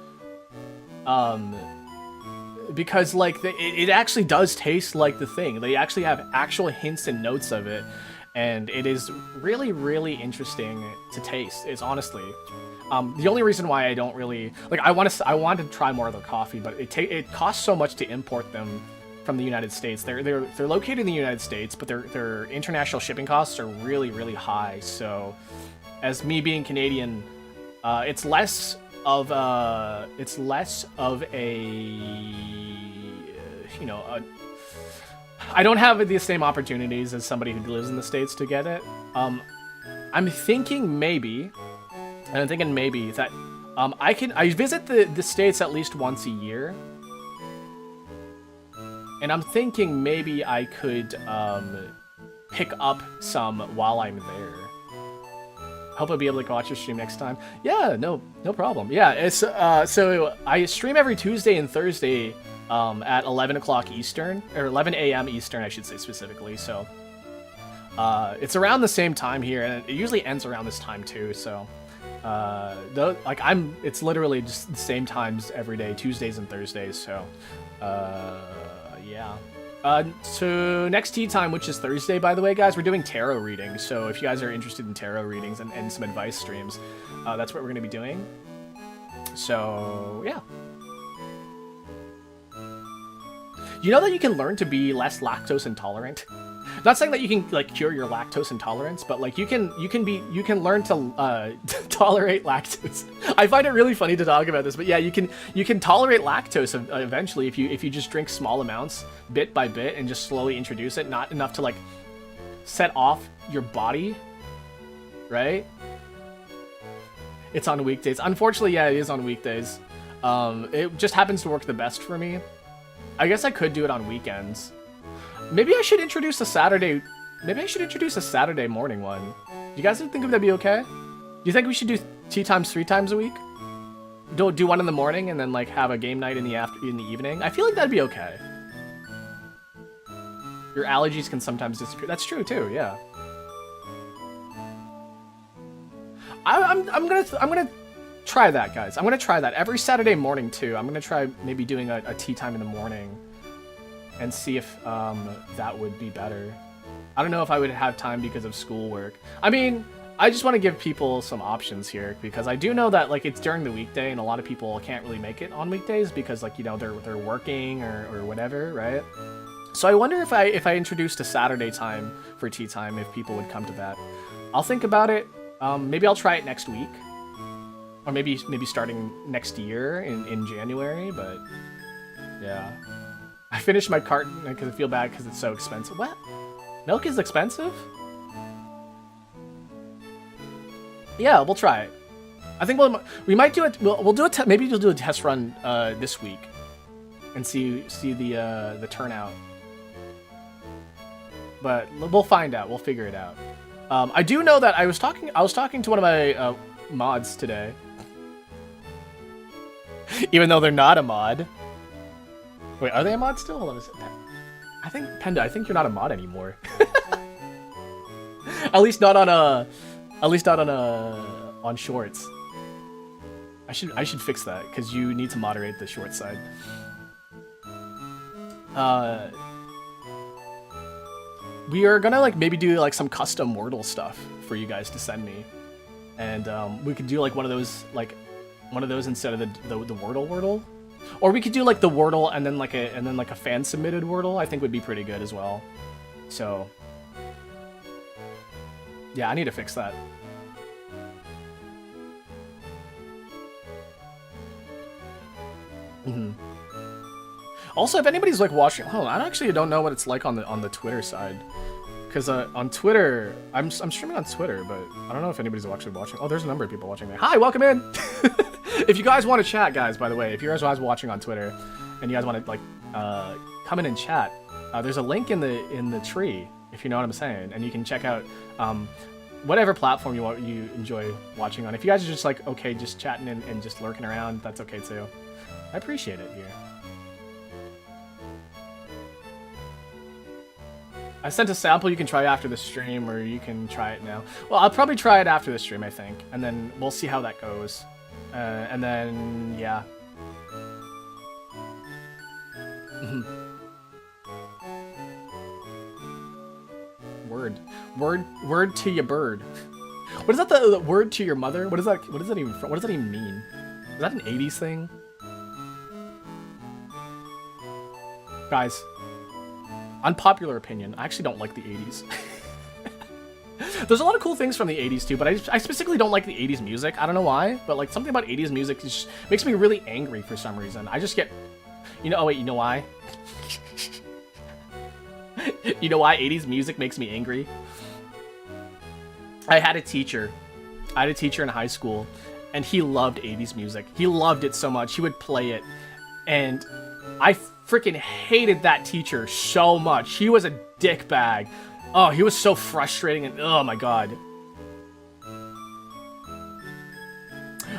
like it actually does taste like the thing. They actually have actual hints and notes of it. And it is really, really interesting to taste. It's honestly the only reason why I don't really like. I want to try more of their coffee, but it costs so much to import them from the United States. They're located in the United States, but their international shipping costs are really, really high. So, as me being Canadian, it's less of a you know, I don't have the same opportunities as somebody who lives in the States to get it. I'm thinking maybe, and I'm thinking maybe that I visit the States at least once a year. And I'm thinking maybe I could pick up some while I'm there. Hope I'll be able to watch your stream next time. Yeah, no problem. Yeah, it's so I stream every Tuesday and Thursday at 11 o'clock Eastern, or 11 a.m. Eastern, I should say specifically. So it's around the same time here, and it usually ends around this time too. So it's literally just the same times every day, Tuesdays and Thursdays. So yeah. So next tea time, which is Thursday, by the way, guys, we're doing tarot readings. So if you guys are interested in tarot readings and some advice streams, that's what we're going to be doing. So yeah. You know that you can learn to be less lactose intolerant? Not saying that you can like cure your lactose intolerance, but like you can learn to tolerate lactose. I find it really funny to talk about this, but yeah, you can tolerate lactose eventually if you just drink small amounts, bit by bit, and just slowly introduce it. Not enough to like set off your body, right? It's on weekdays. Unfortunately, yeah, it is on weekdays. It just happens to work the best for me. I guess I could do it on weekends. Maybe I should introduce a Saturday. Maybe I should introduce a Saturday morning one. Do you guys think that'd be okay? Do you think we should do tea times 3 times a week? Do one in the morning and then like have a game night in the evening. I feel like that'd be okay. Your allergies can sometimes disappear. That's true too. Yeah. I'm gonna try that, guys. I'm gonna try that every Saturday morning too. I'm gonna try maybe doing a tea time in the morning. And see if that would be better. I don't know if I would have time because of schoolwork. I mean, I just want to give people some options here because I do know that like it's during the weekday and a lot of people can't really make it on weekdays because like, you know, they're working or whatever, right? So I wonder if I introduced a Saturday time for tea time, if people would come to that. I'll think about it. Maybe I'll try it next week, or maybe starting next year in January. But yeah. I finished my carton because I feel bad because it's so expensive. What? Milk is expensive? Yeah, we'll try it. I think we might do it. We'll do it. Maybe we'll do a test run this week and see the turnout. But we'll find out. We'll figure it out. I do know that I was talking to one of my mods today, even though they're not a mod. Wait, are they a mod still? Hold on a second. I think Penda, I think you're not a mod anymore. At least not on on shorts. I should fix that because you need to moderate the short side. We are gonna like maybe do like some custom Wordle stuff for you guys to send me, and we could do like one of those instead of the Wordle. Or we could do like the Wordle and then like a fan submitted Wordle. I think would be pretty good as well. So yeah, I need to fix that. Also, if anybody's like watching, I actually don't know what it's like on the Twitter side, because on Twitter I'm streaming on Twitter, but I don't know if anybody's actually watching. Oh, there's a number of people watching there. Hi, welcome in. If you guys want to chat, guys, by the way, if you guys are watching on Twitter and you guys want to like come in and chat, there's a link in the tree, if you know what I'm saying, and you can check out whatever platform you enjoy watching on. If you guys are just like okay, just chatting and just lurking around, that's okay too. I appreciate it here. I sent a sample you can try after the stream, or you can try it now. Well, I'll probably try it after the stream, I think, and then we'll see how that goes. And then, yeah. Word to your bird. What is that? The word to your mother? What is that? What does that even mean? Is that an 80s thing? Guys, unpopular opinion. I actually don't like the 80s. There's a lot of cool things from the 80s too, but I specifically don't like the 80s music. I don't know why, but like something about 80s music just makes me really angry for some reason. I just get, oh wait, you know why? You know why 80s music makes me angry? I had a teacher in high school, and he loved 80s music. He loved it so much. He would play it, and I freaking hated that teacher so much. He was a dickbag. Oh, he was so frustrating, and oh my god.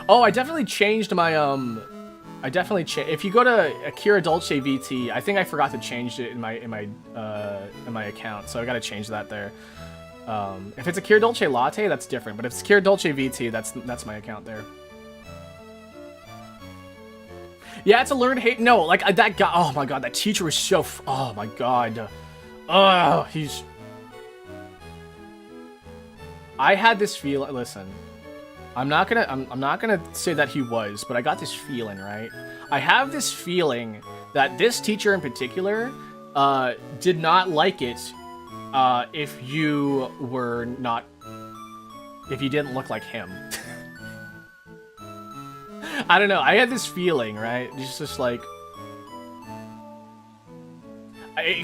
Oh, I definitely changed my, if you go to Akira Dolce VT, I think I forgot to change it in my account, so I gotta change that there. If it's Akira Dolce Latte, that's different, but if it's Akira Dolce VT, that's my account there. Yeah, it's a learned hate. No, like, that guy, oh my god, that teacher was so, oh my god. I had this feeling, listen. I'm not gonna say that he was, but I got this feeling, right? I have this feeling that this teacher in particular did not like it if you didn't look like him. I don't know. I had this feeling, right? Just like I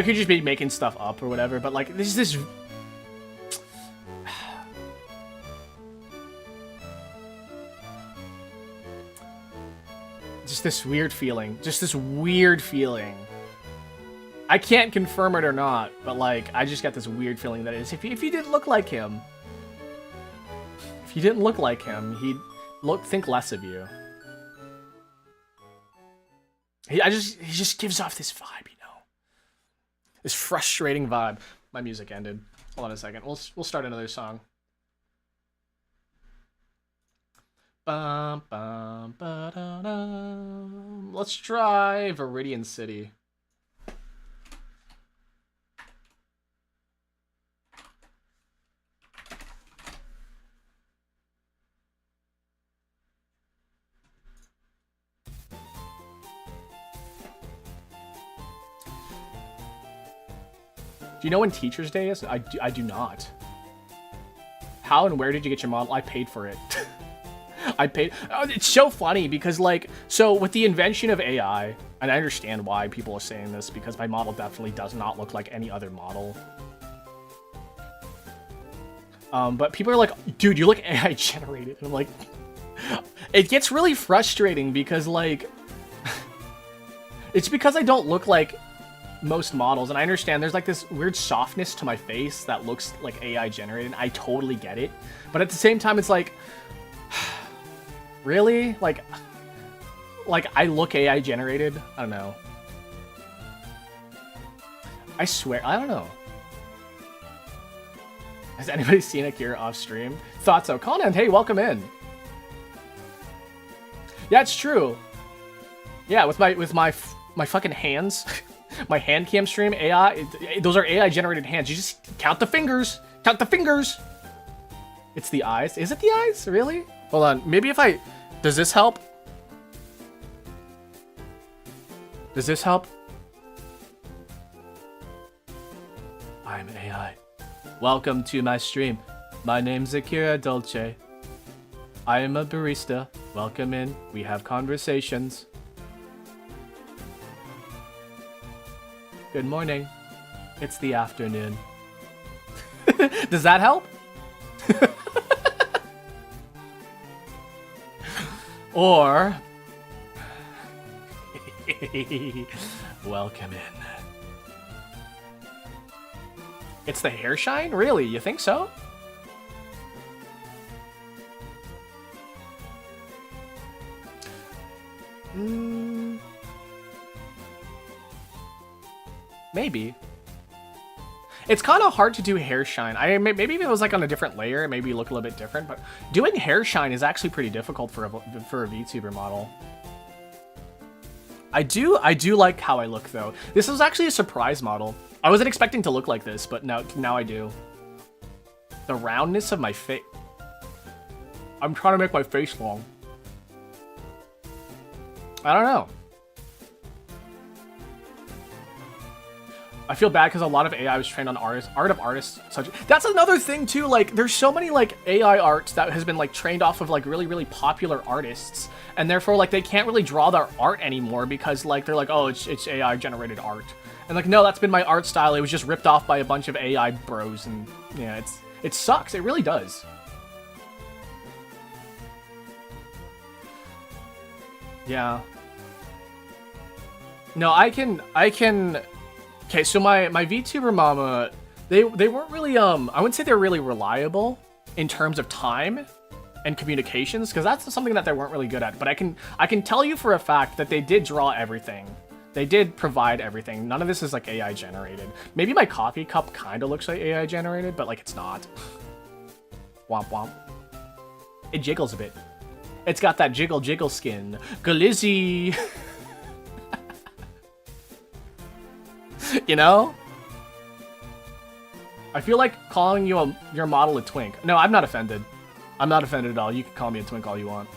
could just be making stuff up or whatever, but like this. Just this weird feeling. I can't confirm it or not, but like, I just got this weird feeling that if you didn't look like him, he'd think less of you. He just gives off this vibe, you know? This frustrating vibe. My music ended. Hold on a second. We'll start another song. Bum, bum, ba-da-dum. Let's try Viridian City. Do you know when Teacher's Day is? I do not. How and where did you get your model? I paid for it. I paid. Oh, it's so funny because, like, so with the invention of AI, and I understand why people are saying this because my model definitely does not look like any other model. But people are like, dude, you look AI generated. And I'm like, it gets really frustrating because, like, it's because I don't look like most models, and I understand there's like this weird softness to my face that looks like AI generated. I totally get it, but at the same time, it's like, really? Like I look AI generated? I don't know. I swear, I don't know. Has anybody seen Akira off stream? Thought so. Conan, hey, welcome in. Yeah, it's true. Yeah, with my fucking hands. My hand cam stream, AI, those are AI generated hands. You just count the fingers. Count the fingers. It's the eyes. Is it the eyes? Really? Hold on. Maybe if I... Does this help? Does this help? I'm AI. Welcome to my stream. My name's Akira Dolce. I am a barista. Welcome in. We have conversations. Good morning. It's the afternoon. Does that help? Or... Welcome in. It's the hair shine? Really? You think so? Maybe. It's kind of hard to do hair shine. Maybe if it was like on a different layer, it maybe look a little bit different, but doing hair shine is actually pretty difficult for a VTuber model. I do like how I look though. This was actually a surprise model. I wasn't expecting to look like this, but now I do. The roundness of my face. I'm trying to make my face long. I don't know. I feel bad because a lot of AI was trained on art of artists. That's another thing too. Like, there's so many like AI art that has been like trained off of like really popular artists, and therefore like they can't really draw their art anymore because like they're like, oh, it's AI generated art. And And like, no, that's been my art style. It was just ripped off by a bunch of AI bros, and yeah, it sucks. It really does. Yeah. No, I can. Okay, so my VTuber mama, they weren't really I wouldn't say they're really reliable in terms of time and communications, because that's something that they weren't really good at. But I can tell you for a fact that they did draw everything. They did provide everything. None of this is like AI generated. Maybe my coffee cup kind of looks like AI generated, but like it's not. Womp womp. It jiggles a bit. It's got that jiggle skin. Glizzy. You know? I feel like calling you your model a twink. No, I'm not offended. I'm not offended at all. You can call me a twink all you want.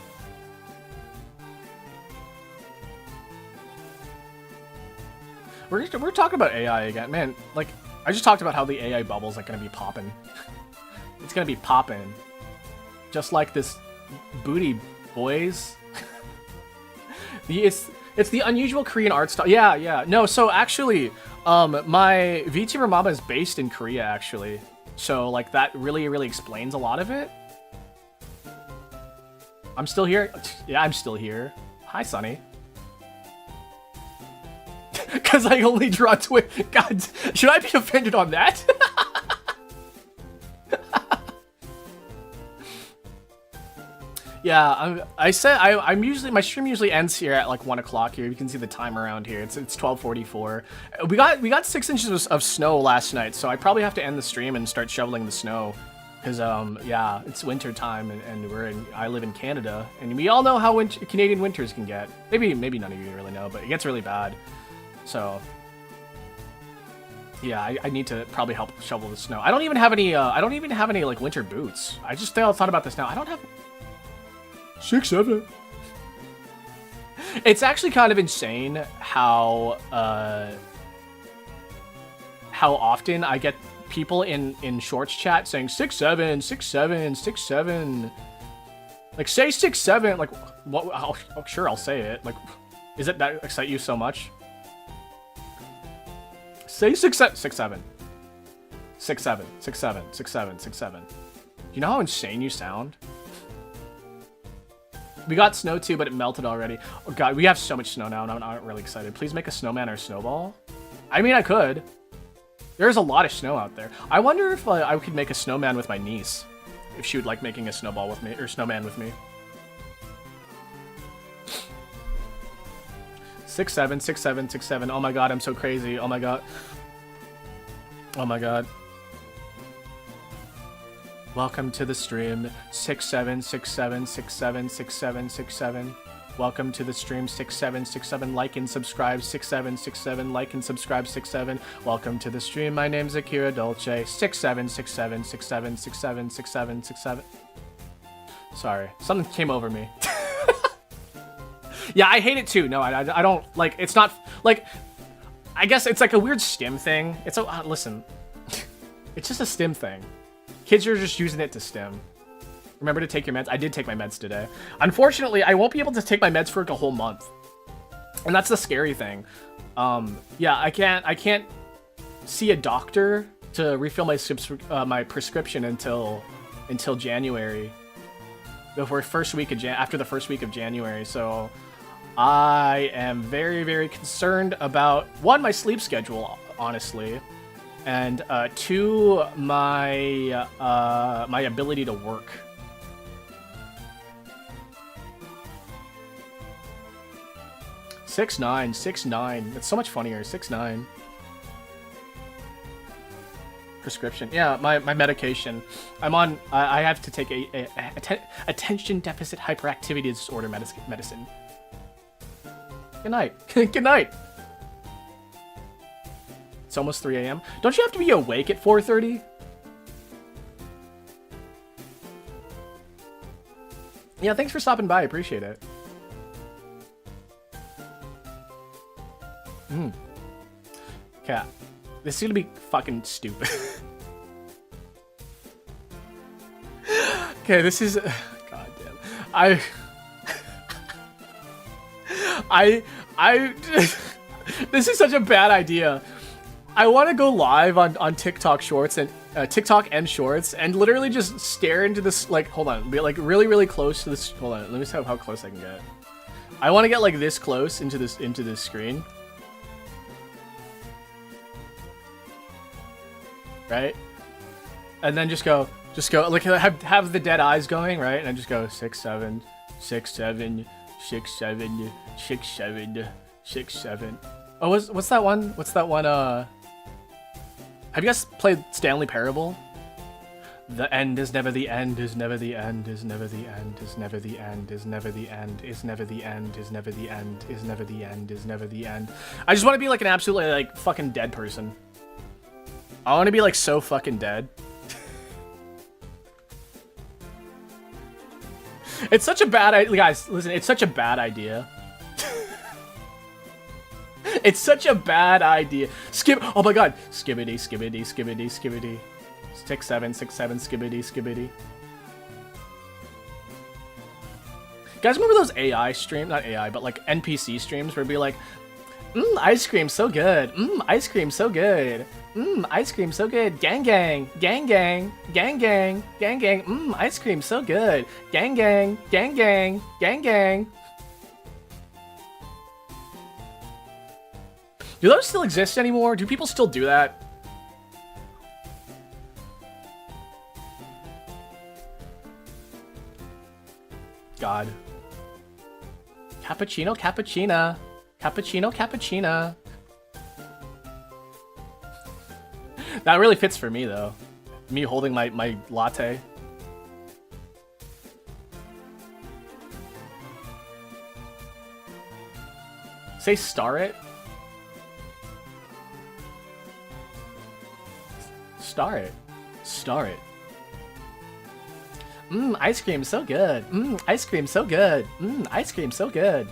We're talking about AI again. Man, like, I just talked about how the AI bubble's like gonna be popping. It's gonna be popping. Just like this booty, boys. It's the unusual Korean art style. Yeah. No, so actually, my VTuber mama is based in Korea, actually. So, like, that really explains a lot of it. I'm still here? Yeah, I'm still here. Hi, Sunny. Because I only draw twin. God, should I be offended on that? Yeah, I said I'm usually, my stream usually ends here at like 1 o'clock here. You can see the time around here. It's 12:44. We got 6 inches of snow last night, so I probably have to end the stream and start shoveling the snow, because yeah, it's winter time, and I live in Canada, and we all know how Canadian winters can get. Maybe none of you really know, but it gets really bad. So yeah, I need to probably help shovel the snow. I don't even have any like winter boots. I just thought about this now. I don't have 6'7". It's actually kind of insane how often I get people in shorts chat saying 6'7", 6'7", 6'7". Like, say 6'7". Like, what? Oh, sure, I'll say it. Like, is it that excite you so much? Say 6'7". 6'7". 6'7". 6'7". 6'7". 6'7". You know how insane you sound? We got snow too, but it melted already. Oh god, we have so much snow now, and I'm not really excited. Please make a snowman or a snowball. I mean, I could. There's a lot of snow out there. I wonder if I could make a snowman with my niece. If she would like making a snowball with me, or snowman with me. 6'7", 6'7", 6'7". Oh my god, I'm so crazy. Oh my god. Oh my god. Welcome to the stream, 6'7", 6'7", 6'7", 6'7", 6'7". Welcome to the stream, 6'7", 6'7", like and subscribe, 6'7", 6'7", like and subscribe, 6'7". Welcome to the stream, my name's Akira Dolce, 6'7", 6'7", 6'7", 6'7", 6'7", 6'7". Sorry, something came over me. Yeah, I hate it too. No, I don't, like, it's not, like, I guess it's like a weird stim thing. It's a, listen, it's just a stim thing. Kids are just using it to stim. Remember to take your meds. I did take my meds today. Unfortunately, I won't be able to take my meds for like a whole month. And that's the scary thing. Yeah, I can't see a doctor to refill my prescription until January. After the first week of January. So I am very concerned about, one, my sleep schedule, honestly. And 2, my my ability to work. Six nine. It's so much funnier. 6'9". Prescription. Yeah, my medication. I have to take a attention deficit hyperactivity disorder medicine. Good night. Good night. It's almost 3 a.m. Don't you have to be awake at 4:30? Yeah, thanks for stopping by. I appreciate it. Okay. This is gonna be fucking stupid. Okay, this is... God damn. This is such a bad idea. I want to go live on TikTok Shorts and TikTok and Shorts and literally just stare into this. Like, hold on, be like really, really close to this. Hold on, let me see how close I can get. I want to get like this close into this screen, right? And then just go like have the dead eyes going, right? And then just go 6 7 6 7 6 7 6 7 6 7. Oh, what's that one? What's that one? Have you guys played Stanley Parable? The end is never the end, is never the end, is never the end, is never the end, is never the end, is never the end, is never the end, is never the end, is never the end. I just want to be like an absolutely like fucking dead person. I want to be like so fucking dead. It's such a bad idea, guys. Listen, it's such a bad idea. It's such a bad idea. Skip. Oh my god. Skibbity, skibbity, skibbity, skibbity. 6 7 6 7 skibbity, skibbity. Guys, remember those AI streams? Not AI, but like NPC streams where it'd be like, ice cream so good. Ice cream so good. Ice cream so good. Gang gang. Gang gang. Gang gang. Gang gang. Ice cream so good. Gang gang. Gang gang. Gang gang. Do those still exist anymore? Do people still do that? God. Cappuccino, cappuccina. Cappuccino, cappuccina. That really fits for me, though. Me holding my latte. Say star it. Star it. Star it. Ice cream so good. Ice cream so good. Ice cream so good.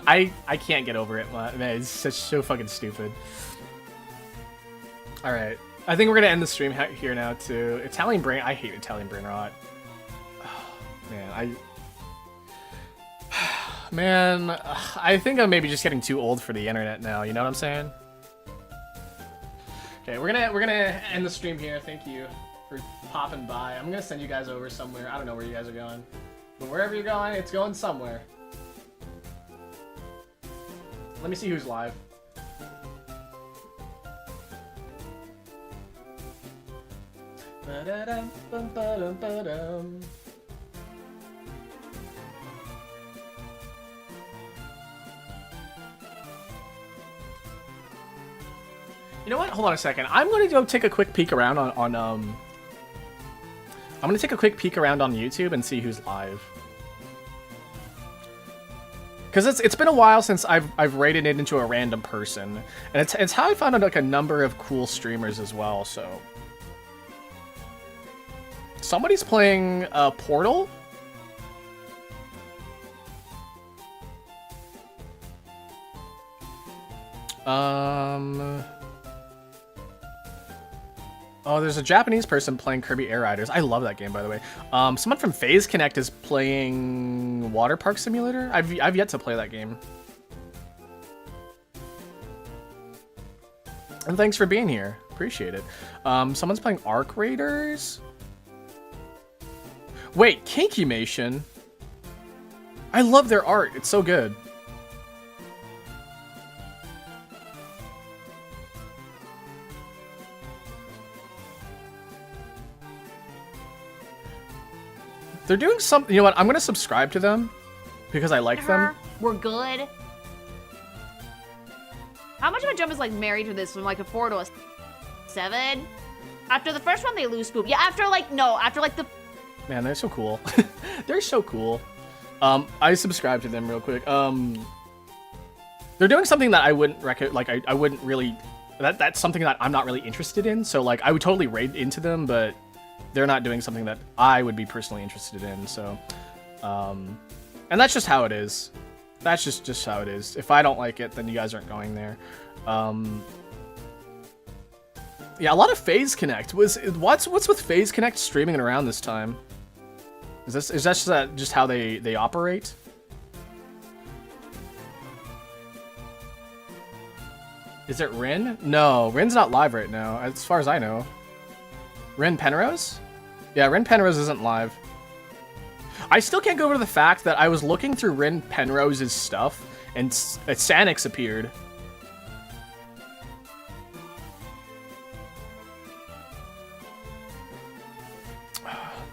I can't get over it, man. It's so fucking stupid. All right, I think we're gonna end the stream here now too. Italian brain. I hate Italian brain rot. Man, I think I'm maybe just getting too old for the internet now. You know what I'm saying? Okay, we're gonna end the stream here. Thank you for popping by. I'm gonna send you guys over somewhere. I don't know where you guys are going, but wherever you're going, it's going somewhere. Let me see who's live. Ba-da-dum, bum-ba-dum, ba-dum. You know what? Hold on a second. I'm gonna go take a quick peek around I'm gonna take a quick peek around on YouTube and see who's live. Because it's been a while since I've rated it into a random person, and it's how I found out like a number of cool streamers as well. So somebody's playing Portal. Oh, there's a Japanese person playing Kirby Air Riders. I love that game, by the way. Someone from FaZe Connect is playing Water Park Simulator. I've yet to play that game. And thanks for being here. Appreciate it. Someone's playing Arc Raiders. Wait, Kinkymation. I love their art. It's so good. They're doing something. You know what? I'm gonna subscribe to them because I like them. We're good. How much of a jump is like married to this from like a 4 to a 7? After the first one, they lose Spoop. Yeah, after like the. Man, they're so cool. They're so cool. I subscribe to them real quick. They're doing something that I wouldn't I wouldn't really. That's something that I'm not really interested in. So like, I would totally raid into them, but they're not doing something that I would be personally interested in. So, and that's just how it is. That's just how it is. If I don't like it, then you guys aren't going there. Yeah, a lot of FaZe Connect. What's with FaZe Connect streaming it around this time? Is that just how they operate? Is it Rin? No, Rin's not live right now, as far as I know. Rin Penrose? Yeah, Rin Penrose isn't live. I still can't go over the fact that I was looking through Rin Penrose's stuff, and Sanix appeared.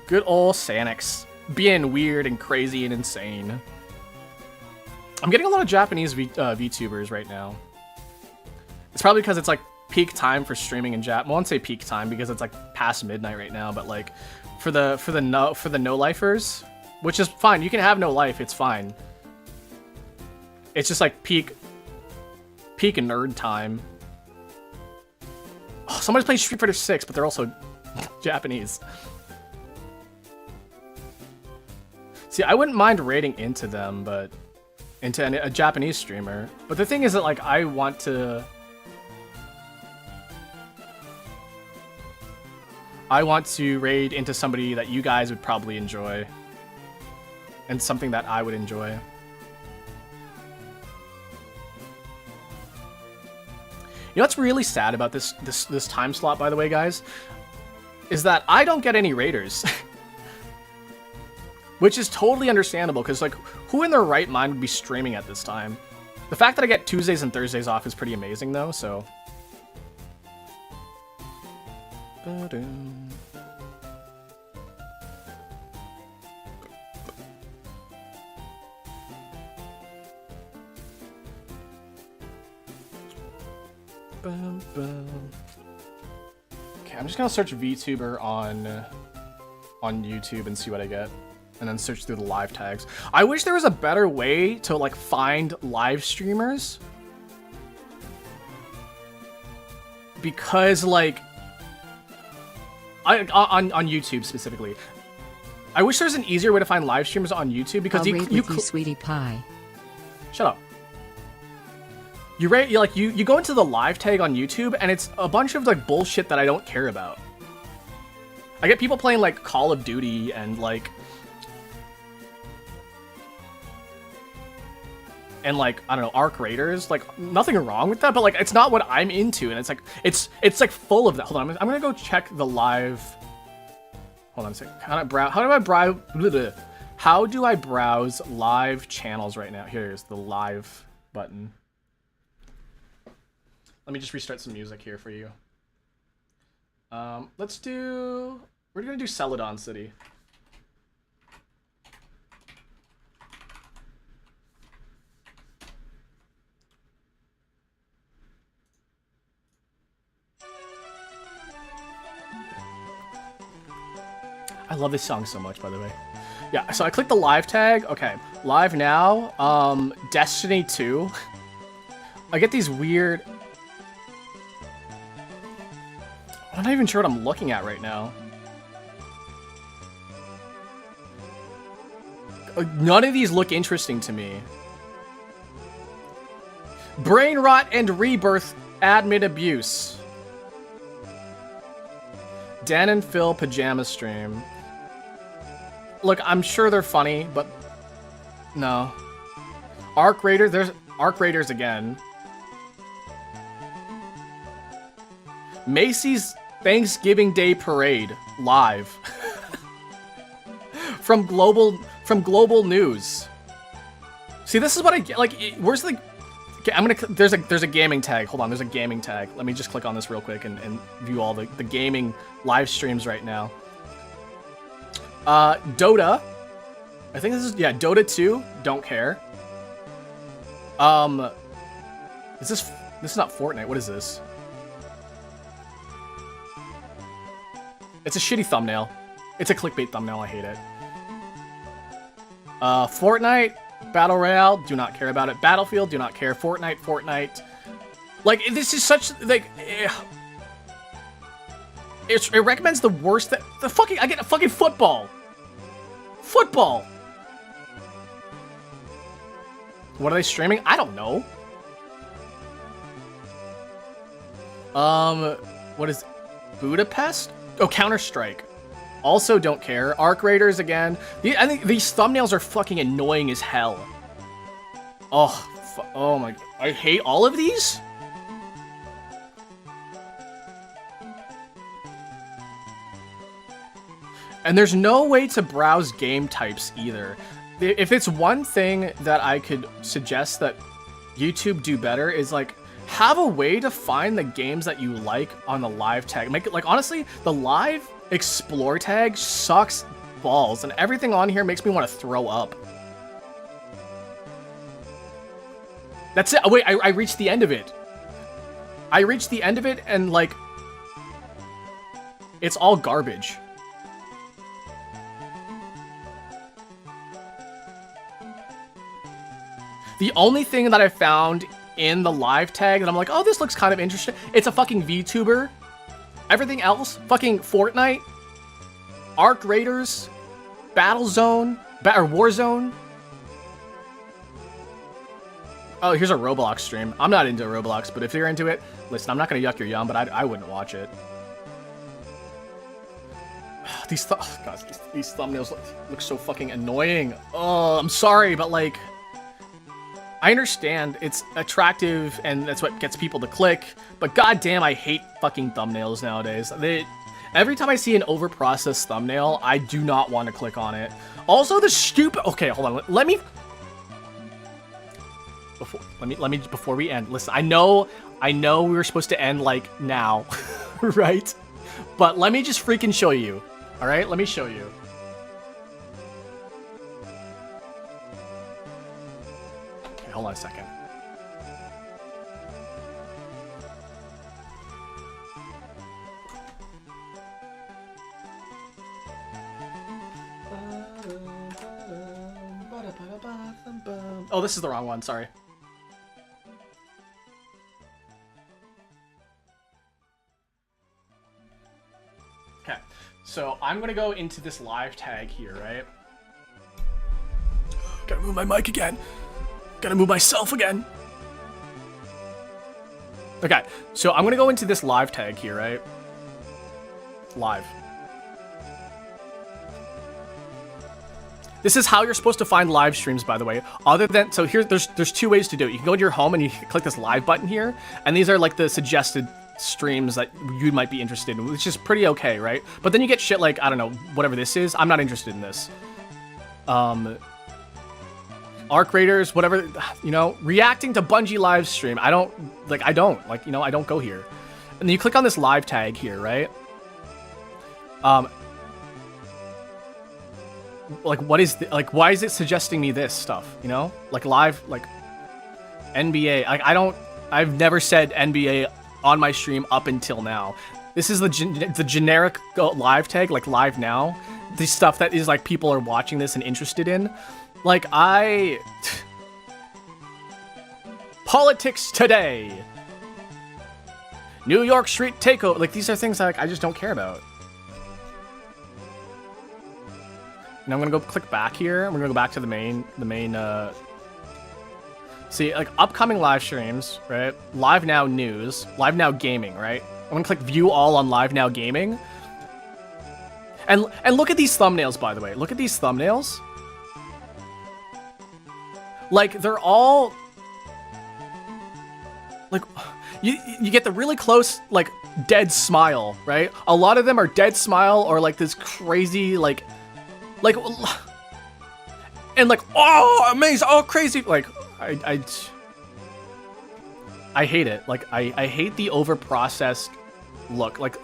Good old Sanix. Being weird and crazy and insane. I'm getting a lot of Japanese VTubers right now. It's probably because it's like peak time for streaming in Jap. I won't say peak time because it's like past midnight right now, but like for the no lifers, which is fine. You can have no life. It's fine. It's just like peak nerd time. Oh, somebody's playing Street Fighter 6, but they're also Japanese. See, I wouldn't mind raiding into them, but into a Japanese streamer. But the thing is that like I want to raid into somebody that you guys would probably enjoy. And something that I would enjoy. You know what's really sad about this time slot, by the way, guys? Is that I don't get any raiders. Which is totally understandable, because like, who in their right mind would be streaming at this time? The fact that I get Tuesdays and Thursdays off is pretty amazing, though, so... Okay, I'm just gonna search VTuber on YouTube and see what I get. And then search through the live tags. I wish there was a better way to like find live streamers. Because like on YouTube specifically. I wish there was an easier way to find live streamers on YouTube because you sweetie pie. Shut up. You go into the live tag on YouTube and it's a bunch of like bullshit that I don't care about. I get people playing like Call of Duty and like I don't know, Arc Raiders, like nothing wrong with that, but like it's not what I'm into, and it's like full of that. Hold on, I'm gonna go check the live. Hold on a second. How do I browse live channels right now? Here's the live button. Let me just restart some music here for you. We're gonna do Celadon City. I love this song so much, by the way. Yeah, so I clicked the live tag. Okay, live now. Destiny 2. I get these weird... I'm not even sure what I'm looking at right now. None of these look interesting to me. Brain rot and rebirth admin abuse. Dan and Phil pajama stream. Look, I'm sure they're funny, but no. Arc Raiders, there's Arc Raiders again. Macy's Thanksgiving Day Parade live. from global news. See, this is what I get. Like, where's the? Okay, there's a gaming tag. Hold on, there's a gaming tag. Let me just click on this real quick and view all the gaming live streams right now. Dota. I think this is, yeah, Dota 2. Don't care. This is not Fortnite. What is this? It's a shitty thumbnail. It's a clickbait thumbnail. I hate it. Fortnite. Battle Royale, do not care about it. Battlefield, do not care. Fortnite. Like, this is such, like, it recommends the worst that, I get a fucking football. Football. What are they streaming? I don't know. What is Budapest? Oh, Counter-Strike. Also don't care. Arc Raiders again. I think these thumbnails are fucking annoying as hell. Oh my... I hate all of these? And there's no way to browse game types either. If it's one thing that I could suggest that YouTube do better is like have a way to find the games that you like on the live tag. Make it like honestly, the live explore tag sucks balls and everything on here makes me want to throw up. That's it. Oh, wait, I reached the end of it. I reached the end of it and like it's all garbage. The only thing that I found in the live tag that I'm like, oh, this looks kind of interesting. It's a fucking VTuber. Everything else, fucking Fortnite, Arc Raiders, Battlezone, or Warzone. Oh, here's a Roblox stream. I'm not into Roblox, but if you're into it, listen, I'm not gonna yuck your yum, but I wouldn't watch it. These thumbnails look so fucking annoying. Oh, I'm sorry, but like, I understand it's attractive and that's what gets people to click, but goddamn, I hate fucking thumbnails nowadays. Every time I see an overprocessed thumbnail, I do not want to click on it. Also, the stupid. Okay, hold on. Before we end. Listen, I know we were supposed to end like now, right? But let me just freaking show you. All right, let me show you. Okay, hold on a second. Oh, this is the wrong one. Sorry. Okay, so I'm gonna go into this live tag here, right? Gotta move my mic again. Gotta move myself again. Okay, so I'm gonna go into this live tag here, right? Live. This is how you're supposed to find live streams, by the way. Other than, so here, there's two ways to do it. You can go to your home and you click this live button here, and these are like the suggested streams that you might be interested in, which is pretty okay, right? But then you get shit like, I don't know, whatever this is. I'm not interested in this. Arc Raiders, whatever, you know, reacting to Bungie live stream. I don't go here. And then you click on this live tag here, right? Like, what is why is it suggesting me this stuff, you know? Like live, like NBA, like I've never said NBA on my stream up until now. This is the generic live tag, like live now. The stuff that is like people are watching this and interested in. Like politics today. New York Street takeover. Like these are things that, like, I just don't care about. And I'm gonna go click back here. We're gonna go back to the main, see, like, upcoming live streams, right? Live Now News, Live Now Gaming, right? I'm gonna click View All on Live Now Gaming. And look at these thumbnails, by the way. Look at these thumbnails. Like, they're all... Like, you get the really close, like, dead smile, right? A lot of them are dead smile or, like, this crazy, like, and like, oh, amazing, oh, crazy, like, I hate it. Like, I hate the overprocessed look. Like,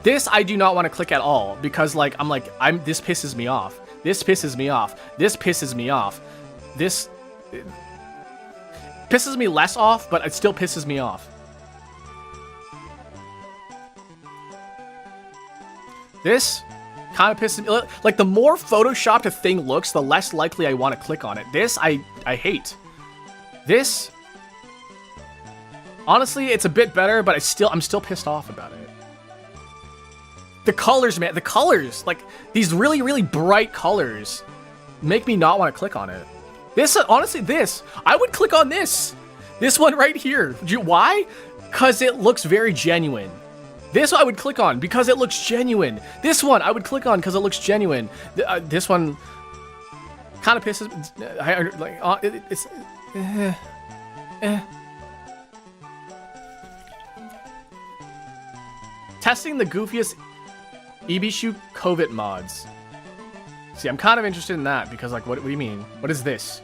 this I do not want to click at all because, like, this pisses me off. This pisses me off. This pisses me off. This pisses me less off, but it still pisses me off. This kind of pisses me, like, the more photoshopped a thing looks, the less likely I want to click on it. This I hate. This, honestly, it's a bit better, but I'm still pissed off about it. The colors, man, the colors, like these really, really bright colors make me not want to click on it. This, honestly, I would click on this one right here. Why? Because it looks very genuine. This I would click on because it looks genuine. This one I would click on because it looks genuine. This one kind of pisses. Testing the goofiest Ibishu COVID mods. See, I'm kind of interested in that because, like, what do you mean? What is this?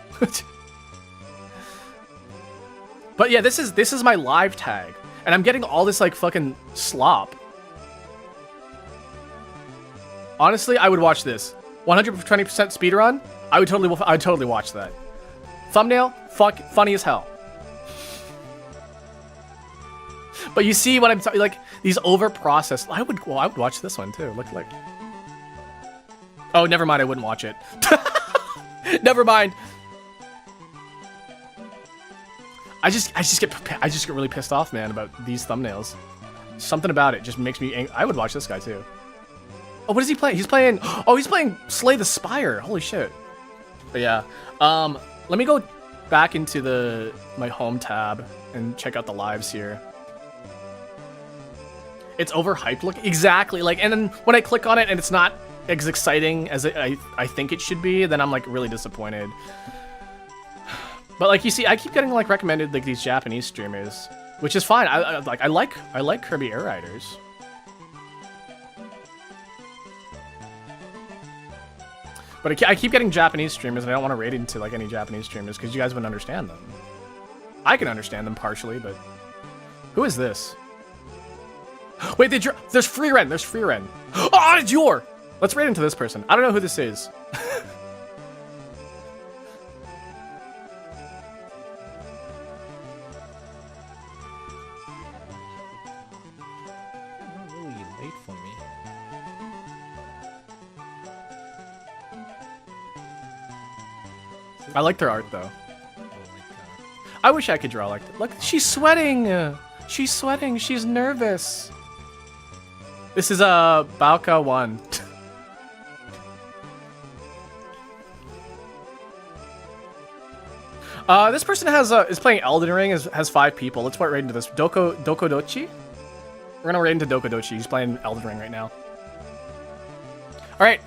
But yeah, this is my live tag, and I'm getting all this like fucking slop. Honestly, I would watch this. 120% speedrun. I'd totally watch that. Thumbnail, funny as hell. But you see what I'm talking, like these over-processed. I would watch this one too. Look like. Oh, never mind. I wouldn't watch it. Never mind. I just get really pissed off, man, about these thumbnails. Something about it just makes me angry. I would watch this guy too. Oh, what is he playing? He's playing. Oh, he's playing Slay the Spire. Holy shit. But yeah. Let me go back into my home tab and check out the lives here. It's overhyped. Look, exactly. Like, and then when I click on it and it's not as exciting as I think it should be, then I'm like really disappointed. But like you see, I keep getting like recommended like these Japanese streamers, which is fine. I like Kirby Air Riders. But I keep getting Japanese streamers, and I don't want to raid into like any Japanese streamers because you guys wouldn't understand them. I can understand them partially, but who is this? Wait, there's free Ren. There's free Ren. Oh, it's your. Let's raid into this person. I don't know who this is. I like their art though. I wish I could draw like that. Look, she's sweating. She's sweating. She's nervous. This is a Bauka 1. This person is playing Elden Ring. Has 5 people. Let's put right into this. Dokodochi. We're gonna raid into Dokodochi. He's playing Elden Ring right now. All right.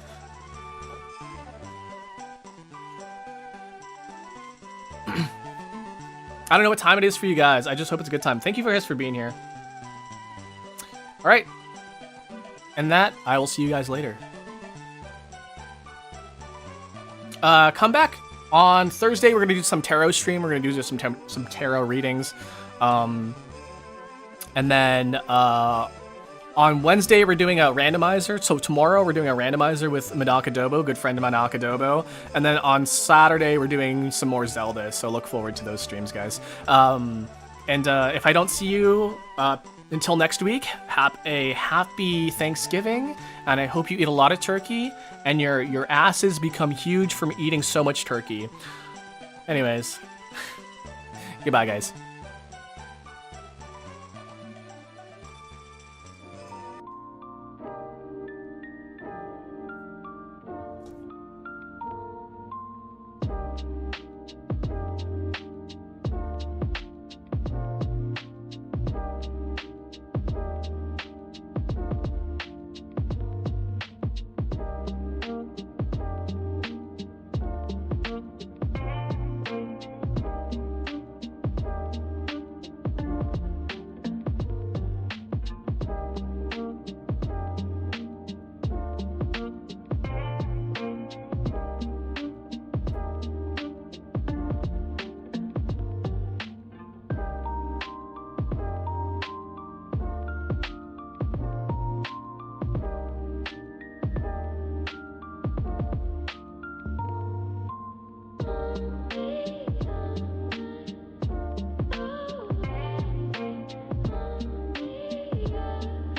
I don't know what time it is for you guys. I just hope it's a good time. Thank you guys for being here. All right. And that, I will see you guys later. Come back on Thursday. We're going to do some tarot stream. We're going to do just some tarot readings. And then on Wednesday, we're doing a randomizer. So tomorrow, we're doing a randomizer with Madaka Dobo, good friend of Madaka Dobo. And then on Saturday, we're doing some more Zelda. So look forward to those streams, guys. And if I don't see you until next week, have a happy Thanksgiving. And I hope you eat a lot of turkey and your asses become huge from eating so much turkey. Anyways, goodbye, guys.